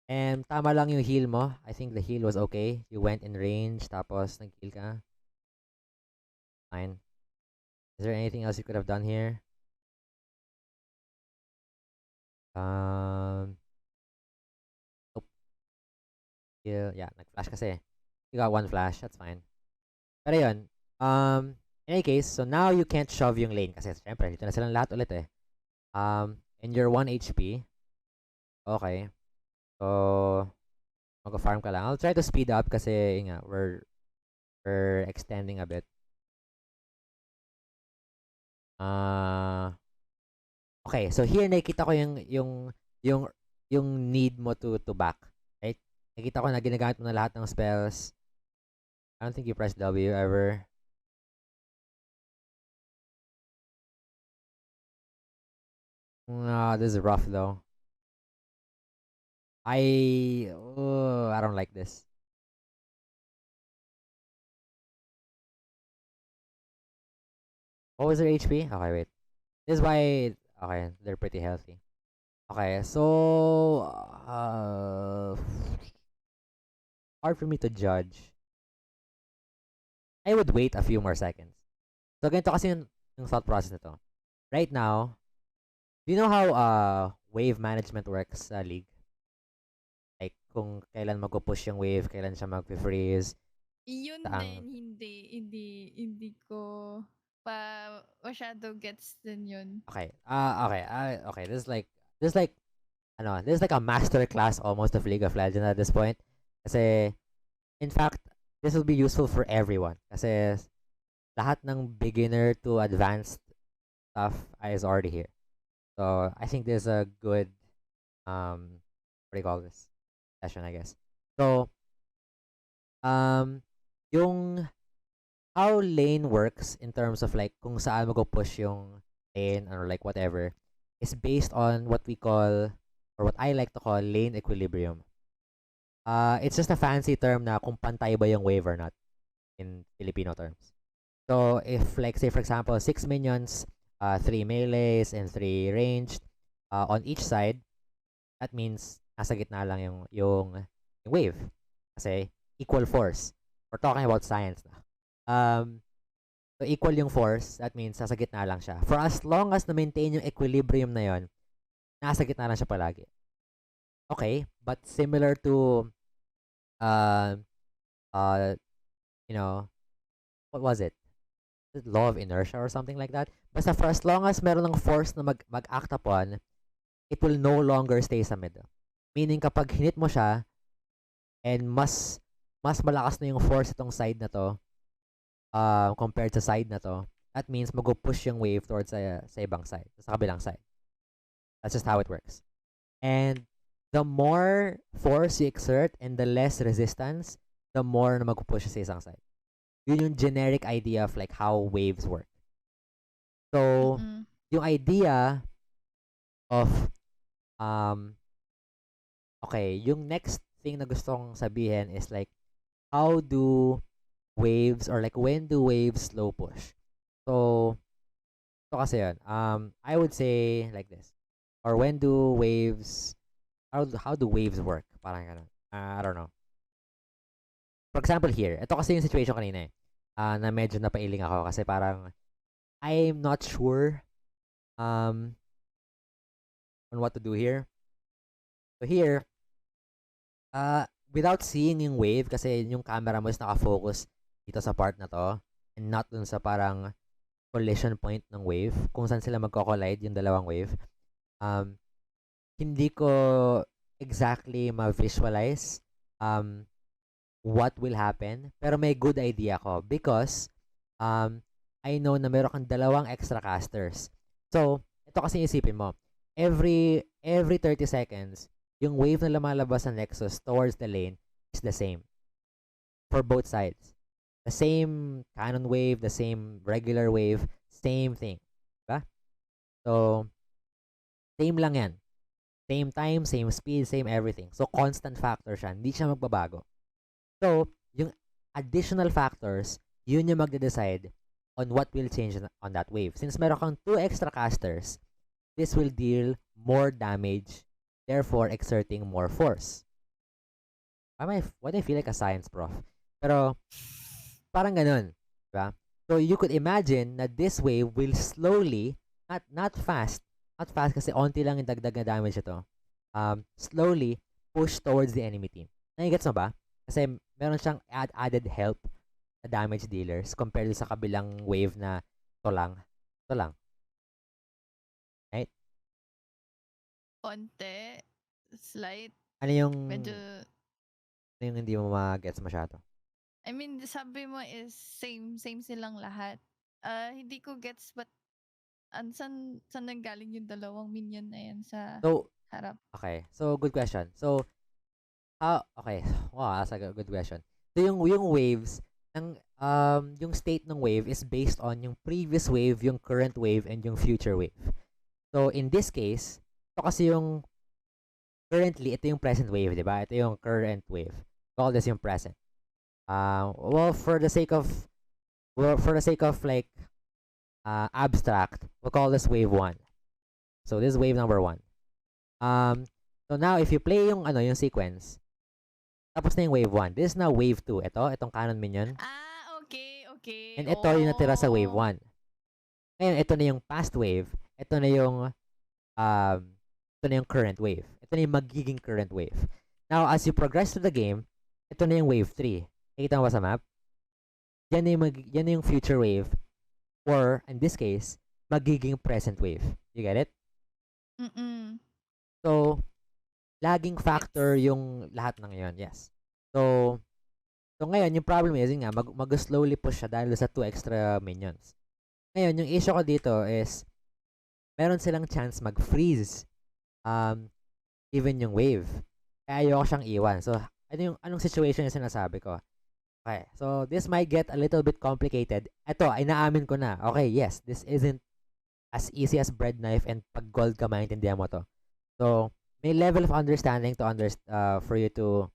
[SPEAKER 1] And tama lang yung heal mo. I think the heal was okay. You went in range, tapos nag-heal ka. Fine. Is there anything else you could have done here? Nope. Heal. Yeah, nag-flash kasi. You got one flash. That's fine. Pero yun. In any case, so now you can't shove yung lane kasi syempre, dito na silang lahat ulit eh. And you're 1 HP. Okay. So, mag-farm ka lang. I'll try to speed up kasi nga, we're extending a bit. Okay, so here nakikita ko yung need mo to back. Right? Nakikita ko na ginagamit mo na lahat ng spells. I don't think you press W ever. This is rough though. I don't like this. What was their HP? Okay, wait. This is why, okay, they're pretty healthy. Okay, so hard for me to judge. I would wait a few more seconds. So ganito kasi yung thought process nito. Right now, do you know how wave management works sa League? Like, kung kailan mag-push yung wave, kailan siya mag-freeze.
[SPEAKER 2] Yun din, hindi ko pa masyado gets din yun.
[SPEAKER 1] Okay. Okay. This is like a master class almost of League of Legends at this point. Kasi, in fact, this will be useful for everyone. Kasi, lahat ng beginner to advanced stuff is already here. So, I think this is a good, what do you call this? Session, I guess. So, yung how lane works in terms of like kung saan mag-push yung lane or like whatever is based on what we call, or what I like to call, lane equilibrium. It's just a fancy term na kung pantay ba yung wave or not in Filipino terms. So, if like say for example, 6 minions, 3 melees, and 3 ranged on each side, that means nasa gitna lang yung wave. Kasi equal force. We're talking about science na. So equal yung force, that means nasa gitna lang siya. For as long as na-maintain yung equilibrium na yon, nasa gitna lang siya palagi. Okay, but similar to you know, what was it? The law of inertia or something like that. Basta for as long as meron ng force na mag-act upon, it will no longer stay sa middle. Meaning kapag hinit mo siya and mas malakas na yung force itong side na to compared sa side na to, that means mag-push yung wave towards sa ibang side, sa kabilang side. That's just how it works. And the more force you exert and the less resistance, the more na mag-push sa isang side. Yun yung generic idea of like how waves work. So, yung idea of okay, yung next thing na gusto kong sabihin is like how do waves or like when do waves slow push? So kasi yun. I would say like this. Or when do waves how do waves work? Parang ganun. I don't know. For example here, ito kasi yung situation kanina eh. Na medyo napailing ako kasi parang I'm not sure on what to do here. So here, without seeing yung wave kasi yung camera mo is nakafocus dito sa part na to and not dun sa parang collision point ng wave kung saan sila magko-collide yung dalawang wave. Hindi ko exactly ma-visualize what will happen pero may good idea ko because I know na meron kang dalawang extra casters. So, ito kasi isipin mo. Every 30 seconds, yung wave na lumalabas sa Nexus towards the lane is the same for both sides. The same cannon wave, the same regular wave, same thing. Diba? So, same lang yan. Same time, same speed, same everything. So, constant factor siya. Hindi siya magbabago. So, yung additional factors, yun yung magde-decide on what will change on that wave. Since meron kang 2 extra casters, this will deal more damage, therefore exerting more force. Why do I feel like a science prof? Pero, parang ganun. Diba? So, you could imagine that this wave will slowly, not fast kasi onti lang yung dagdag na damage ito, slowly push towards the enemy team. Nagigets mo ba? Kasi meron siyang added help na damage dealers compared sa kabilang wave na ito lang. Right?
[SPEAKER 2] Konti. Slight.
[SPEAKER 1] Ano yung
[SPEAKER 2] Medyo,
[SPEAKER 1] hindi mo ma-gets masyado?
[SPEAKER 2] I mean, sabi mo is same silang lahat. Hindi ko gets but saan nanggaling yung dalawang minion na yan sa harap?
[SPEAKER 1] Okay. So, good question. So, okay. Wow, that's a good question. So, yung waves, yung state ng wave is based on yung previous wave, yung current wave, and yung future wave. So, in this case, ito kasi yung currently, ito yung present wave, di ba? Ito yung current wave. Call this yung present. Well, for the sake of like abstract, we'll call this wave 1. So, this is wave number 1. So now if you play yung sequence, tapos na yung wave 1. This is now wave 2. Itong cannon minion.
[SPEAKER 2] Okay.
[SPEAKER 1] And ito yung natira sa wave 1. Ngayon, ito na yung past wave. Ito na yung current wave. Ito na yung magiging current wave. Now, as you progress through the game, ito na yung wave 3. Nakita mo ba sa map? Yan na yung future wave. Or, in this case, magiging present wave. You get it? So, laging factor yung lahat ng yon. Yes. So ngayon, yung problem is, yun nga, mag-slowly push siya dahil sa 2 extra minions. Ngayon, yung issue ko dito is, meron silang chance mag-freeze even yung wave. Kaya ayoko siyang iwan. So, anong situation yung sinasabi ko? Okay, so this might get a little bit complicated. Ito, ay naamin ko na. Okay, yes, this isn't as easy as bread knife and pag gold ka maintindihan mo to. So, may level of understanding for you to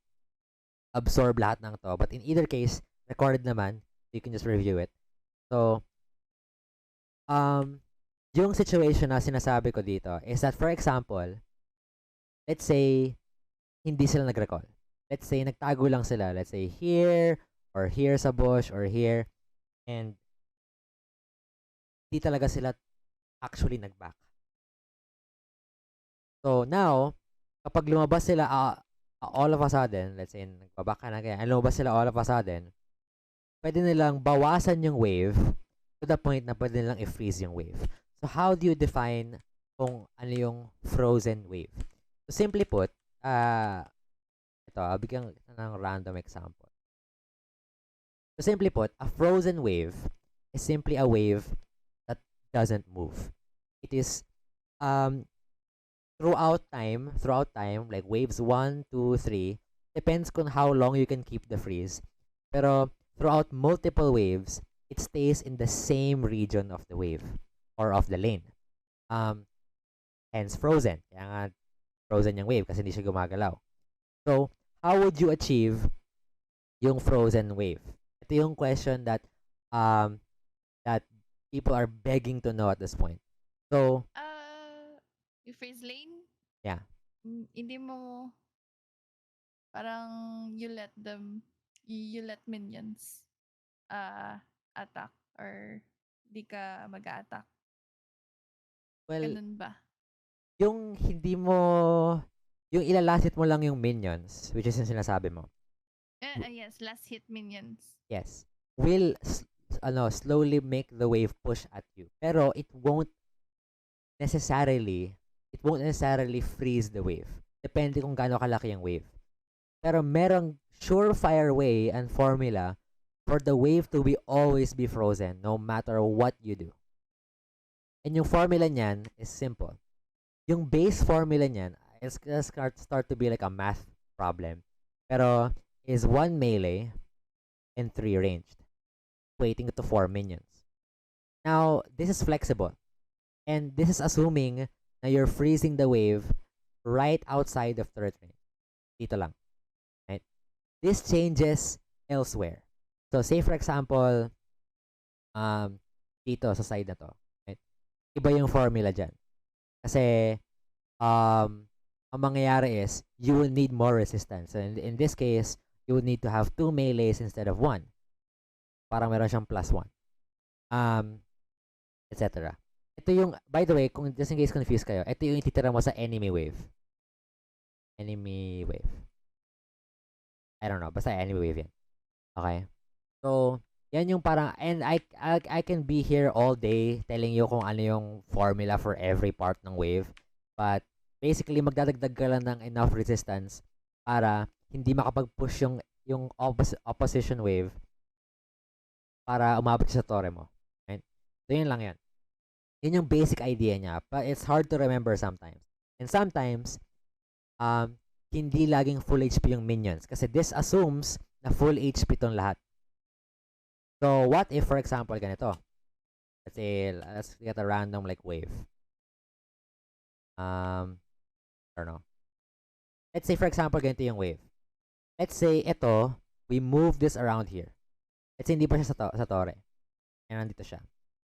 [SPEAKER 1] absorb lahat ng to. But in either case, recorded naman, so you can just review it. So, yung situation na sinasabi ko dito is that, for example, let's say, hindi sila nag-recall. Let's say, nagtago lang sila. Let's say, here, or here sa bush, or here, and di talaga sila actually nag-back. So, now, kapag lumabas sila all of a sudden, let's say, nagbaback ka na kaya, lumabas sila all of a sudden, pwede nilang bawasan yung wave to the point na pwede nilang i-freeze yung wave. So, how do you define kung ano yung frozen wave? So, simply put, ito, bigyan ng random example. So, simply put, a frozen wave is simply a wave that doesn't move. It is, throughout time, like waves 1, 2, 3, depends on how long you can keep the freeze. Pero, throughout multiple waves, it stays in the same region of the wave or of the lane. Hence, frozen. Kaya nga, frozen yung wave kasi hindi siya gumagalaw. So, how would you achieve yung frozen wave? Ito yung question that that people are begging to know at this point. So,
[SPEAKER 2] yung freeze lane?
[SPEAKER 1] Yeah.
[SPEAKER 2] Hindi mo parang you let minions attack or di ka mag-a-attack.
[SPEAKER 1] Well,
[SPEAKER 2] ganun ba?
[SPEAKER 1] Yung hindi mo, yung ilalasit mo lang yung minions, which is yung sinasabi mo.
[SPEAKER 2] Yes, last hit minions.
[SPEAKER 1] Yes. Will slowly make the wave push at you. Pero it won't necessarily freeze the wave. Depende kung gaano kalaki yung wave. Pero merong surefire way and formula for the wave to always be frozen no matter what you do. And yung formula niyan is simple. Yung base formula niyan is gonna start to be like a math problem. Pero is 1 melee and 3 ranged, equating to 4 minions. Now, this is flexible. And this is assuming na you're freezing the wave right outside of turret range. Dito lang. Right? This changes elsewhere. So, say for example, dito sa side na to. Right? Iba yung formula dyan. Kasi, ang mangyayari is, you will need more resistance. So, in this case, you would need to have 2 melees instead of 1. Parang meron siyang +1. Etc. Ito yung, by the way, kung just in case confused kayo, ito yung ititira mo sa enemy wave. Enemy wave. I don't know, basta enemy wave yan. Okay? So, yan yung parang, and I can be here all day telling you kung ano yung formula for every part ng wave. But, basically, magdadagdag ka lang ng enough resistance para hindi makapag-push yung opposition wave para umabot sa torre mo. Right? So, yun lang yan. Yun yung basic idea niya. But it's hard to remember sometimes. And sometimes, hindi laging full HP yung minions. Kasi this assumes na full HP tong lahat. So, what if, for example, ganito? Let's say, let's get a random like wave. I don't know. Let's say, for example, ganito yung wave. Let's say, ito, we move this around here. Let's say, hindi pa siya sa torre. And nandito siya.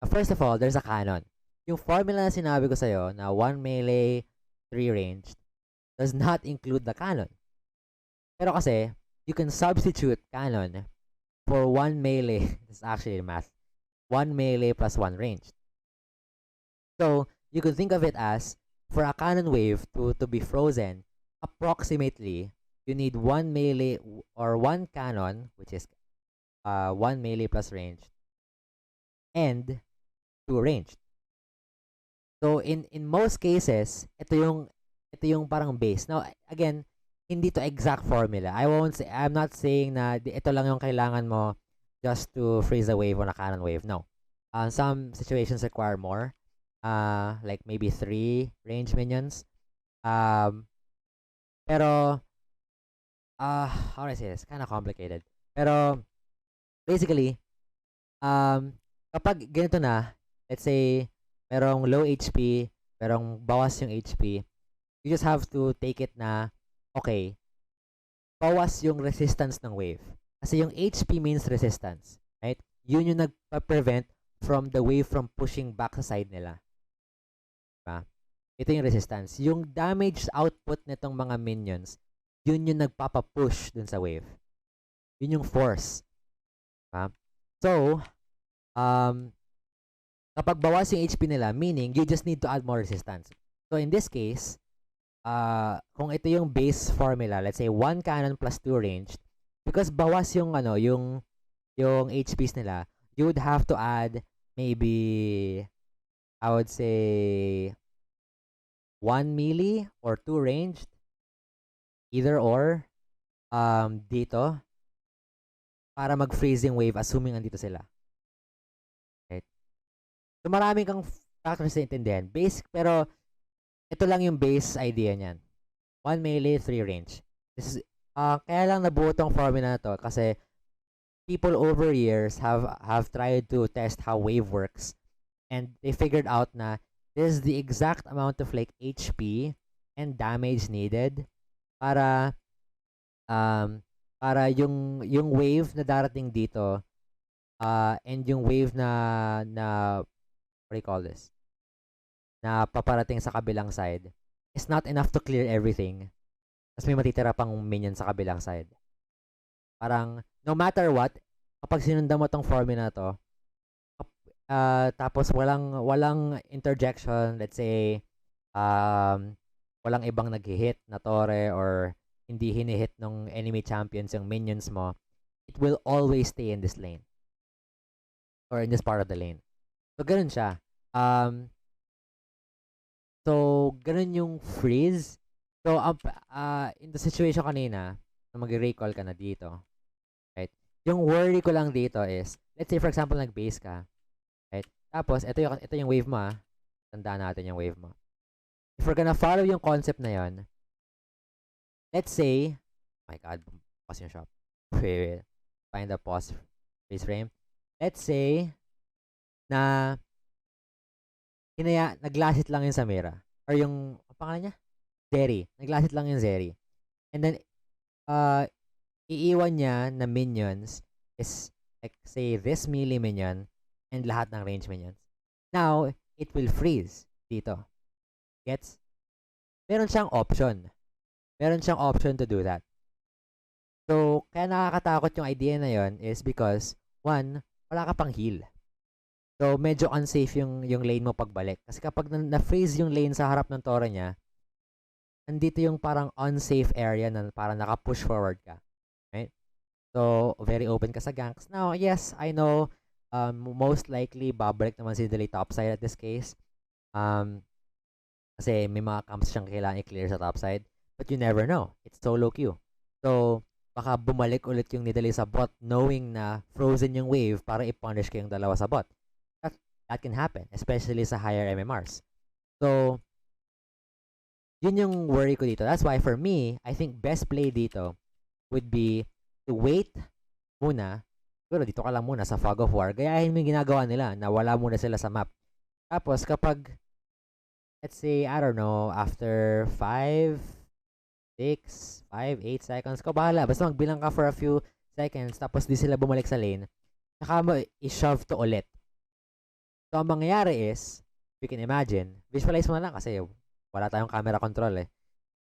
[SPEAKER 1] First of all, there's a cannon. Yung formula na sinabi ko sa'yo na 1 melee, 3 ranged does not include the cannon. Pero kasi, you can substitute cannon for 1 melee. This is actually math. 1 melee plus 1 ranged. So, you could think of it as, for a cannon wave to be frozen, approximately, you need 1 melee or 1 cannon, which is 1 melee plus ranged, and 2 ranged. So in most cases, ito yung parang base. Now again, hindi to exact formula. I'm not saying na ito lang yung kailangan mo just to freeze a wave on a cannon wave. No. Some situations require more. Like maybe 3 range minions. Pero how do I say this? Kind of complicated. Pero basically, kapag ganito na, let's say merong low HP, merong bawas yung HP, you just have to take it na, okay, bawas yung resistance ng wave. Kasi yung HP means resistance, right? Yun yung nagpa-prevent from the wave from pushing back sa side nila. Diba? Ito yung resistance. Yung damage output nitong mga minions, yun yung nagpapa-push dun sa wave. Yun yung force. Diba? So, kapag bawas yung HP nila, meaning you just need to add more resistance. So in this case, kung ito yung base formula, let's say 1 cannon plus 2 ranged, because bawas yung yung HPs nila, you would have to add maybe, I would say, 1 melee or 2 ranged, either or, dito, para mag-freezing wave assuming andito sila. Right? So, marami kang factors na intindihan. Basic, pero ito lang yung base idea niyan. 1 melee, 3 range. This is, kaya lang nabuo tong formula na to kasi people over years have tried to test how wave works, and they figured out na this is the exact amount of like HP and damage needed para para yung wave na darating dito and yung wave na what do you call this, na paparating sa kabilang side is not enough to clear everything. Tapos may matitira pang minion sa kabilang side. Parang, no matter what, kapag sinundan mo tong formula na to, tapos walang interjection, let's say, walang ibang nag-hit na tore or hindi hinihit ng enemy champions yung minions mo, it will always stay in this lane. Or in this part of the lane. So, ganun siya. So, ganun yung freeze. So, in the situation kanina, na mag-recall ka na dito, right? Yung worry ko lang dito is, let's say for example, nag-base ka, right? Tapos, ito yung wave mo, tandaan natin yung wave mo. If we're gonna follow yung concept na yon, let's say, oh my god, pause yung shop. Wait. Find the pause freeze frame. Let's say, na naglasit lang yung Samira. Or yung, ang pangalan niya? Zeri. Naglasit lang yung Zeri. And then, iiwan niya na minions is, like, say, this melee minion and lahat ng range minions. Now, it will freeze dito. Gets? Meron siyang option. Meron siyang option to do that. So, kaya nakakatakot yung idea na yon is because, one, wala ka pang heal. So, medyo unsafe yung lane mo pagbalik. Kasi kapag na-freeze yung lane sa harap ng tore niya, andito yung parang unsafe area na parang naka-push forward ka. Right? So, very open ka sa ganks. Now, yes, I know, most likely, babalik naman si Delay topside at this case. Kasi may mga camps siyang kailangan i-clear sa topside. But you never know. It's SoloQ. So, baka bumalik ulit yung Nidalee sa bot knowing na frozen yung wave para i-punish kayong dalawa sa bot. That can happen, especially sa higher MMRs. So, yun yung worry ko dito. That's why for me, I think best play dito would be to wait muna. Pero dito ka lang muna sa Fog of War. Gayahin mo yung ginagawa nila na wala muna sila sa map. Tapos kapag, let's say, I don't know, after 5, 6, 5, 8 seconds, ko bahala. Basta magbilang ka for a few seconds, tapos di sila bumalik sa lane, saka mo i-shove to ulit. So, ang mangyayari is, you can imagine, visualize mo na lang kasi wala tayong camera control eh.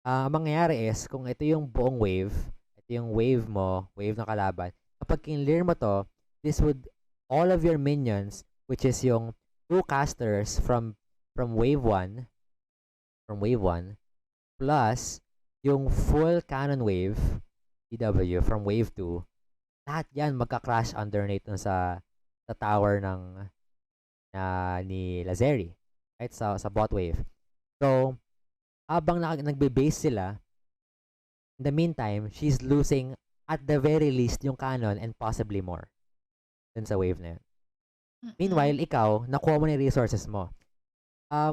[SPEAKER 1] Ang mangyayari is, kung ito yung buong wave, ito yung wave mo, wave ng kalaban, kapag kinlear mo to, this would, all of your minions, which is yung 2 casters from wave 1, plus yung full cannon wave, DW, from wave 2, lahat yan magka-crash underneath dun sa tower ni Lazeri, right? Sa bot wave. So, habang nagbe-base sila, in the meantime, she's losing at the very least yung cannon and possibly more dun sa wave na yun. Meanwhile, ikaw, nakuha mo na yung resources mo.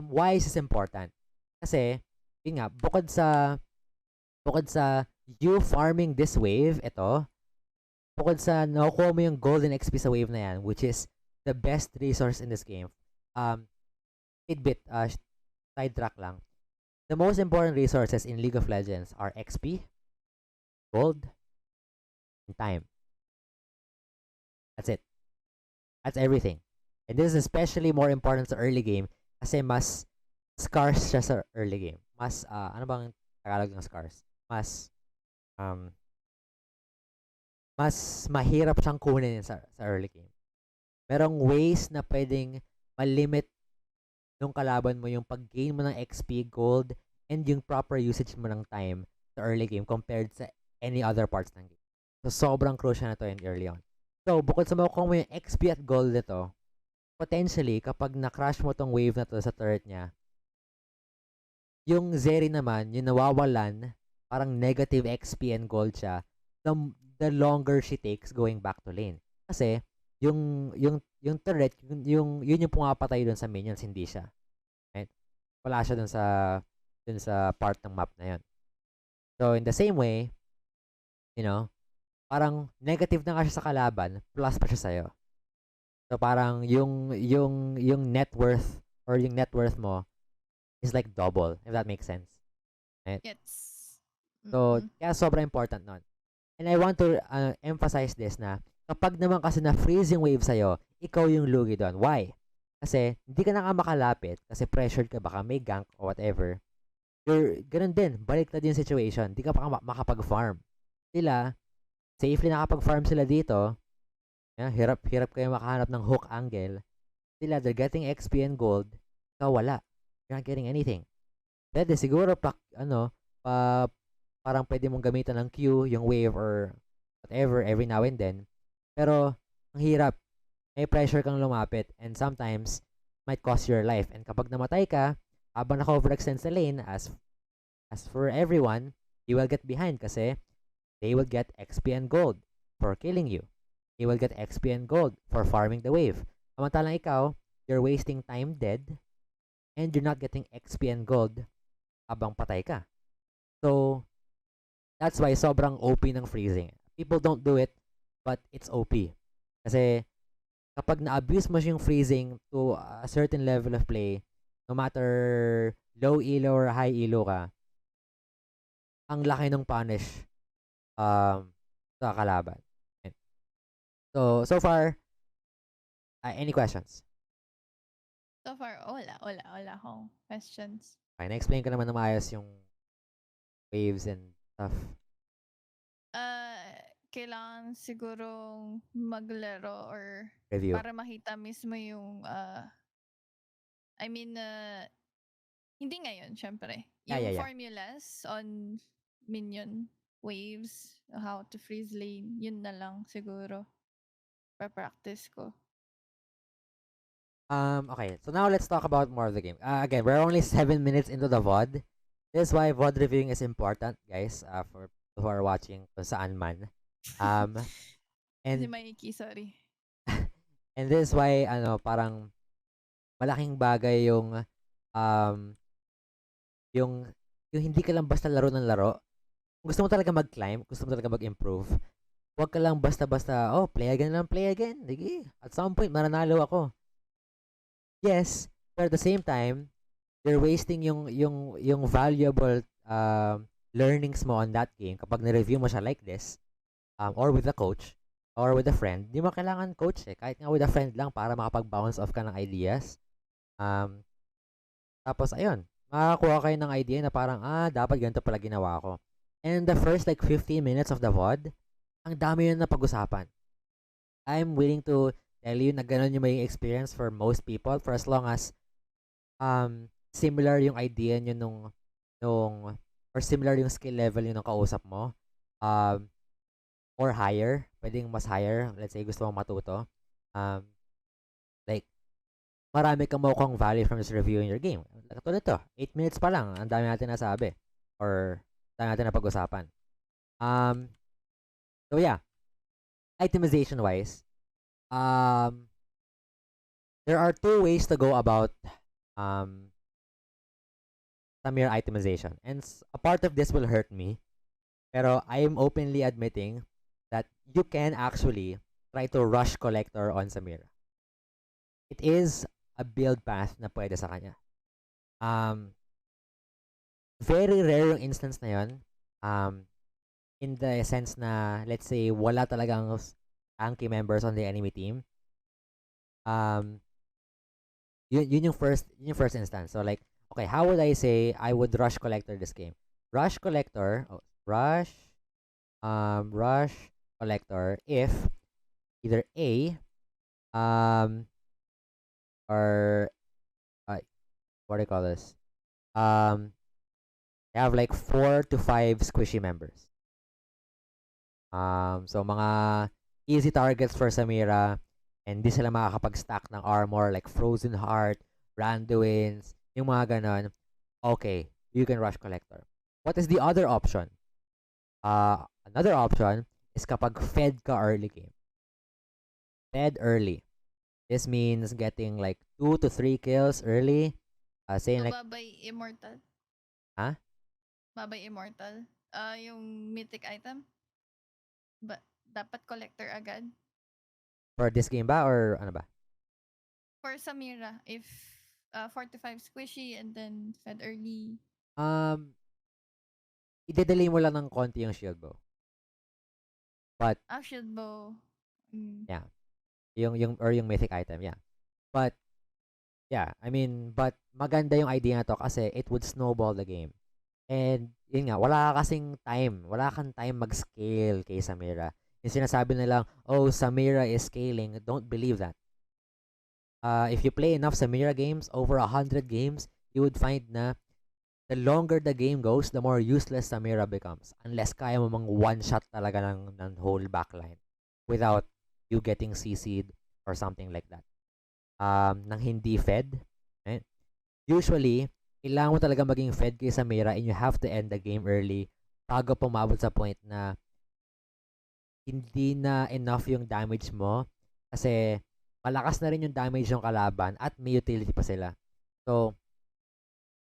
[SPEAKER 1] Why is this important? Kasi, yun nga, bukod sa you farming this wave, ito, bukod sa nakukuha mo yung golden XP sa wave na yan, which is the best resource in this game. Tidbit, sidetrack lang. The most important resources in League of Legends are XP, gold, and time. That's it. That's everything. And this is especially more important sa early game kasi mas scarce siya sa early game. Mas, ano bang Tagalog ng scarce? Mas mahirap siyang kunin sa early game. Merong ways na pwedeng malimit nung kalaban mo yung pag-gain mo ng XP, gold, and yung proper usage mo ng time sa early game compared sa any other parts ng game. So, sobrang crucial na to in early on. So, bukod sa makukuha mo yung XP at gold nito, potentially, kapag na-crash mo tong wave na to sa turret niya, yung Zeri naman, yung nawawalan, parang negative XP and gold siya, the longer she takes going back to lane. Kasi, yung turret, yun yung pumapatay dun sa minions, hindi siya. Right? Wala siya dun sa part ng map na yun. So, in the same way, you know, parang negative na nga siya sa kalaban, plus pa siya sa'yo. So, parang yung net worth or yung net worth mo is like double, if that makes sense. Right?
[SPEAKER 2] Yes.
[SPEAKER 1] So, kaya sobrang important nun. And I want to emphasize this na kapag naman kasi na-freeze yung wave sa'yo, ikaw yung lugi doon. Why? Kasi hindi ka na nga makalapit kasi pressured ka, baka may gank or whatever. Ganun din, baliktad yung situation. Hindi ka pa makapag-farm. Sila, safely nakapag-farm sila dito. Yeah, hirap kayo makahanap ng hook angle. Sila, they're getting XP and gold. Ikaw wala. You're not getting anything. Pwede siguro parang pwede mong gamitan ng Q, yung wave or whatever every now and then. Pero ang hirap. May pressure kang lumapit and sometimes might cost your life. And kapag namatay ka, habang naka-overextend sa lane, as for everyone, you will get behind kasi they will get XP and gold for killing you. They will get XP and gold for farming the wave. Samantalang ikaw, you're wasting time dead and you're not getting XP and gold habang patay ka. So, that's why sobrang OP ng freezing. People don't do it, but it's OP. Kasi, kapag na-abuse mo yung freezing to a certain level of play, no matter low elo or high elo ka, ang laki ng punish sa kalaban. So far, any questions?
[SPEAKER 2] So far, wala akong questions.
[SPEAKER 1] Okay, na-explain ko naman na maayos yung waves and stuff.
[SPEAKER 2] Kailangan sigurong maglaro or
[SPEAKER 1] Review.
[SPEAKER 2] para makita mismo yung hindi ngayon, syempre. Yung formulas on minion waves, how to freeze lane, yun na lang siguro. Pa-practice ko.
[SPEAKER 1] Okay, so now let's talk about more of the game. Again, we're only 7 minutes into the VOD. This is why VOD reviewing is important, guys, for who are watching kung saan man. And
[SPEAKER 2] Kasi maiki, sorry.
[SPEAKER 1] And this is why, parang malaking bagay yung hindi ka lang basta laro ng laro. Kung gusto mo talaga mag-climb, gusto mo talaga mag-improve, huwag ka lang basta-basta, play again lang, play again. Sige, at some point, mananalo ako. Yes, but at the same time, you're wasting yung valuable learnings mo on that game kapag na-review mo siya like this, or with a coach, or with a friend. Di mo kailangan coach kahit nga with a friend lang para makapag-bounce off ka ng ideas. Tapos, ayun, makakuha kayo ng idea na parang, dapat ganito pala ginawa ko. And the first 15 minutes of the VOD, ang dami yun na pag-usapan. I'm willing to tell you na ganun yung may experience for most people for as long as similar yung idea nyo or similar yung skill level nyo nung kausap mo. Or higher. Pwedeng mas higher. Let's say gusto mong matuto. Marami kang makukuhang value from this review in your game. Katulad ito, 8 minutes pa lang, ang dami natin nasabi. Or, dami natin napag-usapan. So yeah, itemization-wise, there are 2 ways to go about Samir itemization. And a part of this will hurt me, pero I am openly admitting that you can actually try to rush collector on Samir. It is a build path na pwede sa kanya. Very rare yung instance na yun. In the sense na, let's say, wala talagang tanky members on the enemy team. Yun yung first instance. So like, okay, how would I say I would rush collector this game? Rush collector if either A, or what do you call this? They have 4 to 5 squishy members. So mga easy targets for Samira, and di sila makakapag-stack ng armor like Frozen Heart, Randuin's, yung mga ganon, okay, you can rush Collector. What is the other option? Another option is kapag fed ka early game. Fed early. This means getting like 2 to 3 kills early. Saying
[SPEAKER 2] So,
[SPEAKER 1] like,
[SPEAKER 2] babay immortal.
[SPEAKER 1] ha?
[SPEAKER 2] Babay immortal. Yung mythic item. Dapat collector agad.
[SPEAKER 1] For this game ba? Or ano ba?
[SPEAKER 2] For Samira, if 45 squishy and then fed early.
[SPEAKER 1] I-delay mo lang ng konti yung shield bow. But,
[SPEAKER 2] Shield bow.
[SPEAKER 1] yeah. Yung mythic item, yeah. But, yeah, I mean, but maganda yung idea na to kasi it would snowball the game. And, yun nga, wala kasing time. Wala kang time mag-scale kay Samira. Yung sinasabi nilang, oh, Samira is scaling. Don't believe that. If you play enough Samira games, over 100 games, you would find na the longer the game goes, the more useless Samira becomes. Unless kaya mo mang one-shot talaga ng whole backline without you getting CC'd or something like that. Nang hindi fed, right? Usually, kailangan mo talaga maging fed kay Samira and you have to end the game early bago pumabot sa point na hindi na enough yung damage mo kasi malakas na rin yung damage ng kalaban at may utility pa sila. So,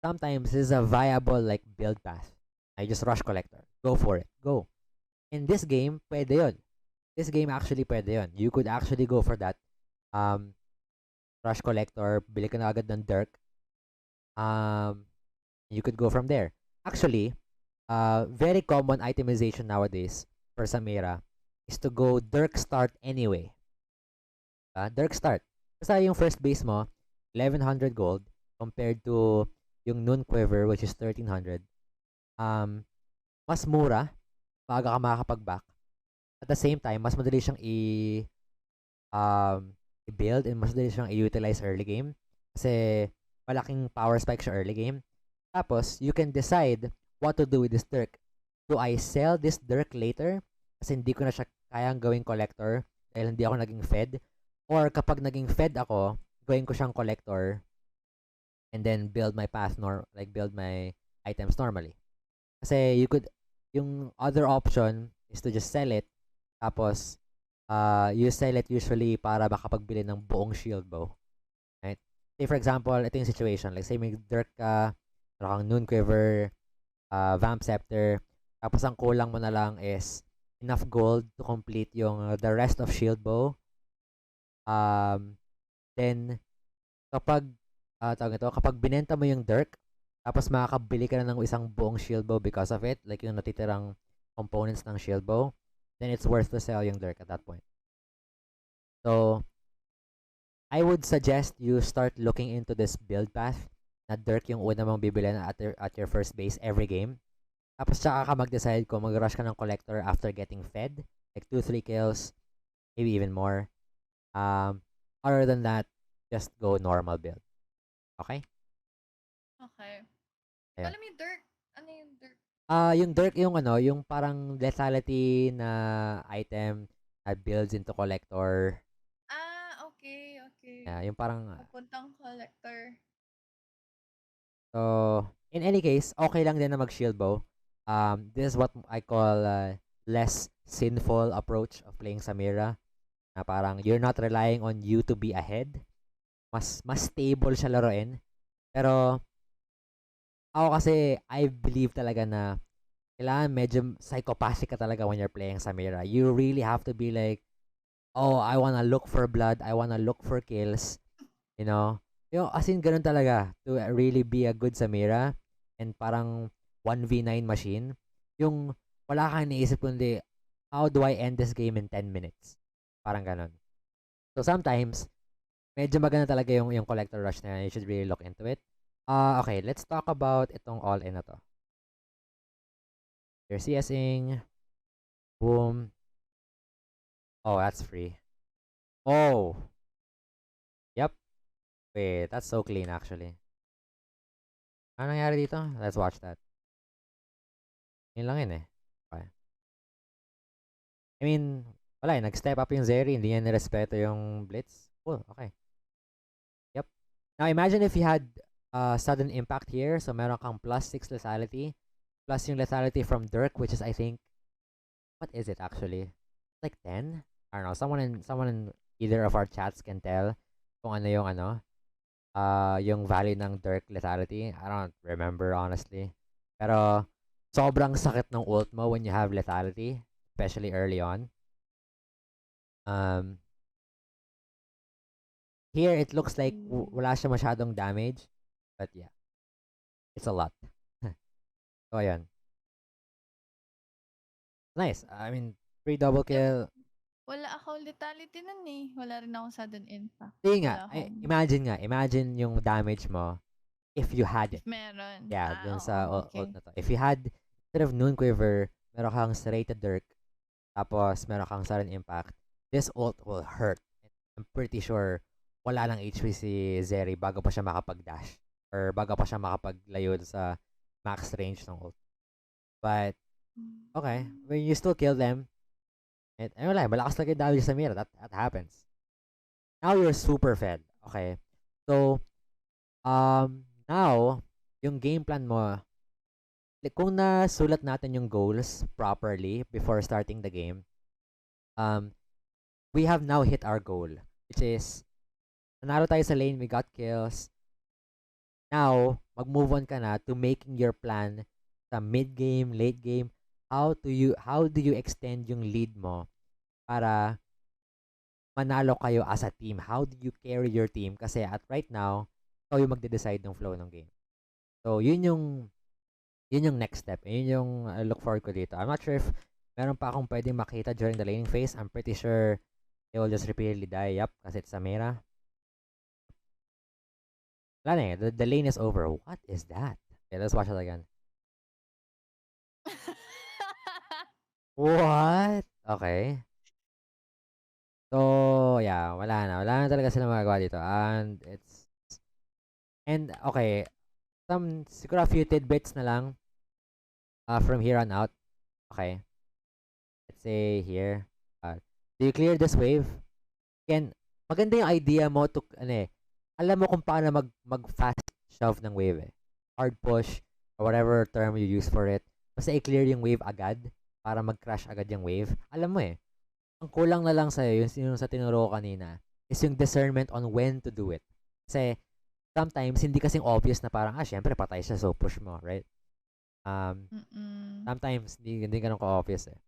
[SPEAKER 1] sometimes this is a viable like build path. I just rush collector. Go for it. Go. In this game, pwede yun. This game actually pwede yun. You could actually go for that. Rush collector, bili ka na agad ng Dirk. You could go from there. Actually, very common itemization nowadays for Samira is to go Dirk start anyway. Dirk start. Basta yung first base mo, 1100 gold compared to yung Noon Quiver which is 1300. Mas mura pag ka makakapag-back. At the same time, mas madali siyang i-build and mas madali siyang i-utilize early game kasi malaking power spike siya early game. Tapos, you can decide what to do with this Dirk. Do I sell this Dirk later kasi hindi ko na siya kayang gawing collector dahil hindi ako naging fed? Or kapag naging fed ako, gawin ko siyang collector and then build my path like build my items normally. Kasi yung other option is to just sell it. Tapos, you sell it usually para makapagbili ng buong shield bow. Right? Say for example, ito yung situation. Like say may Dirk ka, kang Noon Quiver, Vamp Scepter, tapos ang kulang mo na lang is enough gold to complete yung the rest of shield bow. Then, kapag kapag binenta mo yung Dirk, tapos makakabili ka na ng isang buong shield bow because of it, like yung natitirang components ng shield bow, then it's worth to sell yung Dirk at that point. So, I would suggest you start looking into this build path na Dirk yung una mong bibilin at your first base every game. Tapos tsaka ka mag-decide kung mag-rush ka ng collector after getting fed, like 2-3 kills, maybe even more. Other than that, just go normal build. Okay?
[SPEAKER 2] Okay.
[SPEAKER 1] Ayun.
[SPEAKER 2] Alam mo yung Dirk? Ano yung Dirk?
[SPEAKER 1] Yung Dirk yung parang lethality na item that builds into collector.
[SPEAKER 2] Okay.
[SPEAKER 1] Yeah, yung parang
[SPEAKER 2] Papuntang collector.
[SPEAKER 1] so in any case, okay lang din na mag-shield bow. This is what I call less sinful approach of playing Samira. Na parang you're not relying on you to be ahead. Mas stable siya laruin. Pero ako kasi I believe talaga na kailangan medyo psychopathic ka talaga when you're playing Samira. You really have to be like, oh, I wanna look for blood, I wanna look for kills, you know? Yung as in ganun talaga to really be a good Samira and parang 1v9 machine. Yung wala kang iniisip kundi how do I end this game in 10 minutes? Parang ganun. So sometimes medyo maganda talaga yung collector rush na yan. You should really look into it. Okay, let's talk about itong all-in na to. You're CSing. Boom. Oh, that's free. Oh. Yep. Wait, that's so clean actually. Ano nangyari dito? Let's watch that. Yun lang yun eh. Okay. I mean, wala nag-step up yung Zeri, hindi niya nirespeto yung Blitz. Cool, okay. Yep. Now, imagine if you had sudden impact here. So, meron kang +6 lethality. Plus yung lethality from Dirk, which is, I think, what is it actually? Like 10? I don't know. Someone in either of our chats can tell kung ano yung value ng Dirk lethality. I don't remember, honestly. Pero, sobrang sakit ng ult mo when you have lethality, especially early on. Here, it looks like wala siya masyadong damage. But yeah, it's a lot. So, ayan. Nice. I mean, 3 double kill.
[SPEAKER 2] Wala ako lethality nun eh. Wala rin ako sudden impact.
[SPEAKER 1] Hindi nga,
[SPEAKER 2] Wala akong...
[SPEAKER 1] imagine yung damage mo if you had it.
[SPEAKER 2] If meron.
[SPEAKER 1] Yeah, dun sa
[SPEAKER 2] Oo, okay.
[SPEAKER 1] ult na to. If you had, instead of Noon Quiver, meron kang serrated Dirk, tapos meron kang sudden impact, this ult will hurt. I'm pretty sure wala lang HP si Zeri bago pa siya makapag-dash. Or bago pa siya makapaglayo sa max range ng ult. But, okay, when you still kill them, wala, malakas lagi damage sa Mira. That happens. Now you're super fed. Okay. So, now, yung game plan mo, kung nasulat natin yung goals properly before starting the game, we have now hit our goal, which is, nanalo tayo sa lane, we got kills. Now, mag-move on ka na to making your plan sa mid-game, late game. How do you extend yung lead mo para manalo kayo as a team? How do you carry your team? Kasi at right now, ikaw yung magde-decide ng flow ng game. So, yun yung next step. Yun yung look forward ko dito. I'm not sure if meron pa akong pwedeng makita during the laning phase. I'm pretty sure they will just repeatedly die. Yup, kasi it's Samira. Wala na eh. The lane is over. What is that? Okay, let's watch it again. What? Okay. So, yeah, wala na. Wala na talaga sila magagawa dito. And, okay, siguro a few tidbits na lang from here on out. Okay. Let's say here. Do you clear this wave? Again, maganda yung idea mo to, alam mo kung paano mag-fast shove ng wave eh. Hard push, or whatever term you use for it. Basta i-clear yung wave agad para mag-crash agad yung wave. Alam mo eh. Ang kulang na lang sa'yo, yung sa tinuro ko kanina, is yung discernment on when to do it. Kasi, sometimes, hindi kasing obvious na parang, syempre, patay siya, so push mo, right? Sometimes, hindi ganun ka-obvious eh.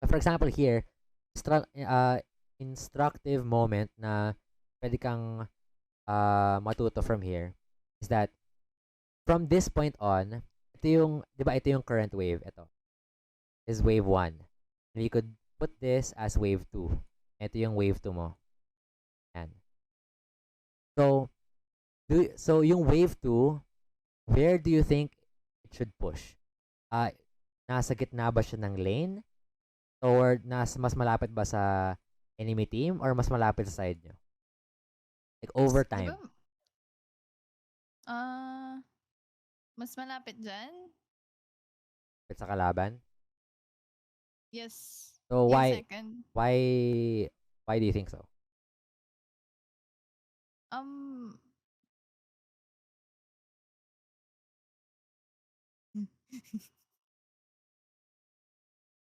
[SPEAKER 1] So, for example, here, instructive moment na pwede kang matuto from here is that from this point on, ito yung current wave. Ito is wave 1. And you could put this as wave 2. Ito yung wave 2 mo. Yan. So yung wave 2, where do you think it should push? Nasa gitna ba siya ng lane? Or mas malapit ba sa enemy team? Or mas malapit sa side nyo? Like over time.
[SPEAKER 2] Mas malapit dyan?
[SPEAKER 1] Sa kalaban?
[SPEAKER 2] Yes.
[SPEAKER 1] So why do you think so?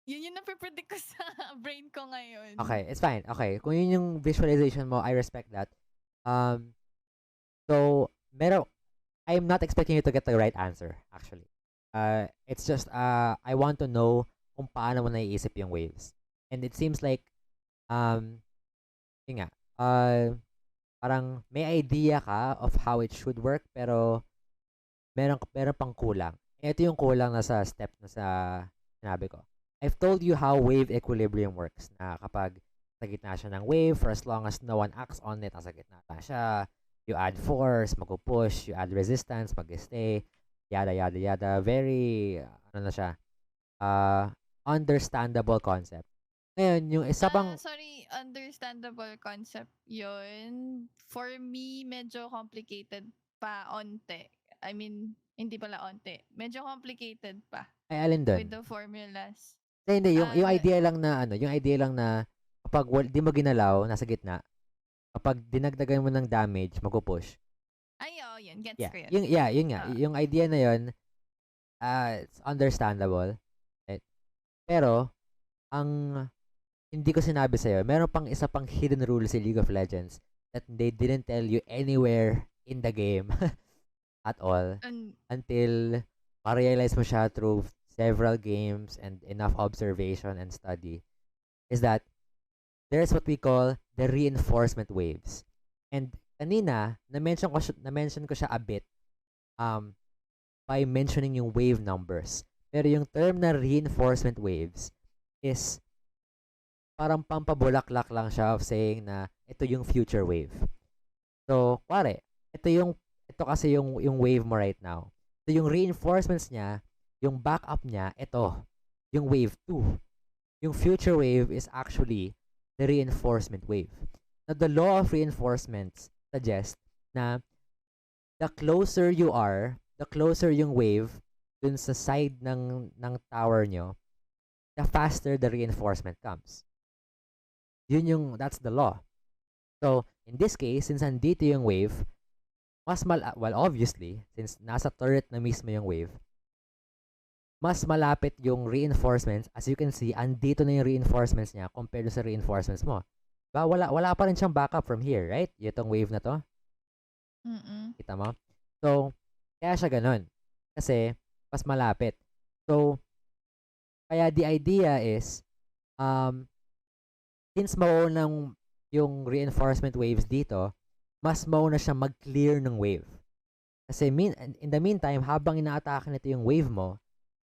[SPEAKER 2] Yun yung napipredict ko sa brain ko ngayon.
[SPEAKER 1] Okay, it's fine. Okay, kung yun yung visualization mo, I respect that. So, I'm not expecting you to get the right answer, actually. It's just, I want to know kung paano mo naiisip yung waves. And it seems like, yun nga, parang may idea ka of how it should work, pero meron pang kulang. Ito yung kulang na sa step na sa sinabi ko. I've told you how wave equilibrium works, na kapag sa gitna siya ng wave, for as long as no one acts on it, nasa gitna na siya, you add force, mag-push, you add resistance, mag-stay, yada, yada, yada. Very, understandable concept. Ngayon, yung isa pang...
[SPEAKER 2] Sorry, understandable concept yun. For me, medyo complicated pa onte. I mean, hindi pala onte. Medyo complicated pa.
[SPEAKER 1] Ay, alin dun?
[SPEAKER 2] With the formulas.
[SPEAKER 1] Hindi, yung idea lang na, yung idea lang na kapag di mo ginalaw, nasa gitna, kapag dinagdagan mo ng damage, magpo-push.
[SPEAKER 2] Ay, oo, yun. Gets
[SPEAKER 1] Yeah.
[SPEAKER 2] ko yun.
[SPEAKER 1] Yun nga.
[SPEAKER 2] Ah,
[SPEAKER 1] Yung idea na yun, it's understandable. Right? Pero, ang hindi ko sinabi sa'yo, meron pang isa pang hidden rule sa League of Legends that they didn't tell you anywhere in the game at all
[SPEAKER 2] and,
[SPEAKER 1] until ma-realize mo siya through several games and enough observation and study is that there's what we call the reinforcement waves. And kanina, na-mention ko siya a bit um, by mentioning yung wave numbers. Pero yung term na reinforcement waves is parang pampabulaklak lang siya of saying na ito yung future wave. So, pare, ito kasi yung wave mo right now. So, yung reinforcements niya, yung backup niya, ito, yung wave 2. Yung future wave is actually the reinforcement wave. Now, the law of reinforcements suggests na the closer you are, the closer yung wave dun sa side ng tower nyo, the faster the reinforcement comes. That's the law. So, in this case, since andito yung wave, well, obviously, since nasa turret na mismo yung wave, mas malapit yung reinforcements. As you can see, andito na yung reinforcements niya compared sa reinforcements mo. Diba? Wala pa rin siyang backup from here, right? Itong wave na to. Kita mo? So, kaya siya ganun. Kasi, mas malapit. So, kaya the idea is, since maunang yung reinforcement waves dito, mas mauna siya mag-clear ng wave. Kasi in the meantime, habang ina-atake nito yung wave mo,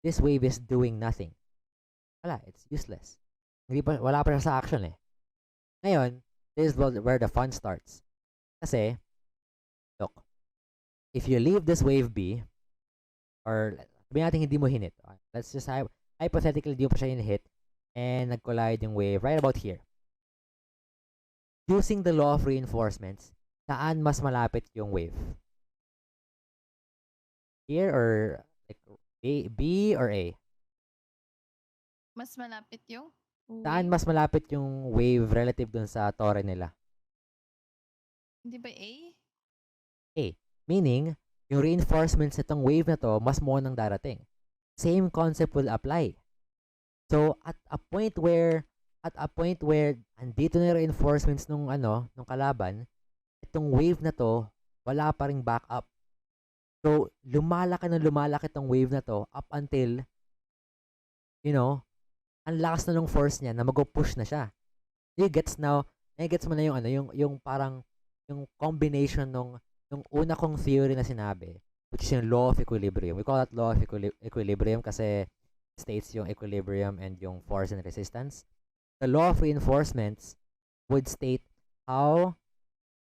[SPEAKER 1] this wave is doing nothing. Wala, it's useless. Wala pa siya sa action eh. Ngayon, this is where the fun starts. Kasi, look, if you leave this wave be, or sabihin natin hindi mo hinit. Let's just hypothetically, hindi mo pa siya hit and nag-collide yung wave right about here. Using the law of reinforcements, saan mas malapit yung wave? Here or like B or A?
[SPEAKER 2] mas malapit yung
[SPEAKER 1] Saan
[SPEAKER 2] wave.
[SPEAKER 1] mas malapit yung wave relative dun sa torre nila?
[SPEAKER 2] Hindi ba A?
[SPEAKER 1] A. Meaning, yung reinforcements nitong wave na to, mas mo nang darating. Same concept will apply. So, at a point where andito na yung reinforcements nung kalaban, itong wave na to, wala pa ring backup. So, lumalaki tong wave na to up until, ang lakas na ng force niya na mag-push na siya. Gets mo na yung parang, yung combination nung una kong theory na sinabi, which is yung law of equilibrium. We call that law of equilibrium kasi states yung equilibrium and yung force and resistance. The law of reinforcements would state how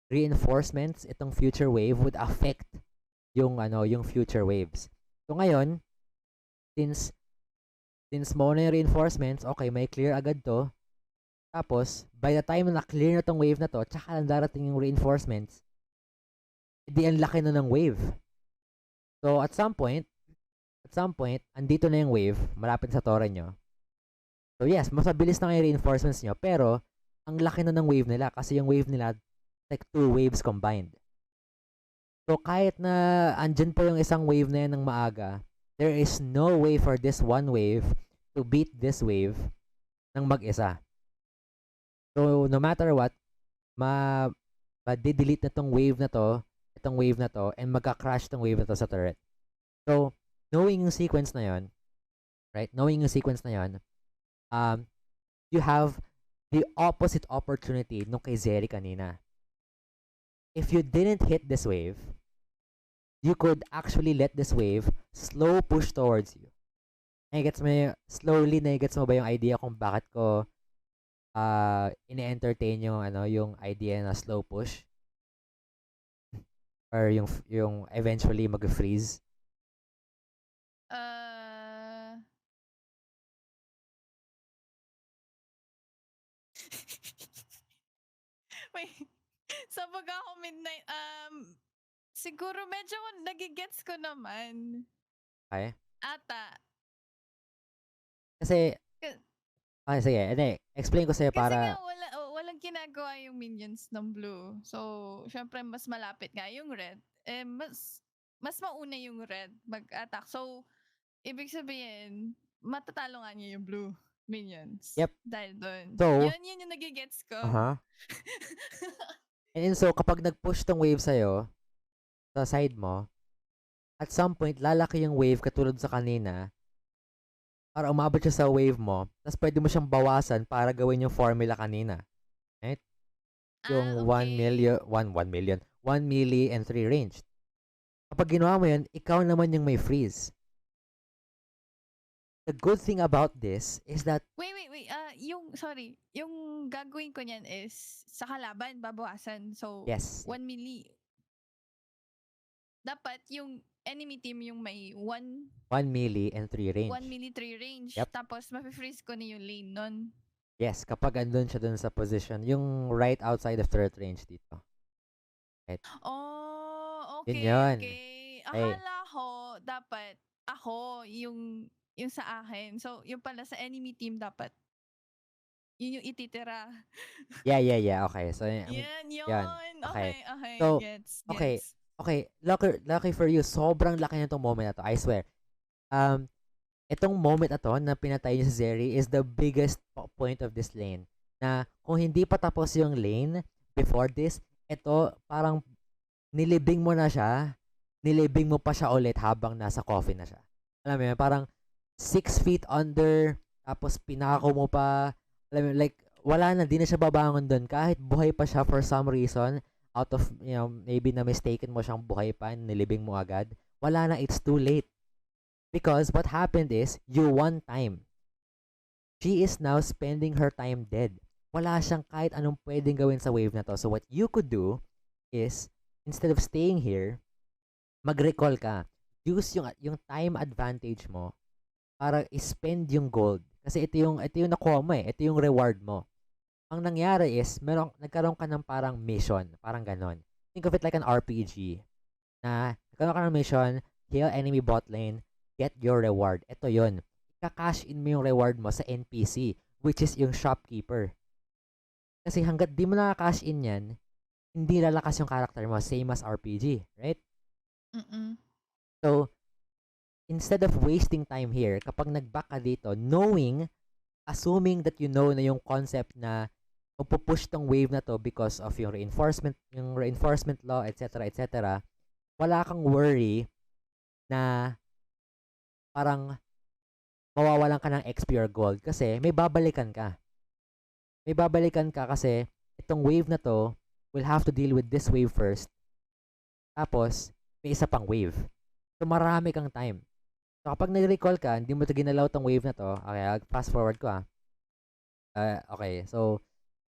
[SPEAKER 1] reinforcements itong future wave would affect yung future waves. So ngayon, since mo na yung reinforcements, okay, may clear agad to. Tapos, by the time na clear na tong wave na to, tsaka lang darating yung reinforcements, hindi ang laki na ng wave. So, at some point, andito na yung wave, malapit sa torre nyo. So, yes, mas mabilis na yung reinforcements nyo, pero, ang laki na ng wave nila, kasi yung wave nila, like 2 waves combined. So, kahit na andyan pa yung isang wave na yan ng maaga, there is no way for this one wave to beat this wave ng mag-isa. So, no matter what, ma-delete na itong wave na to, and magka-crash tong wave na to sa turret. So, knowing yung sequence na yon, right? You have the opposite opportunity nung kay Zeri kanina. If you didn't hit this wave, you could actually let this wave slow push towards you. Nagigets mo ba yung idea kung bakit ko ine-entertain yung idea na slow push? Or yung eventually mag-freeze?
[SPEAKER 2] Wait, sa pag ako midnight, siguro medyo nagigets ko naman.
[SPEAKER 1] Okay?
[SPEAKER 2] Ata.
[SPEAKER 1] Kasi,
[SPEAKER 2] K-
[SPEAKER 1] Okay, sige. Hindi, explain ko sa'yo
[SPEAKER 2] Kasi nga
[SPEAKER 1] para...
[SPEAKER 2] walang ginagawa yung minions ng blue. So, syempre mas malapit nga yung red. Eh, mas mauna yung red mag-attack. So, ibig sabihin, matatalo nga niya yung blue minions.
[SPEAKER 1] Yep.
[SPEAKER 2] Dahil doon.
[SPEAKER 1] So,
[SPEAKER 2] Yun yung nagigets ko.
[SPEAKER 1] And so, kapag nag-push tong wave sa'yo, sa side mo, at some point, lalaki yung wave katulad sa kanina, para umabot siya sa wave mo, tapos pwede mo siyang bawasan para gawin yung formula kanina. Right? Yung 1
[SPEAKER 2] Okay.
[SPEAKER 1] million, 1 milli and 3 range. Kapag ginawa mo yun, ikaw naman yung may freeze. The good thing about this is that...
[SPEAKER 2] Wait. Yung gagawin ko niyan is sa kalaban, babawasan. So,
[SPEAKER 1] Yes.
[SPEAKER 2] 1 milli. Dapat yung enemy team yung may 1
[SPEAKER 1] milli and 3 range.
[SPEAKER 2] 1 milli 3 range.
[SPEAKER 1] Yep.
[SPEAKER 2] Tapos, mafe-freeze ko na yung lane nun.
[SPEAKER 1] Yes, kapag andun siya dun sa position, yung right outside of third range dito. Right?
[SPEAKER 2] Oh,
[SPEAKER 1] Yun
[SPEAKER 2] okay,
[SPEAKER 1] yun.
[SPEAKER 2] okay.
[SPEAKER 1] Hey.
[SPEAKER 2] Akala ko, dapat ako yung sa akin. So, yung pala sa enemy team dapat yun yung ititira.
[SPEAKER 1] Yeah. Okay. So,
[SPEAKER 2] Yan.
[SPEAKER 1] Okay.
[SPEAKER 2] Okay.
[SPEAKER 1] So,
[SPEAKER 2] Gets.
[SPEAKER 1] okay. Lucky for you. Sobrang laki na itong moment na to. I swear. Itong moment na to na pinatay niya si Zeri is the biggest point of this lane. Na kung hindi pa tapos yung lane before this, ito parang nilibing mo na siya. Nilibing mo pa siya ulit habang nasa coffin na siya. Alam mo yun, parang 6 feet under, tapos pinako mo pa. Alam mo, like, wala na, di na siya babangon doon. Kahit buhay pa siya for some reason, out of, maybe na mistaken mo siyang buhay pa, nilibing mo agad. Wala na, it's too late. Because what happened is, you won time. She is now spending her time dead. Wala siyang kahit anong pwedeng gawin sa wave na to. So what you could do is, instead of staying here, mag-recall ka. Use yung time advantage mo para spend yung gold. Kasi ito yung nakuha mo eh. Ito yung reward mo. Ang nangyari is, nagkaroon ka ng parang mission. Parang ganon. Think of it like an RPG. Na, nagkaroon ka ng mission, heal enemy bot lane, get your reward. Ito yun. Ika-cash in mo yung reward mo sa NPC, which is yung shopkeeper. Kasi hanggat di mo na-cash in yan, hindi lalakas yung character mo, same as RPG, right? So, instead of wasting time here, kapag nag-back ka dito, assuming that you know na yung concept na pupush tong wave na to because of yung reinforcement law, etc., wala kang worry na parang mawawalan ka ng XP or gold kasi may babalikan ka. May babalikan ka kasi itong wave na to will have to deal with this wave first. Tapos, may isa pang wave. So, marami kang time. So, kapag nag-recall ka, hindi mo ito ginalaw tong wave na to. Okay, I'll fast forward ko okay, so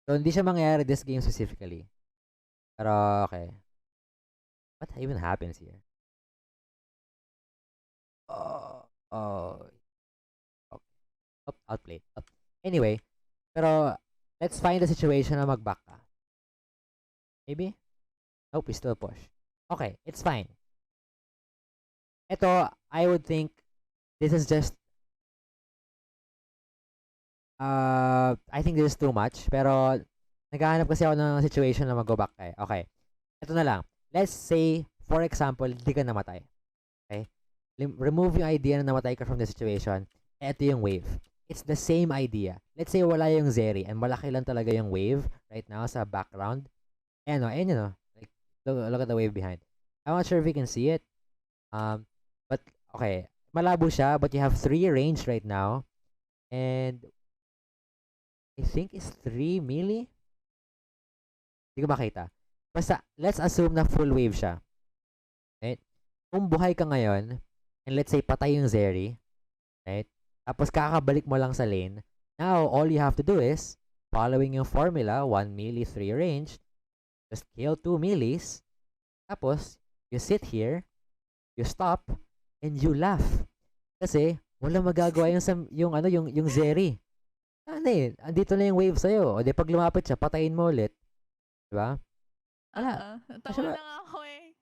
[SPEAKER 1] hindi siya mangyayari this game specifically. Pero, okay. What even happens here? Okay. Outplayed. Anyway, pero let's find a situation na mag-back ka. Maybe? Nope, we still push. Okay, it's fine. Ito, I would think this is just I think this is too much. Pero naghahanap kasi ako ng situation na mag-go back tayo. Okay. Ito na lang. Let's say, for example, di ka namatay. Okay? Remove yung idea na namatay ka from the situation. Ito yung wave. It's the same idea. Let's say wala yung Zeri and malaki lang talaga yung wave right now sa background. Ayan o. Like, look at the wave behind. I'm not sure if you can see it. But, okay. Malabo siya, but you have 3 range right now. And, I think it's 3 milli? Hindi ko makita. Basta, let's assume na full wave siya. Right? Kung buhay ka ngayon, and let's say patay yung Zeri, right? Tapos kakabalik mo lang sa lane, now, all you have to do is, following yung formula, 1 milli, 3 range, just kill 2 millis, tapos, you sit here, you stop, and you laugh. Kasi, wala magagawa yung Zeri. Ano eh, andito na yung wave sa'yo. O di pag lumapit siya, patayin mo ulit. Diba? Wala.
[SPEAKER 2] Natawa lang ako eh.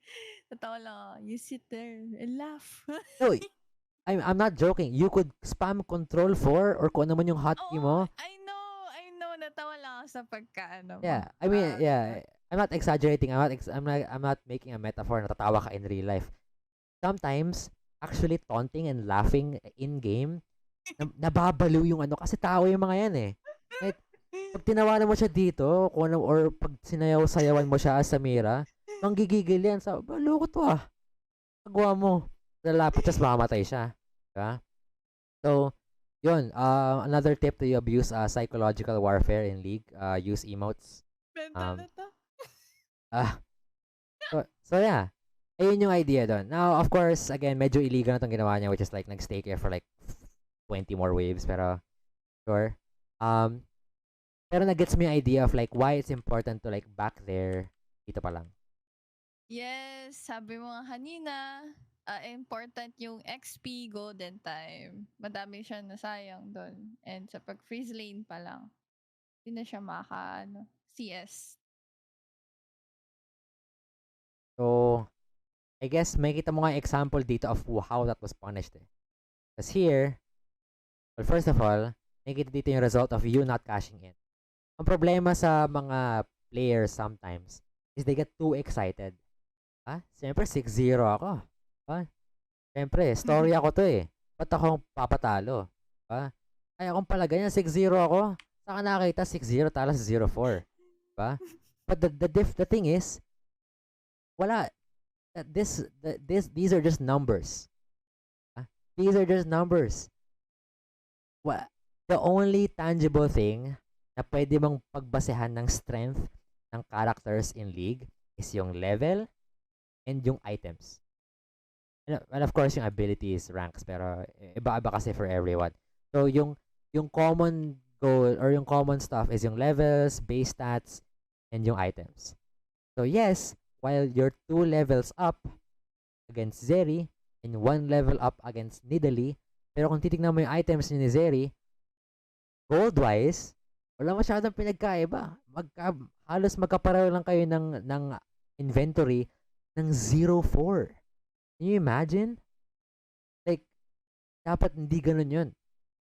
[SPEAKER 2] Natawa lang ako. You sit there and laugh.
[SPEAKER 1] No, I'm not joking. You could spam control 4 or kung ano man yung hotkey
[SPEAKER 2] Oo,
[SPEAKER 1] mo.
[SPEAKER 2] I know, natawa lang ako sa pagkaano mo.
[SPEAKER 1] Yeah, I mean, yeah. I'm not exaggerating. I'm not making a metaphor. Natatawa ka in real life. Sometimes, actually taunting and laughing in game, nababaliw yung ano kasi tao yung mga yan eh. Right? Pag tinawanan mo siya dito, kung ano, or pag sinayaw-sayawan mo siya as Samira, manggigigil yan. Loko to ah. Pagawa mo. Lalapit siya, mamamatay siya. Diba? So, yun. Another tip to you abuse psychological warfare in League. Use emotes.
[SPEAKER 2] Benta
[SPEAKER 1] Um,
[SPEAKER 2] na to.
[SPEAKER 1] ah, so yeah. Ayun yung idea doon. Now, of course, again, medyo illegal na itong ginawa niya, which is like, nag-stay here for like 20 more waves, pero, sure. Pero nag-gets mo yung idea of like, why it's important to like, back there, dito pa lang.
[SPEAKER 2] Yes, sabi mo nga kanina, important yung XP golden time. Madami siya nasayang doon. And sa pag-freeze lane pa lang, hindi na siya CS.
[SPEAKER 1] So, I guess, may kita mo nga example dito of how that was punished eh. Because here, well, first of all, nakikita dito yung result of you not cashing in. Ang problema sa mga players sometimes is they get too excited. Siyempre, 6-0 ako. Siyempre, story ako to eh. Ba't ako papatalo? Ay, akong pala ganyan, 6-0 ako. Saan ka nakakita 6-0 talas 0-4? But the thing is, wala. These are just numbers. These are just numbers. The only tangible thing na pwede mong pagbasehan ng strength ng characters in League is yung level and yung items. And of course, yung abilities, ranks, pero iba-iba kasi for everyone. So, yung common goal or yung common stuff is yung levels, base stats, and yung items. So, yes, while you're 2 levels up against Zeri and 1 level up against Nidalee, pero kung titignan mo yung items ni Zeri, gold-wise, wala masyadong pinagkaiba. Halos magkapareho lang kayo ng inventory ng 0-4. Can you imagine? Like, dapat hindi ganun yun.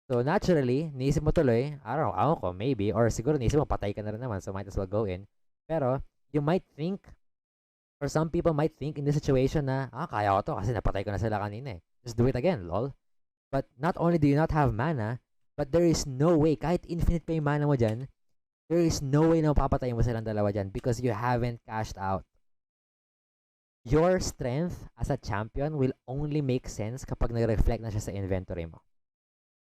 [SPEAKER 1] So, naturally, naisip mo tuloy, ako ko, maybe, or siguro naisip mo, patay ka na rin naman, so might as well go in. Pero, you might think, or some people might think in this situation na, kaya ko to kasi napatay ko na sila kanina eh. Just do it again, lol. But not only do you not have mana, but there is no way, kahit infinite pa yung mana mo dyan, there is no way na mapapatay mo silang dalawa dyan because you haven't cashed out. Your strength as a champion will only make sense kapag nag-reflect na siya sa inventory mo.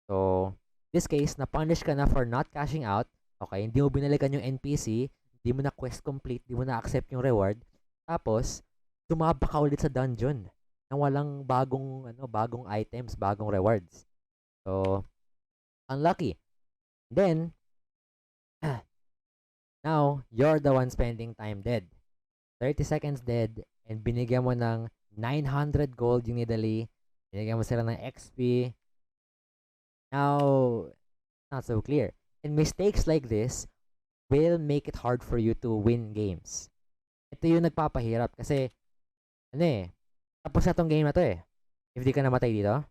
[SPEAKER 1] So, this case, na-punish ka na for not cashing out. Okay, hindi mo binalikan yung NPC, hindi mo na quest complete, hindi mo na accept yung reward. Tapos, tumaba ka ulit sa dungeon na walang bagong items, bagong rewards. So, unlucky. Then, now, you're the one spending time dead. 30 seconds dead, and binigyan mo ng 900 gold yung Nidalee, binigyan mo sila ng XP. Now, not so clear. And mistakes like this will make it hard for you to win games. Ito yung nagpapahirap kasi, tapos na tong game na to eh. If di ka namatay dito,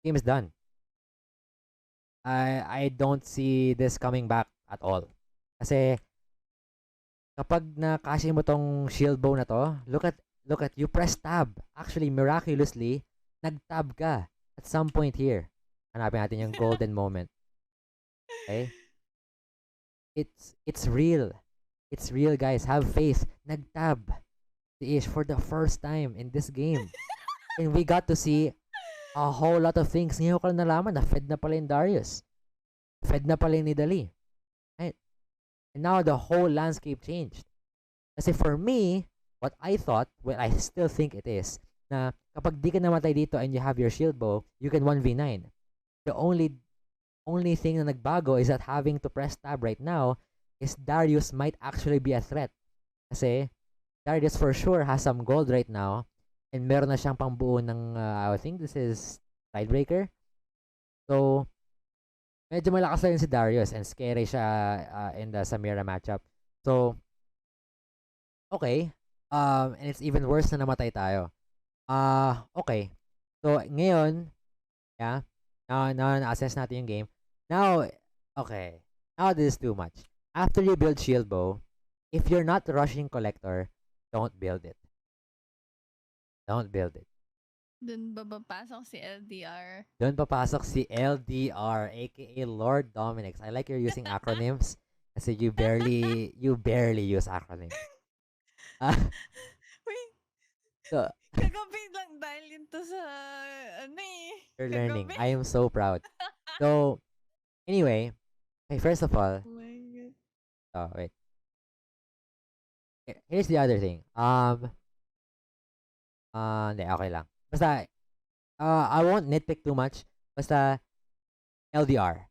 [SPEAKER 1] game is done. I don't see this coming back at all. Kasi, kapag na-cash mo tong shield bow na to, look at, you press tab. Actually, miraculously, nag-tab ka at some point here. Hanapin natin yung golden moment. Okay? It's real. It's real, guys. Have faith. Nag-tab si Ish for the first time in this game. And we got to see a whole lot of things. Ngayon ko lang nalaman na fed na pala yung Darius. Fed na pala yung Nidalee. Right? And now the whole landscape changed. Kasi for me, what I thought, well, I still think it is, na kapag di ka namatay dito and you have your shield bow, you can 1v9. The only thing na nagbago is that having to press tab right now is Darius might actually be a threat. Kasi Darius for sure has some gold right now and meron na siyang pambuo ng, I think this is Tidebreaker. So, medyo malakas na yun si Darius and scary siya in the Samira matchup. So, okay. And it's even worse na namatay tayo. Okay. So, ngayon, Yeah? Now na-assess natin yung game. Now, okay. Now this is too much. After you build shield bow, if you're not rushing collector, don't build it. Don't build it.
[SPEAKER 2] Dun ba papasok si LDR?
[SPEAKER 1] Doon papasok si LDR, aka Lord Dominix. I like you're using acronyms kasi you barely use acronyms.
[SPEAKER 2] Wait,
[SPEAKER 1] So,
[SPEAKER 2] kagabi lang dahil yun to sa, ano eh,
[SPEAKER 1] you're learning.
[SPEAKER 2] kagabi.
[SPEAKER 1] I am so proud. So, anyway, okay, first of all,
[SPEAKER 2] Oh my God.
[SPEAKER 1] oh, wait. Here's the other thing. Hindi, okay lang. Basta, I won't nitpick too much. Basta, LDR.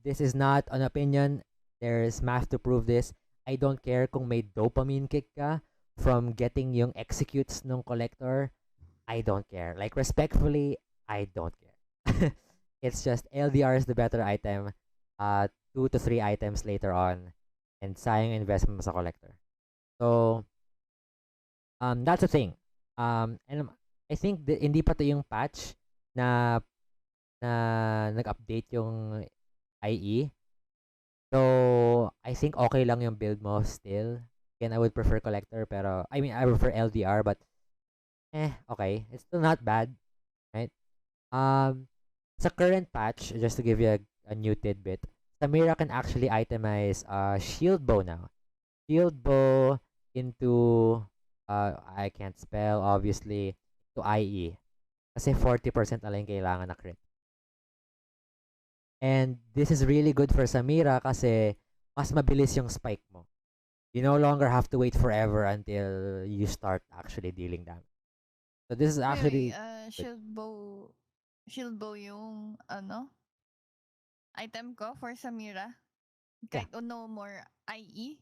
[SPEAKER 1] This is not an opinion. There's math to prove this. I don't care kung may dopamine kick ka from getting yung executes nung collector. I don't care. Like, respectfully, I don't care. It's just LDR is the better item. 2 to 3 items later on. And sayang investment mo sa collector. So, that's the thing. And I think hindi pa to yung patch na nag-update yung IE. So, I think okay lang yung build mo still. Again, I would prefer collector, pero I mean, I prefer LDR, but okay. It's still not bad, right? Sa current patch, just to give you a new tidbit, Samira can actually itemize shield bow now. Shield bow into I can't spell obviously to IE. Kasi 40% na lang yung kailangan na crit. And this is really good for Samira kasi mas mabilis yung spike mo. You no longer have to wait forever until you start actually dealing damage. So this is actually
[SPEAKER 2] Shield bow yung, ano, item ko for Samira.
[SPEAKER 1] Yeah.
[SPEAKER 2] Kahit no more IE.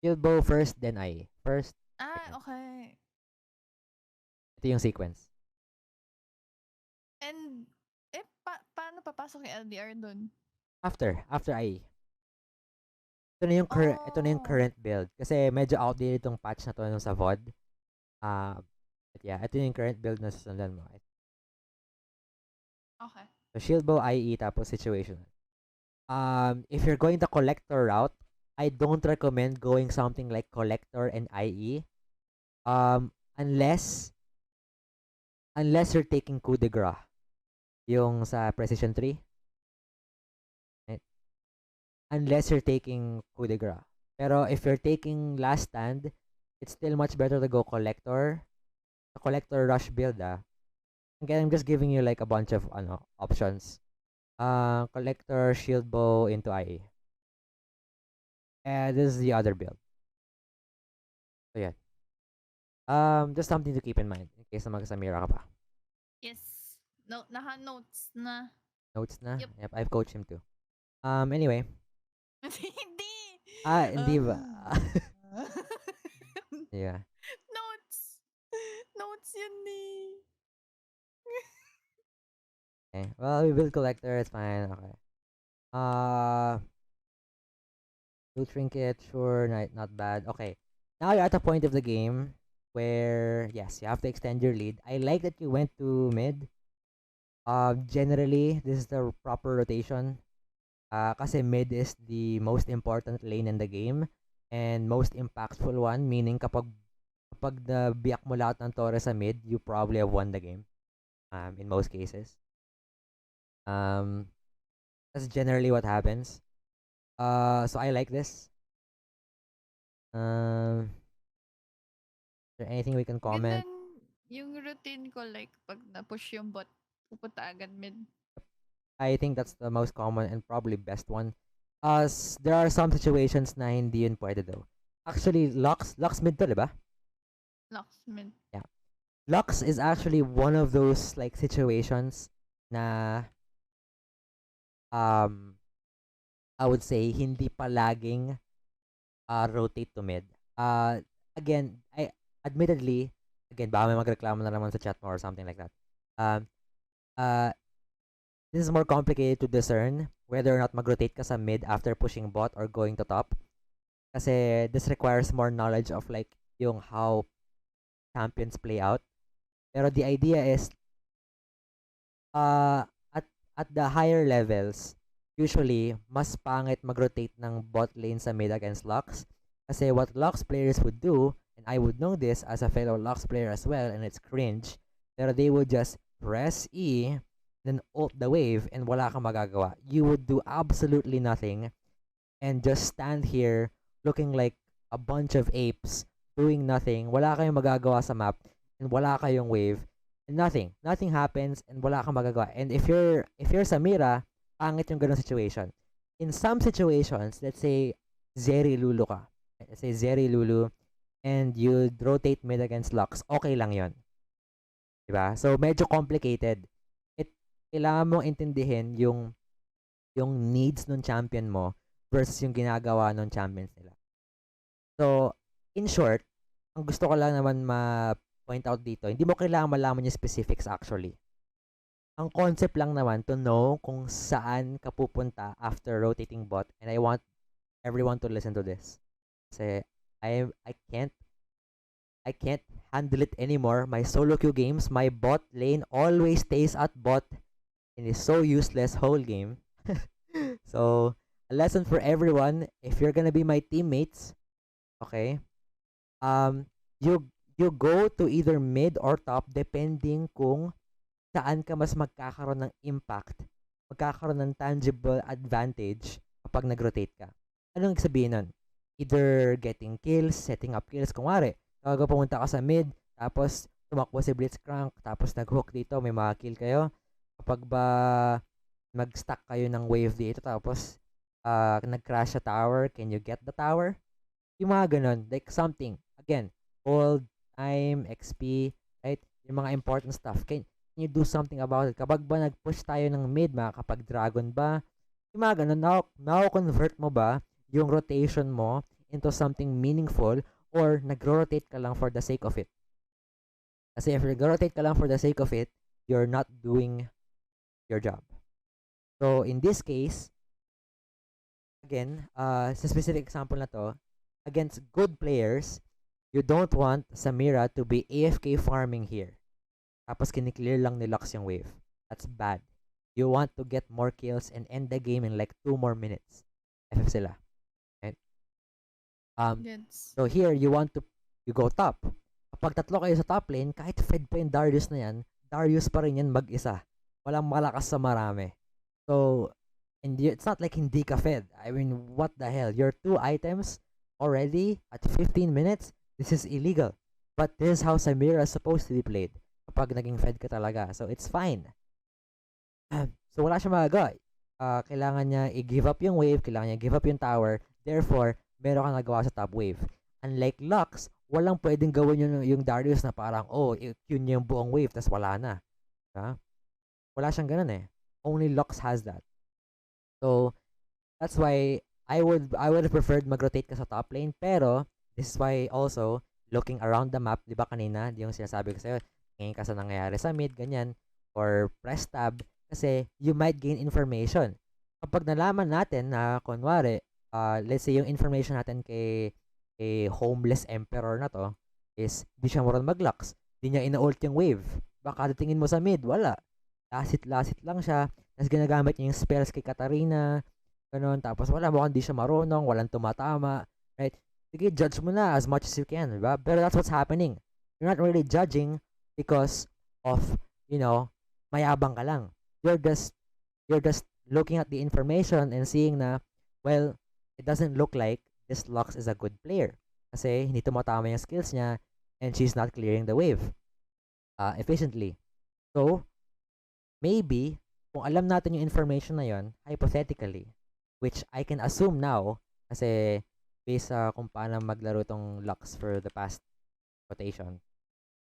[SPEAKER 1] Shield bow first, then IE. First, second.
[SPEAKER 2] Okay.
[SPEAKER 1] Ito yung sequence.
[SPEAKER 2] And, paano papasok yung LDR dun?
[SPEAKER 1] After IE. Ito na yung current build. Kasi medyo outdated itong patch na to nung sa VOD. But yeah, ito yung current build na susundan mo.
[SPEAKER 2] Okay.
[SPEAKER 1] So, shield bow, IE, tapos situational. If you're going the collector route, I don't recommend going something like collector and IE. Unless you're taking coup de grace. Yung sa precision 3. Right? Unless you're taking coup de grace. Pero if you're taking last stand, it's still much better to go collector. The collector rush build, Again, I'm just giving you like a bunch of options. Collector, shield bow into IE. And this is the other build. So yeah. Just something to keep in mind in case na mag-Samira ka pa.
[SPEAKER 2] Yes. No, naka-notes na.
[SPEAKER 1] Notes na?
[SPEAKER 2] Yep.
[SPEAKER 1] I've coached him too. Anyway.
[SPEAKER 2] Hindi.
[SPEAKER 1] Hindi ba? Yeah.
[SPEAKER 2] Notes yun eh.
[SPEAKER 1] Okay. Well, we build collector. It's fine. Okay. Blue trinket. Sure. Not bad. Okay. Now you're at a point of the game where, yes, you have to extend your lead. I like that you went to mid. Generally, this is the proper rotation. Kasi mid is the most important lane in the game and most impactful one, meaning kapag nabiyak mo lahat ng torre sa mid, you probably have won the game. In most cases. That's generally what happens. So I like this. Is there anything we can comment?
[SPEAKER 2] Ganun yung routine ko, like, pag na-push yung bot, pupunta agad mid.
[SPEAKER 1] I think that's the most common and probably best one. There are some situations na hindi yun pwede though. Actually, Lux mid to, diba?
[SPEAKER 2] Lux mid.
[SPEAKER 1] Yeah. Lux is actually one of those like situations na I would say hindi palaging rotate to mid. Again, admittedly, baka may magreklamo na naman sa chat mo or something like that. This is more complicated to discern whether or not mag-rotate ka sa mid after pushing bot or going to top. Kasi this requires more knowledge of like yung how champions play out. Pero the idea is At the higher levels, usually, mas pangit mag-rotate ng bot lane sa mid against Lux. Kasi what Lux players would do, and I would know this as a fellow Lux player as well, and it's cringe, pero they would just press E, then ult the wave, and wala kang magagawa. You would do absolutely nothing, and just stand here looking like a bunch of apes, doing nothing. Wala kayong magagawa sa map, and wala kayong wave, and nothing happens, and wala kang magagawa. And if you're Samira, pangit yung ganung situation. In some situations, let's say Zeri Lulu ka. Let's say Zeri Lulu, and you rotate mid against Lux, okay lang yon, diba? So medyo complicated. Kailangan mong intindihin yung needs ng champion mo versus yung ginagawa ng champions nila. So, in short, ang gusto ko lang naman ma-point out dito, hindi mo kailangan malaman yung specifics actually. Ang concept lang naman to know kung saan ka pupunta after rotating bot, and I want everyone to listen to this. Kasi I can't handle it anymore. My solo queue games, my bot lane always stays at bot and is so useless whole game. So, a lesson for everyone, if you're gonna be my teammates, okay, you go to either mid or top depending kung saan ka mas magkakaroon ng impact, magkakaroon ng tangible advantage kapag nag-rotate ka. Anong sabihin nun? Either getting kills, setting up kills. Kung wari, kapag pumunta ka sa mid, tapos tumakbo si Blitzcrank, tapos nag-hook dito, may mga kill kayo. Kapag ba mag-stack kayo ng wave dito, tapos nag-crash sa tower, can you get the tower? Yung mga ganun, like something. Again, gold, time, XP, right? Yung mga important stuff. Can you do something about it? Kapag ba nag-push tayo ng mid, kapag dragon ba? Yung mga ganun, now-convert mo ba yung rotation mo into something meaningful or nag-rotate ka lang for the sake of it? Kasi if nag-rotate ka lang for the sake of it, you're not doing your job. So, in this case, again, sa specific example na to, against good players, you don't want Samira to be AFK farming here. Tapos kiniklear lang ni Lux yung wave. That's bad. You want to get more kills and end the game in like 2 more minutes. FF sila. Right? So here, you go top. Kapag tatlo kayo sa top lane, kahit fed pa yung Darius na yan, Darius pa rin yan mag-isa. Walang malakas sa marami. So, and it's not like hindi ka fed. I mean, what the hell? Your 2 items already at 15 minutes? This is illegal. But this is how Samira is supposed to be played kapag naging fed ka talaga. So, it's fine. So, wala siya magagawa. Kailangan niya i-give up yung wave, kailangan niya give up yung tower. Therefore, meron kang nagawa sa top wave. Unlike Lux, walang pwedeng gawin yung Darius na parang, yun yung buong wave, tas wala na. Wala siyang ganun eh. Only Lux has that. So, that's why I would have preferred mag-rotate ka sa top lane, pero this is why also looking around the map, 'di ba kanina, yung sinasabi ko sa'yo, tingin ka sa nangyayari sa mid, ganyan, or press tab kasi you might gain information. Kapag nalaman natin na kunwari, let's say yung information natin kay homeless emperor na to is di siya marunong mag-lux, di niya ina-ult yung wave. Baka tingin mo sa mid, wala. Lasit lang siya. Tapos ginagamit niya yung spells kay Katarina. Ganun. Tapos wala, mukhang di siya marunong. Walang tumatama. Right? Sige, judge mo na as much as you can. Diba? Pero that's what's happening. You're not really judging because of, mayabang ka lang. You're just looking at the information and seeing na, well, it doesn't look like this Lux is a good player. Kasi hindi tumatama yung skills niya and she's not clearing the wave efficiently. So, maybe, kung alam natin yung information na yon, hypothetically, which I can assume now, kasi based sa kung paano maglaro tong Lux for the past rotation,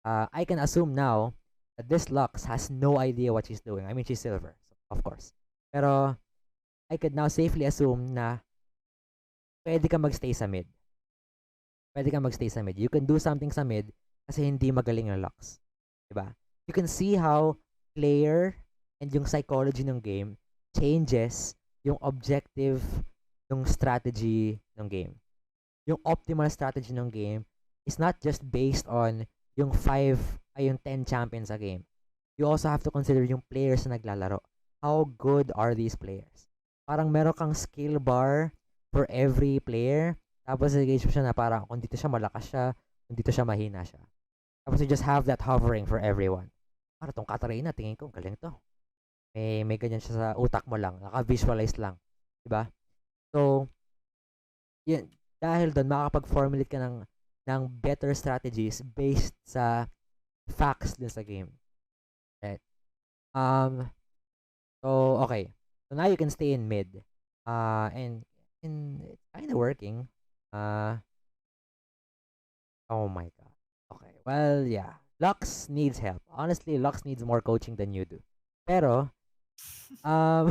[SPEAKER 1] I can assume now that this Lux has no idea what she's doing. I mean, she's silver, so, of course. Pero, I could now safely assume na pwede ka magstay sa mid. You can do something sa mid kasi hindi magaling yung Lux. Diba? You can see how player and yung psychology ng game changes yung objective ng strategy ng game. Yung optimal strategy ng game is not just based on yung 10 champions sa game. you also have to consider yung players na naglalaro. How good are these players? Parang meron kang skill bar for every player. Tapos nag-gauge mo siya na parang kung dito siya malakas siya, kung dito siya mahina siya. Tapos you just have that hovering for everyone. Para tong Katarina, tingin ko, galing to. May ganyan siya sa utak mo lang. Naka-visualize lang. Diba? So, yun, dahil doon, makakapag-formulate ka ng better strategies based sa facts din sa game. Right? Um, so, okay. So, now you can stay in mid. And it's kind of working. Oh my god. Okay. Well, yeah. Lux needs help. Honestly, Lux needs more coaching than you do. Pero, um,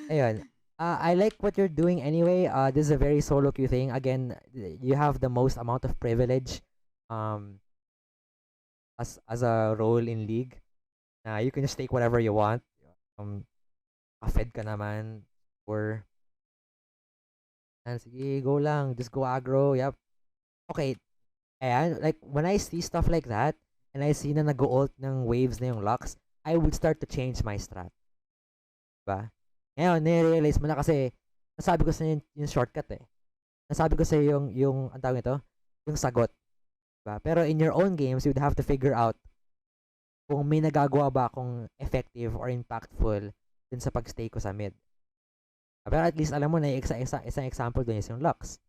[SPEAKER 1] ayun. I like what you're doing anyway. This is a very solo queue thing. Again, you have the most amount of privilege um as a role in league. You can just take whatever you want. Um Fed ka naman or sige, go lang. Just go aggro. Yep. Okay. Ayan, like when I see stuff like that and I see na nag-ult ng waves na yung Lux, I would start to change my strat. Diba? Ngayon, nire-realize mo na kasi nasabi ko sa yung shortcut eh. Nasabi ko sa yung ang tawag nito, yung sagot. Diba? Pero in your own games, you would have to figure out kung may nagagawa ba akong effective or impactful dun sa pag-stay ko sa mid. Pero at least alam mo na isang example dun is yung Lux.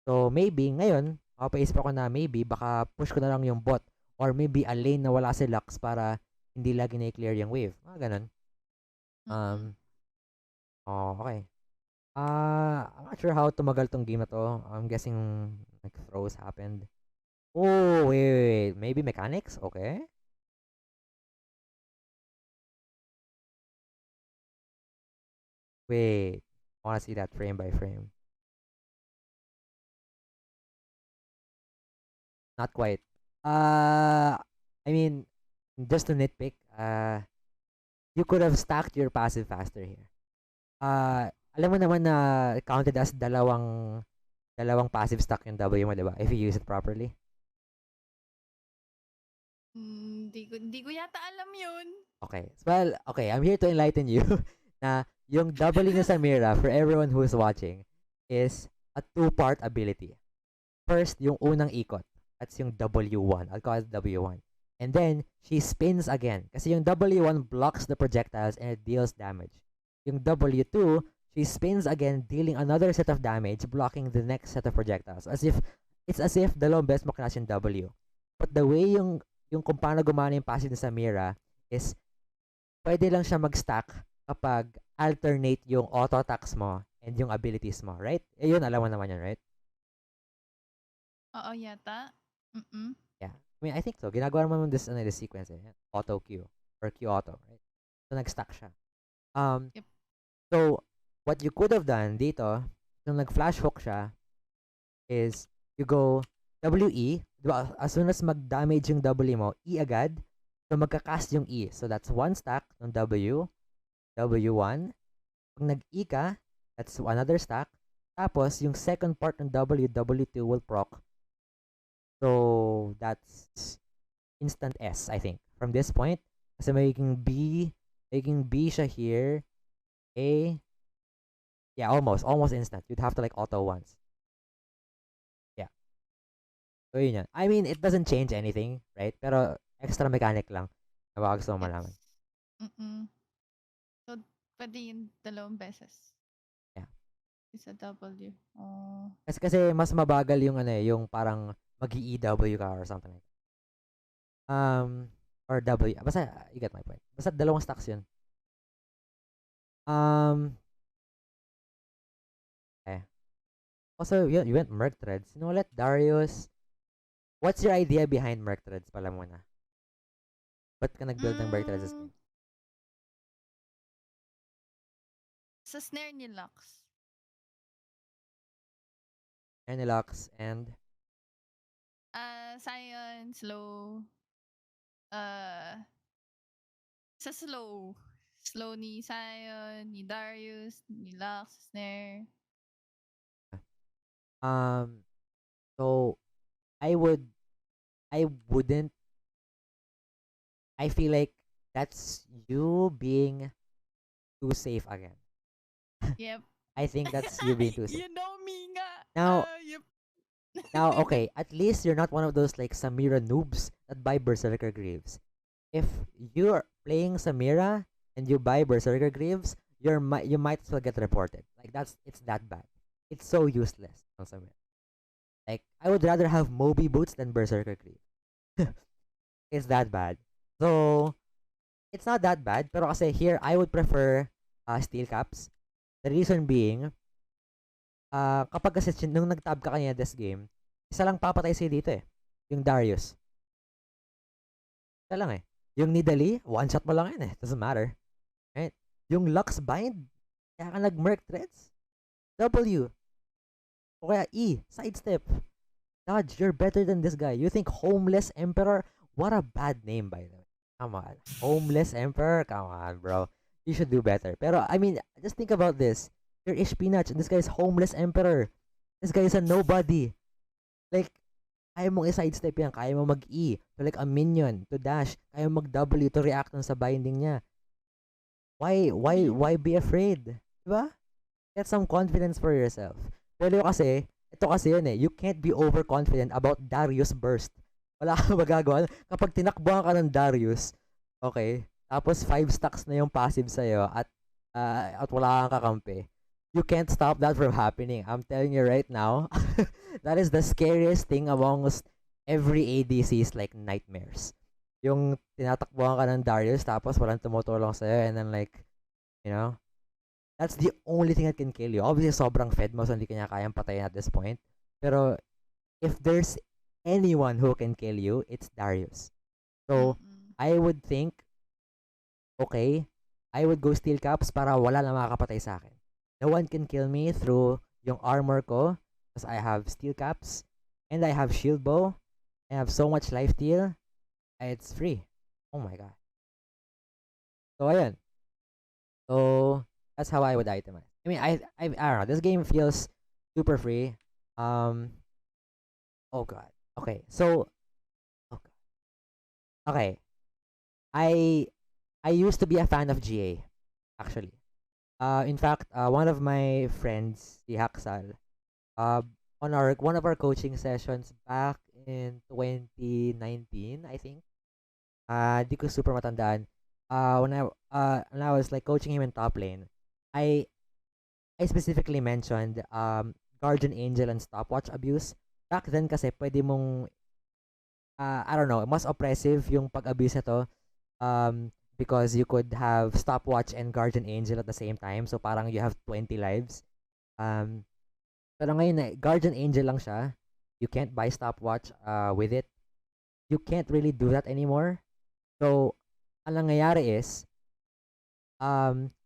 [SPEAKER 1] So maybe ngayon, papaisip ako na maybe baka push ko na lang yung bot or maybe a lane na wala si Lux para hindi lagi na-clear yung wave. Ganun. Okay. I'm not sure how tumagal tong game na to. I'm guessing like throws happened. Oh, wait. Maybe mechanics? Okay. Wait. I wanna see that frame by frame. Not quite. I mean, just to nitpick, you could have stacked your passive faster here. Alam mo naman na counted as dalawang passive stack yung W mo, di ba? If you use it properly.
[SPEAKER 2] Hindi ko yata alam yun.
[SPEAKER 1] Okay. Well, okay. I'm here to enlighten you na yung W niya sa Mira, for everyone who's watching, is a two-part ability. First, yung unang ikot. That's yung W1. I'll call it W1. And then, she spins again. Kasi yung W1 blocks the projectiles and it deals damage. Yung W2, she spins again, dealing another set of damage, blocking the next set of projectiles. It's as if dalawang best mo class yung W. But the way yung kung paano gumana yung passive sa Mira is pwede lang siya mag-stack kapag alternate yung auto attacks mo and yung abilities mo, right? Yun, alam mo naman yun, right?
[SPEAKER 2] Oo, yata.
[SPEAKER 1] Yeah. I mean, I think so. Ginagawa naman this sequence eh. Auto Q or Q auto, right? So, nag-stack siya.
[SPEAKER 2] Yep.
[SPEAKER 1] So, what you could have done dito, nung nag-flash hook siya, is you go WE, diba? As soon as mag-damage yung W mo, E agad, so magka-cast yung E. So, that's one stack ng W, W1. Pag nag-E ka, that's another stack. Tapos, yung second part ng W, W2 will proc. So, that's instant S, I think. From this point, kasi making B siya here. A, yeah, almost instant. You'd have to like auto once. Yeah. So, yun yan. I mean, it doesn't change anything, right? Pero, extra mechanic lang. Na baka gusto mo malaman.
[SPEAKER 2] So, pwede yung dalawang beses.
[SPEAKER 1] Yeah.
[SPEAKER 2] Isa W. Oh.
[SPEAKER 1] Kasi mas mabagal yung yung parang mag-EW ka or something like that. Or W. Basta, you get my point. Basta dalawang stacks yun. Okay. Also, you went Merc Threads. You know, let Darius. What's your idea behind Merc Threads pala muna? Ba't ka nag-build ng Merc Threads this game?
[SPEAKER 2] Sa snare ni Lux.
[SPEAKER 1] Lux and?
[SPEAKER 2] Scion, slow. Sa slow. Slow ni Scion, ni Darius, ni Lux, snare.
[SPEAKER 1] So, I wouldn't I feel like that's you being too safe again.
[SPEAKER 2] Yep.
[SPEAKER 1] I think that's you being too safe.
[SPEAKER 2] You know me nga.
[SPEAKER 1] Now,
[SPEAKER 2] Yep.
[SPEAKER 1] okay, at least you're not one of those like Samira noobs that buy Berserker Greaves. If you're playing Samira and you buy Berserker Greaves, you might as well get reported. Like it's that bad. It's so useless on Samira. Like I would rather have Moby boots than Berserker Greaves. It's that bad. So it's not that bad, pero kasi here I would prefer steel caps. The reason being, kapag kasi nung nag-tab ka kanina this game, isa lang papatay sa'yo dito eh. Yung Darius. Isa lang eh. Yung Nidalee, one shot mo lang yan eh. Doesn't matter. Right? Yung Lux Bind, kaya ka nag-Merc Threads. W. O kaya E, sidestep. Dodge, you're better than this guy. You think Homeless Emperor? What a bad name, by the way. Come on. Homeless Emperor? Come on, bro. You should do better. Pero, I mean, just think about this. You're Ishpinach, and this guy is Homeless Emperor. This guy is a nobody. Like, kaya mong i-sidestep yan. Kaya mong mag-E to like a minion, to dash. Kaya mong mag-W to react sa binding niya. Why be afraid? Diba? Get some confidence for yourself. Pero kasi, ito kasi yun eh, you can't be overconfident about Darius Burst. Wala kang magagawa. Kapag tinakbuhan ka ng Darius, okay, tapos 5 stacks na yung passive sa'yo at wala kang kakampi, you can't stop that from happening. I'm telling you right now, that is the scariest thing amongst every ADC's like nightmares. Yung tinatakbuhan ka ng Darius tapos walang tumutulong sa'yo and then like, you know, that's the only thing that can kill you. Obviously, sobrang fed mo so hindi kanya kayang patayin at this point. Pero, if there's anyone who can kill you, it's Darius. So, I would think, okay, I would go steel caps para wala na makakapatay sa akin. No one can kill me through yung armor ko because I have steel caps and I have shield bow. I have so much life steal. It's free. Oh my god. So, ayun. So, that's how I would itemize. I mean, I don't know. This game feels super free. Oh god. Okay. So, okay. Okay. I I used to be a fan of GA, actually. In fact, one of my friends, si Haksal, on one of our coaching sessions back in 2019, I think. Di ko super matandaan. When I was like coaching him in top lane, I I specifically mentioned Guardian Angel and stopwatch abuse. Back then kasi pwede mong I don't know, mas oppressive yung pag-abuse nito because you could have stopwatch and Guardian Angel at the same time. So parang you have 20 lives. Pero ngayon Guardian Angel lang siya. You can't buy stopwatch with it. You can't really do that anymore. So ang nangyayari is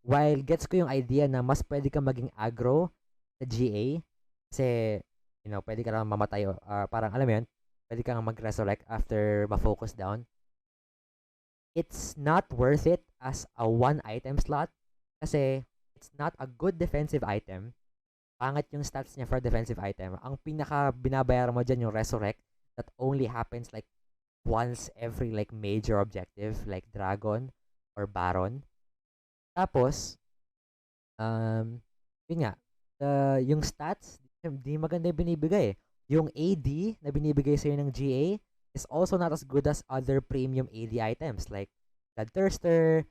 [SPEAKER 1] while gets ko yung idea na mas pwede kang maging aggro sa GA kasi you know, pwede ka lang mamatay parang alam mo yun, pwede kang mag-resurrect after ma-focus down. It's not worth it as a one item slot kasi it's not a good defensive item. Pangit yung stats niya for defensive item. Ang pinaka binabayaran mo dyan yung resurrect that only happens like once every like major objective like Dragon or Baron. Tapos, yun nga, yung stats, di maganda yung binibigay. Yung AD na binibigay sa'yo ng GA is also not as good as other premium AD items like Bloodthirster,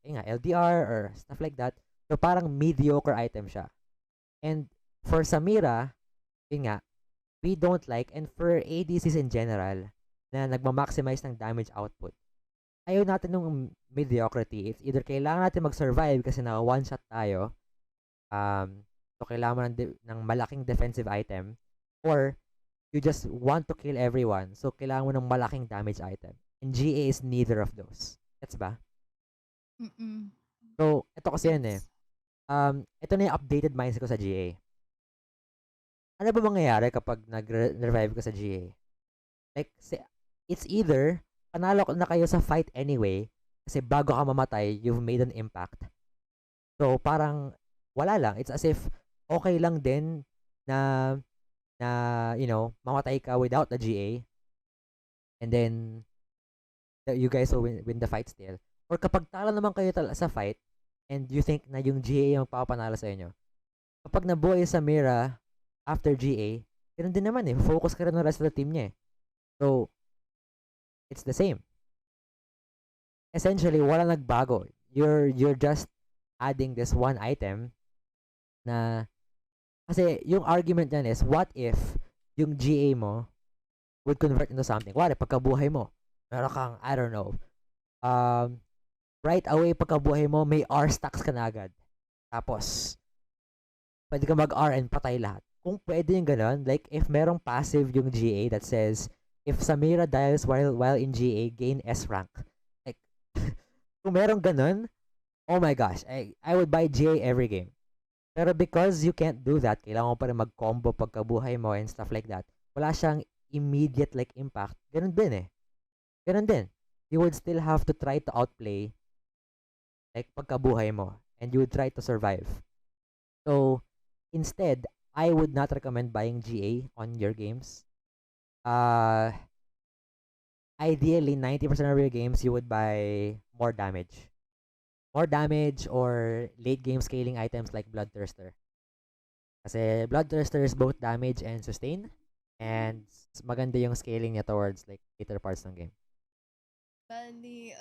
[SPEAKER 1] yun nga, LDR, or stuff like that. So, parang mediocre item siya. And for Samira, yun nga, we don't like, and for ADCs in general, na nagma-maximize ng damage output, ayaw natin ng mediocrity. It's either kailangan natin mag-survive kasi na one-shot tayo, so kailangan mo ng malaking defensive item, or you just want to kill everyone, so kailangan mo ng malaking damage item. And GA is neither of those. Gets ba? So, ito kasi yan eh. Ito na yung updated mindset ko sa GA. Ano ba mangyayari kapag nag-revive ka sa GA? Like, it's either panalo na kayo sa fight anyway kasi bago ka mamatay, you've made an impact. So, parang wala lang. It's as if okay lang din na you know, mamatay ka without the GA. And then you guys will win the fight still. Or kapag talo naman kayo sa fight, and you think na yung GA yung papanalo sa inyo, kapag nabuhay sa Mira after GA, ganun din naman eh. Focus ka rin ng rest of the team niya eh. So, it's the same. Essentially, wala nagbago. You're just adding this one item na kasi yung argument niyan is, what if yung GA mo would convert into something? Wala, pagkabuhay mo, meron kang, I don't know, right away pagkabuhay mo, may R stacks ka na agad. Tapos, pwede ka mag-R and patay lahat. Kung pwede yung ganun, like, if merong passive yung GA that says, if Samira dies while in GA, gain S rank. Like, kung merong ganun, oh my gosh, I would buy GA every game. Pero because you can't do that, kailangan mo pa rin mag-combo pagkabuhay mo and stuff like that, wala siyang immediate like impact. Ganun din eh. Ganun din. You would still have to try to outplay like pagkabuhay mo and you would try to survive. So, instead, I would not recommend buying GA on your games. Ideally, 90% of your games, you would buy more damage. More damage or late game scaling items like Bloodthirster. Kasi Bloodthirster is both damage and sustain. And maganda yung scaling niya towards like later parts ng game.
[SPEAKER 2] Bali,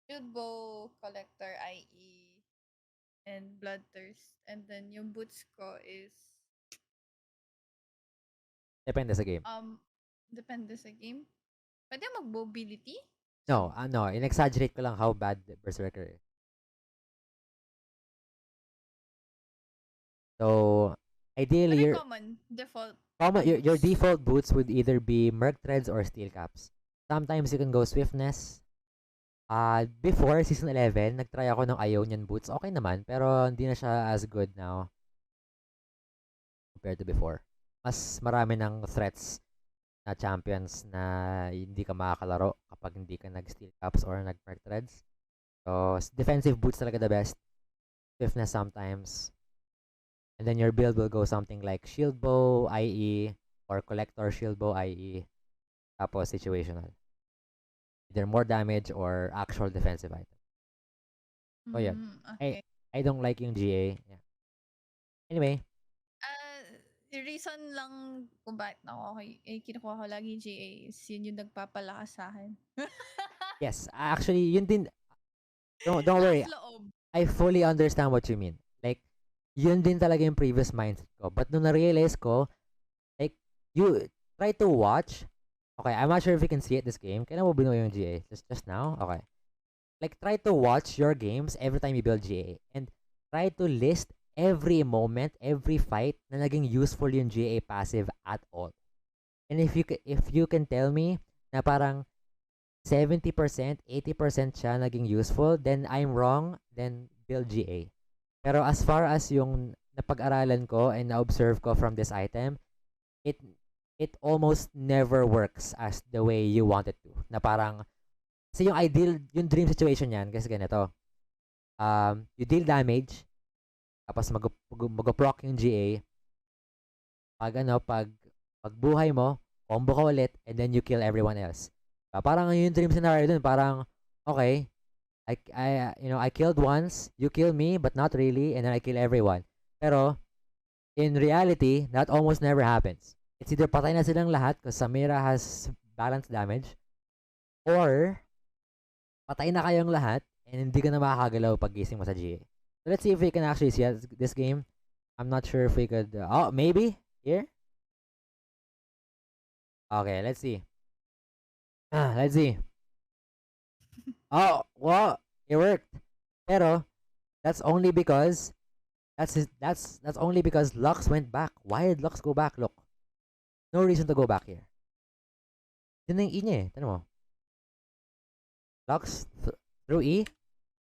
[SPEAKER 2] Shield Bow Collector, IE, and Bloodthirst. And then yung boots ko is
[SPEAKER 1] Depende sa game.
[SPEAKER 2] depende sa game. Pwede mag-mobility?
[SPEAKER 1] No, in-exaggerate ko lang how bad Berserker is. So, ideally,
[SPEAKER 2] common default
[SPEAKER 1] your default boots would either be Merc Threads or Steel Caps. Sometimes you can go Swiftness. Before Season 11, nagtry ako ng Ionian boots. Okay naman, pero hindi na siya as good now compared to before. Mas marami ng threats na champions na hindi ka makakalaro kapag hindi ka nag-Steel Caps or nag-Merc Threads. So, defensive boots talaga the best. Swiftness sometimes. And then your build will go something like Shield Bow, IE, or Collector Shield Bow, IE. Tapos situational. Either more damage or actual defensive item. So, yeah.
[SPEAKER 2] Okay.
[SPEAKER 1] I don't like yung GA. Yeah. Anyway.
[SPEAKER 2] Reason lang kung bakit ako kinukuha ko lagi GA is yun yung nagpapalakas sa akin.
[SPEAKER 1] Yes, actually, yun din. Don't worry. I fully understand what you mean. Like, yun din talaga yung previous mindset ko. But nung na-realize ko, like, you try to watch. Okay, I'm not sure if you can see it this game. Kailan mo binuo yung GA? Just now? Okay. Like, try to watch your games every time you build GA. And try to list every moment, every fight na naging useful yung GA passive at all. And if you can tell me na parang 70%, 80% siya naging useful, then I'm wrong, then build GA. Pero as far as yung napag-aralan ko and na-observe ko from this item, it almost never works as the way you want it to. Na parang, kasi yung ideal, yung dream situation yan, kasi ganito, you deal damage, tapos mag-proc yung GA, pag buhay mo, combo ka ulit, and then you kill everyone else. Parang yung dream scenario dun, parang, okay, I killed once, you kill me, but not really, and then I kill everyone. Pero, in reality, that almost never happens. It's either patay na silang lahat because Samira has balanced damage, or patay na kayong lahat, and hindi ka na makakagalaw pag gising mo sa GA. So let's see if we can actually see this game. I'm not sure if we could, maybe, here? Okay, let's see. Let's see. Oh, well, it worked. Pero that's only because Lux went back. Why did Lux go back? Look. No reason to go back here. Yun na yung E niya eh. Tignan mo. Lux through E?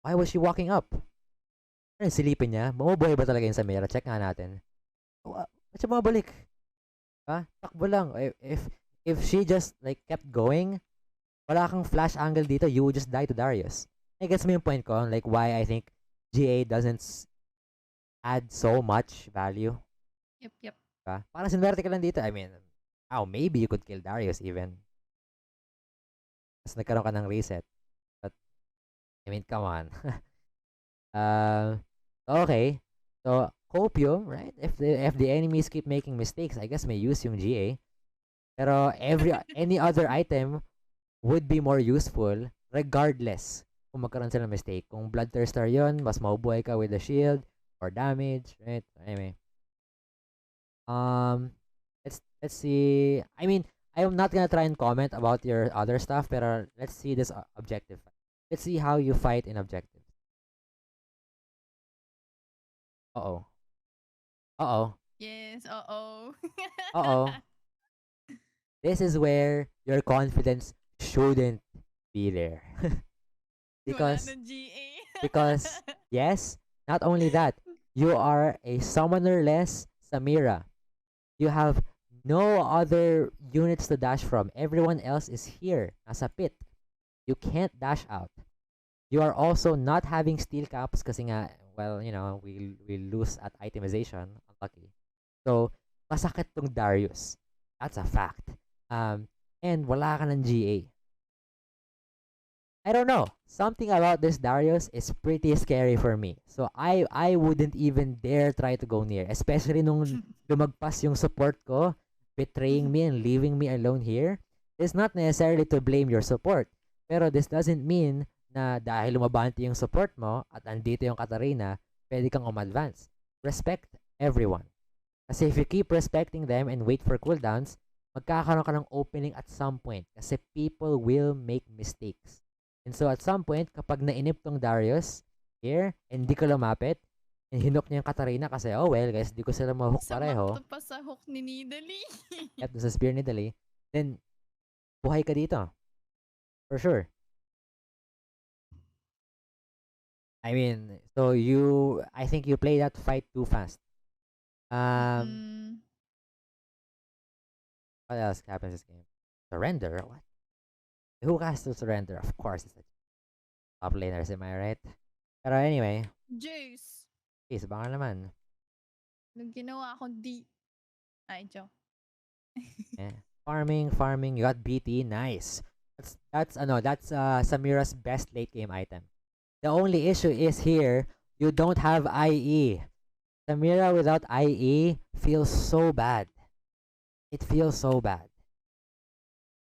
[SPEAKER 1] Why was she walking up? Ano yung silipin niya? Bumubuhay ba talaga yung Samira? Check nga natin. Ba't siya bumabalik? Takbo lang. If she just like kept going, wala kang flash angle dito, you would just die to Darius. I guess mo yung point ko, like why I think GA doesn't add so much value.
[SPEAKER 2] Yep.
[SPEAKER 1] Parang sinwerte ka lang dito. I mean, maybe you could kill Darius even. Tapos nagkaroon ka ng reset. But, I mean, come on. uh, okay. So, copium, right? If the enemies keep making mistakes, I guess may use yung GA. Pero any other item would be more useful regardless kung magkaroon sila ng mistake. Kung Bloodthirster yun, mas mabubuhay ka with the shield or damage, right? Anyway. Um, let's see. I mean, I'm not gonna try and comment about your other stuff, pero let's see this objective fight. Let's see how you fight in objective. Uh-oh. Uh-oh.
[SPEAKER 2] Yes, uh-oh.
[SPEAKER 1] Uh-oh. This is where your confidence shouldn't be there.
[SPEAKER 2] Wala
[SPEAKER 1] because
[SPEAKER 2] ng GA.
[SPEAKER 1] because yes, not only that, you are a summoner-less Samira. You have no other units to dash from. Everyone else is here, nasa pit. You can't dash out. You are also not having steel caps kasi nga, well, we lose at itemization. Unlucky. So, masakit tong Darius. That's a fact. And wala ka ng GA. I don't know. Something about this Darius is pretty scary for me. So, I wouldn't even dare try to go near. Especially nung lumagpas yung support ko, betraying me and leaving me alone here. It's not necessarily to blame your support. Pero this doesn't mean na dahil lumabante yung support mo at andito yung Katarina, pwede kang umadvance. Respect everyone. Kasi if you keep respecting them and wait for cooldowns, magkakaroon ka ng opening at some point. Kasi people will make mistakes. And so at some point, kapag nainip tong Darius here, and di ka lumapit, and hinok niya yung Katarina kasi, oh well, guys, di ko sila ma-hook pareho.
[SPEAKER 2] Samakto pa sa hook ni Nidalee.
[SPEAKER 1] At sa spear ni Dali, then, buhay ka dito. For sure. I mean, so I think you play that fight too fast. What else happens in this game? Surrender? What? Who has to surrender? Of course, it's the top laners, am I right? Pero anyway,
[SPEAKER 2] Jace.
[SPEAKER 1] please, baka naman.
[SPEAKER 2] Nung ginawa akong Ay, joke.
[SPEAKER 1] Yeah. Farming, you got BT, nice. That's Samira's best late game item. The only issue is here, you don't have IE. Samira without IE feels so bad. It feels so bad.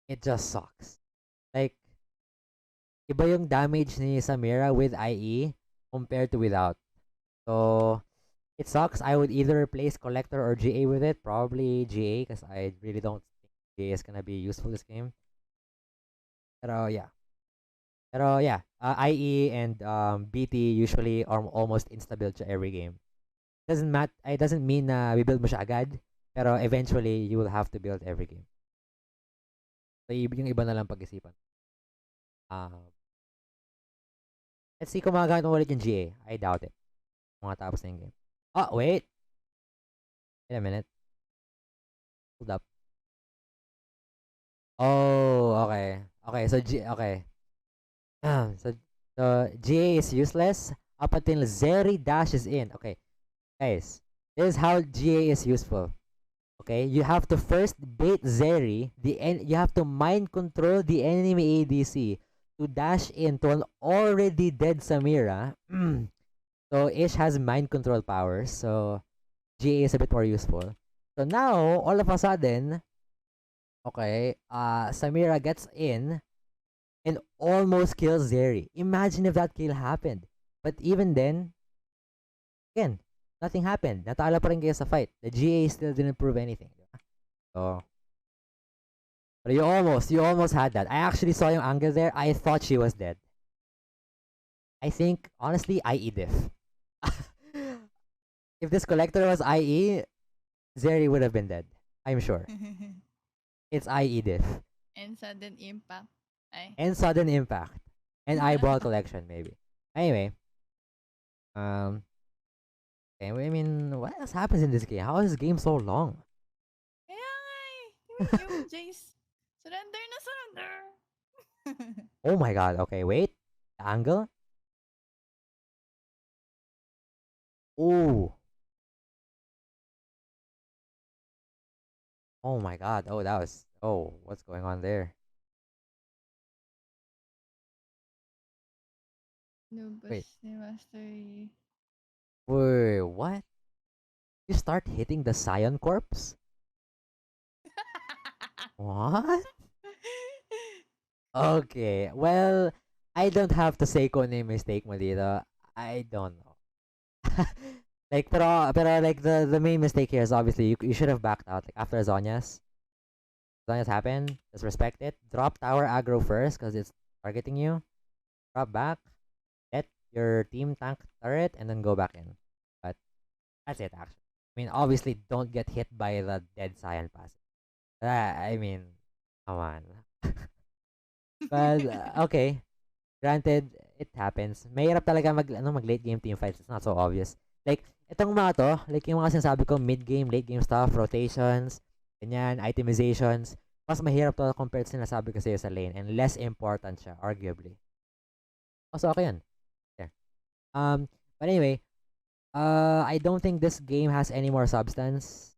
[SPEAKER 1] It just sucks. Like, iba yung damage ni Samira with IE compared to without. So, it sucks. I would either replace Collector or GA with it. Probably GA because I really don't think GA is gonna be useful this game. Pero yeah. IE and BT usually are almost insta-build siya every game. It doesn't mean na we build mo siya agad, pero eventually you will have to build every game. So yung iba na lang pag-isipan. Let's see kung magagamit mo ulit yung GA. I doubt it. Mga tapos na yung game. Oh, wait. Wait a minute. Hold up. Oh, okay. Okay, so okay. So GA is useless up until Zeri dashes in. Okay. Guys, this is how GA is useful. Okay, you have to first bait Zeri, you have to mind control the enemy ADC to dash into an already dead Samira. So Ish has mind control powers, so GA is a bit more useful. So now, all of a sudden, okay, Samira gets in and almost kills Zeri. Imagine if that kill happened. But even then, again, nothing happened. Natalo pa rin kayo sa fight. The GA still didn't prove anything. So, but you almost had that. I actually saw yung angle there. I thought she was dead. I think, honestly, IE diff. If this collector was IE, Zeri would have been dead. I'm sure. It's IE diff.
[SPEAKER 2] And sudden impact.
[SPEAKER 1] And sudden impact. And eyeball collection, maybe. Anyway. Okay, I mean, what else happens in this game? How is this game so long?
[SPEAKER 2] Kaya nga eh. Yung Jace. Surrender na surrender.
[SPEAKER 1] Oh my god, okay, wait. The angle? Ooh. Oh my god. Oh, what's going on there? Wait,
[SPEAKER 2] Lubos ni Mastery.
[SPEAKER 1] wait, what? You start hitting the Scion corpse? What? Okay, well, I don't have to say kung ano yung mistake mo dito. I don't know. Like, pero like the main mistake here is obviously you should have backed out like after Zhonya's. Zhonya's happened. Just respect it. Drop tower aggro first because it's targeting you. Drop back. Let your team tank turret and then go back in. But that's it actually. I mean, obviously don't get hit by the dead Scion pass. I mean, come on. But okay, granted, it happens. Mahirap talaga mag late game team fights. It's not so obvious. Like, itong mga to, like yung mga sinasabi ko, mid game, late game stuff, rotations, ganyan, itemizations, mas mahirap to compared sa sinasabi ko sa'yo sa lane and less important siya, arguably. Also, okay yun. There. But anyway, I don't think this game has any more substance.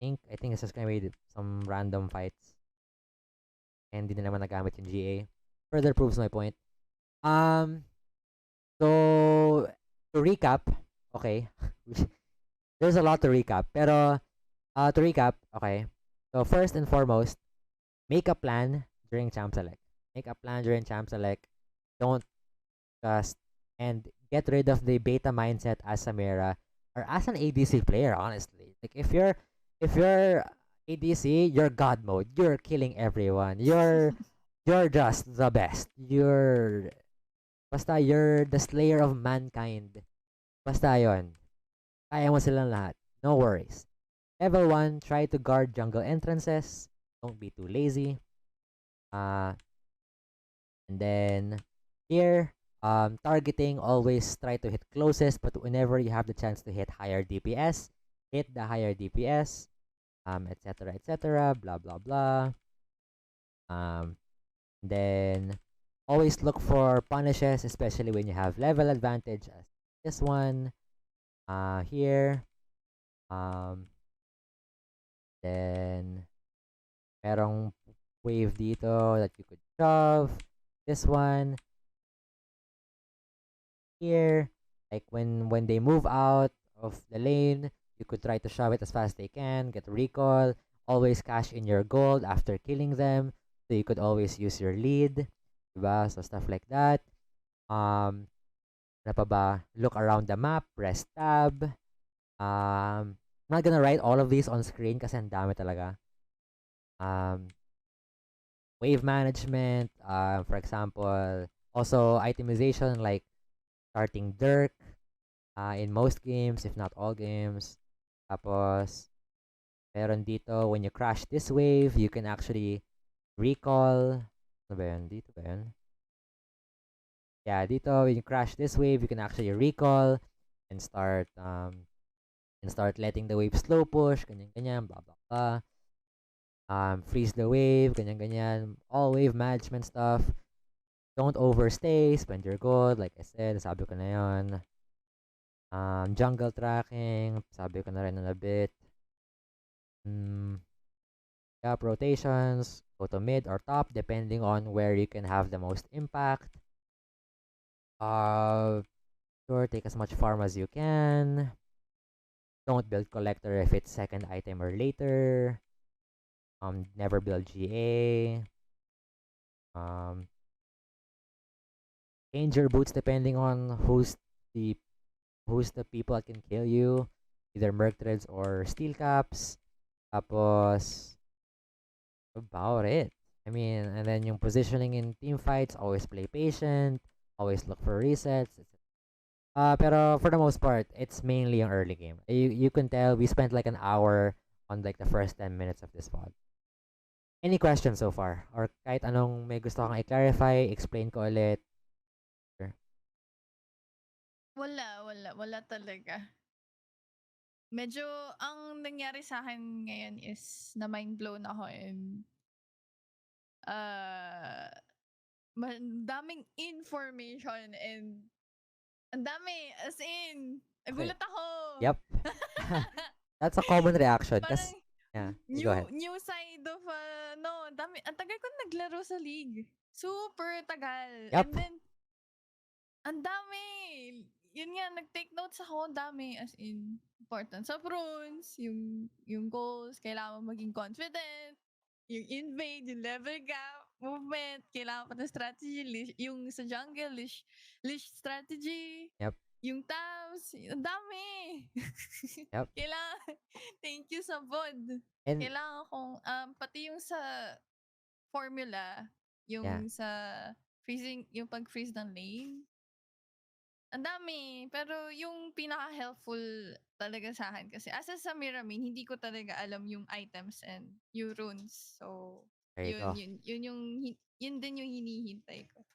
[SPEAKER 1] I think it's just gonna be some random fights. And hindi na naman nagamit yung GA. Further proves my point. So to recap, okay. There's a lot to recap. Pero to recap, okay. So first and foremost, make a plan during champ select. Make a plan during champ select. Don't just and get rid of the beta mindset as Samira or as an ADC player, honestly. Like if you're ADC, you're god mode. You're killing everyone. You're just the best. You're the slayer of mankind. Basta yon. Kaya mo silang lahat. No worries. Level 1, try to guard jungle entrances. Don't be too lazy. And then here, targeting, always try to hit closest, but whenever you have the chance to hit higher DPS, hit the higher DPS, etc., blah, blah, blah. Then always look for punishes, especially when you have level advantage, as this one, here. Then merong wave dito that you could shove. This one here, like when they move out of the lane, you could try to shove it as fast as they can, get recall, always cash in your gold after killing them, so you could always use your lead, diba? So stuff like that. Ano pa ba? Look around the map, press tab. I'm not gonna write all of these on screen kasi ang dami talaga. Wave management, for example, also itemization like starting Dirk in most games, if not all games. Tapos, meron dito, when you crash this wave, you can actually recall. Ano ba yun? Dito ba yun? Yeah, dito, when you crash this wave, you can actually recall and start letting the wave slow push, ganyan-ganyan, blah, blah, blah. Freeze the wave, ganyan-ganyan. All wave management stuff. Don't overstay, spend your gold, like I said, sabi ko na yun. Jungle tracking, sabi ko na rin a bit. Gap rotations, go to mid or top, depending on where you can have the most impact. Sure, take as much farm as you can. Don't build collector if it's second item or later. Never build GA. Change your boots depending on who's the people that can kill you. Either Merc Threads or Steel Caps. Tapos, about it. I mean, and then yung positioning in team fights, always play patient, always look for resets. Pero for the most part, it's mainly yung early game. You can tell we spent like an hour on like the first 10 minutes of this pod. Any questions so far? Or kahit anong may gusto kang i-clarify, explain ko ulit.
[SPEAKER 2] Wala talaga. Medyo, ang nangyari sa akin ngayon is na mind blown ako and daming information and ang dami, as in, nagulat ako.
[SPEAKER 1] Yep. That's a common reaction.
[SPEAKER 2] Parang,
[SPEAKER 1] yeah, go ahead.
[SPEAKER 2] new side of, dami, ang tagal ko naglaro sa league. Super tagal.
[SPEAKER 1] Yep.
[SPEAKER 2] And then, ang yun nga, nag-take notes ako, ang dami, as in, importance of runes, yung goals, kailangan mo maging confident, yung invade, yung level gap, movement, kailangan pa ng strategy, yung sa jungle, leash strategy,
[SPEAKER 1] Yep.
[SPEAKER 2] yung tabs, ang dami.
[SPEAKER 1] Yep.
[SPEAKER 2] Kailangan, thank you sa VOD.
[SPEAKER 1] And
[SPEAKER 2] Kailangan kong, pati yung sa formula,
[SPEAKER 1] yeah.
[SPEAKER 2] yung sa freezing, yung pag-freeze ng lane, ang dami. Pero yung pinaka-helpful talaga sa akin kasi asa sa Miramin, hindi ko talaga alam yung items and yung runes. So,
[SPEAKER 1] There you go.
[SPEAKER 2] yun din yung hinihintay ko.